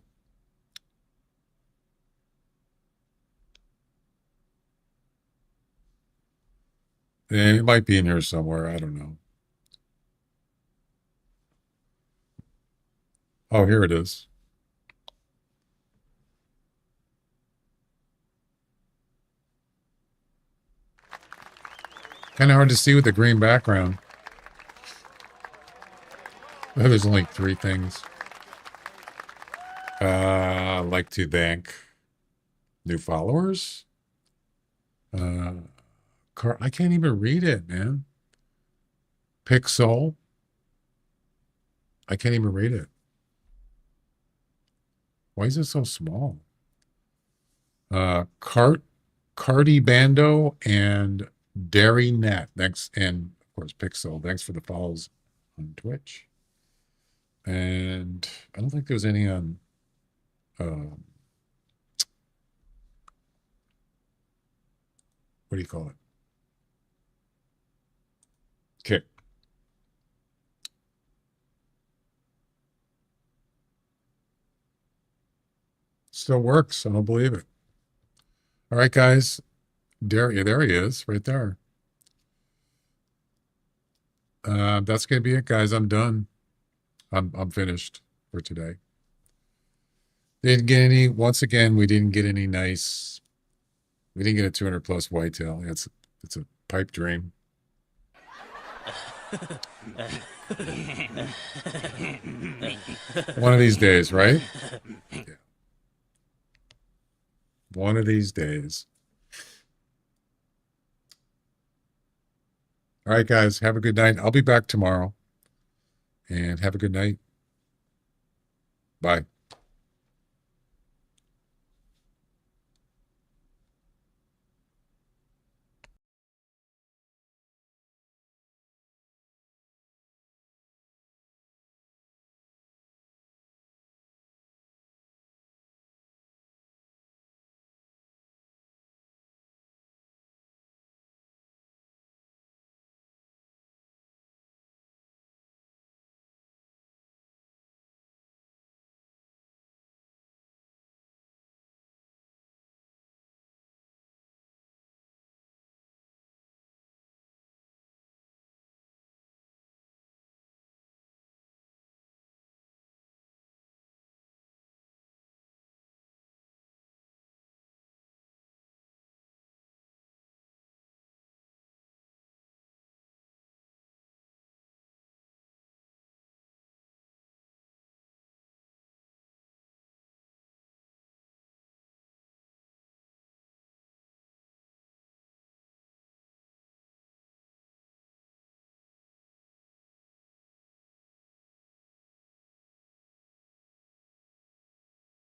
Yeah, it might be in here somewhere. I don't know. Oh, here it is. Kind of hard to see with the green background. Oh, there's only 3 things. I'd like to thank new followers. I can't even read it, man. Pixel. I can't even read it. Why is it so small? Cardi Bando and Dairy Net. Thanks, and of course Pixel. Thanks for the follows on Twitch. And I don't think there was any on what do you call it? Kick. Still works. I don't believe it. All right, guys. There he is, right there. That's gonna be it, guys. I'm done. I'm finished for today. Didn't get any. Once again, we didn't get any nice. We didn't get a 200 plus whitetail. It's a pipe dream. One of these days, right? Yeah. One of these days. All right, guys. Have a good night. I'll be back tomorrow. And have a good night. Bye.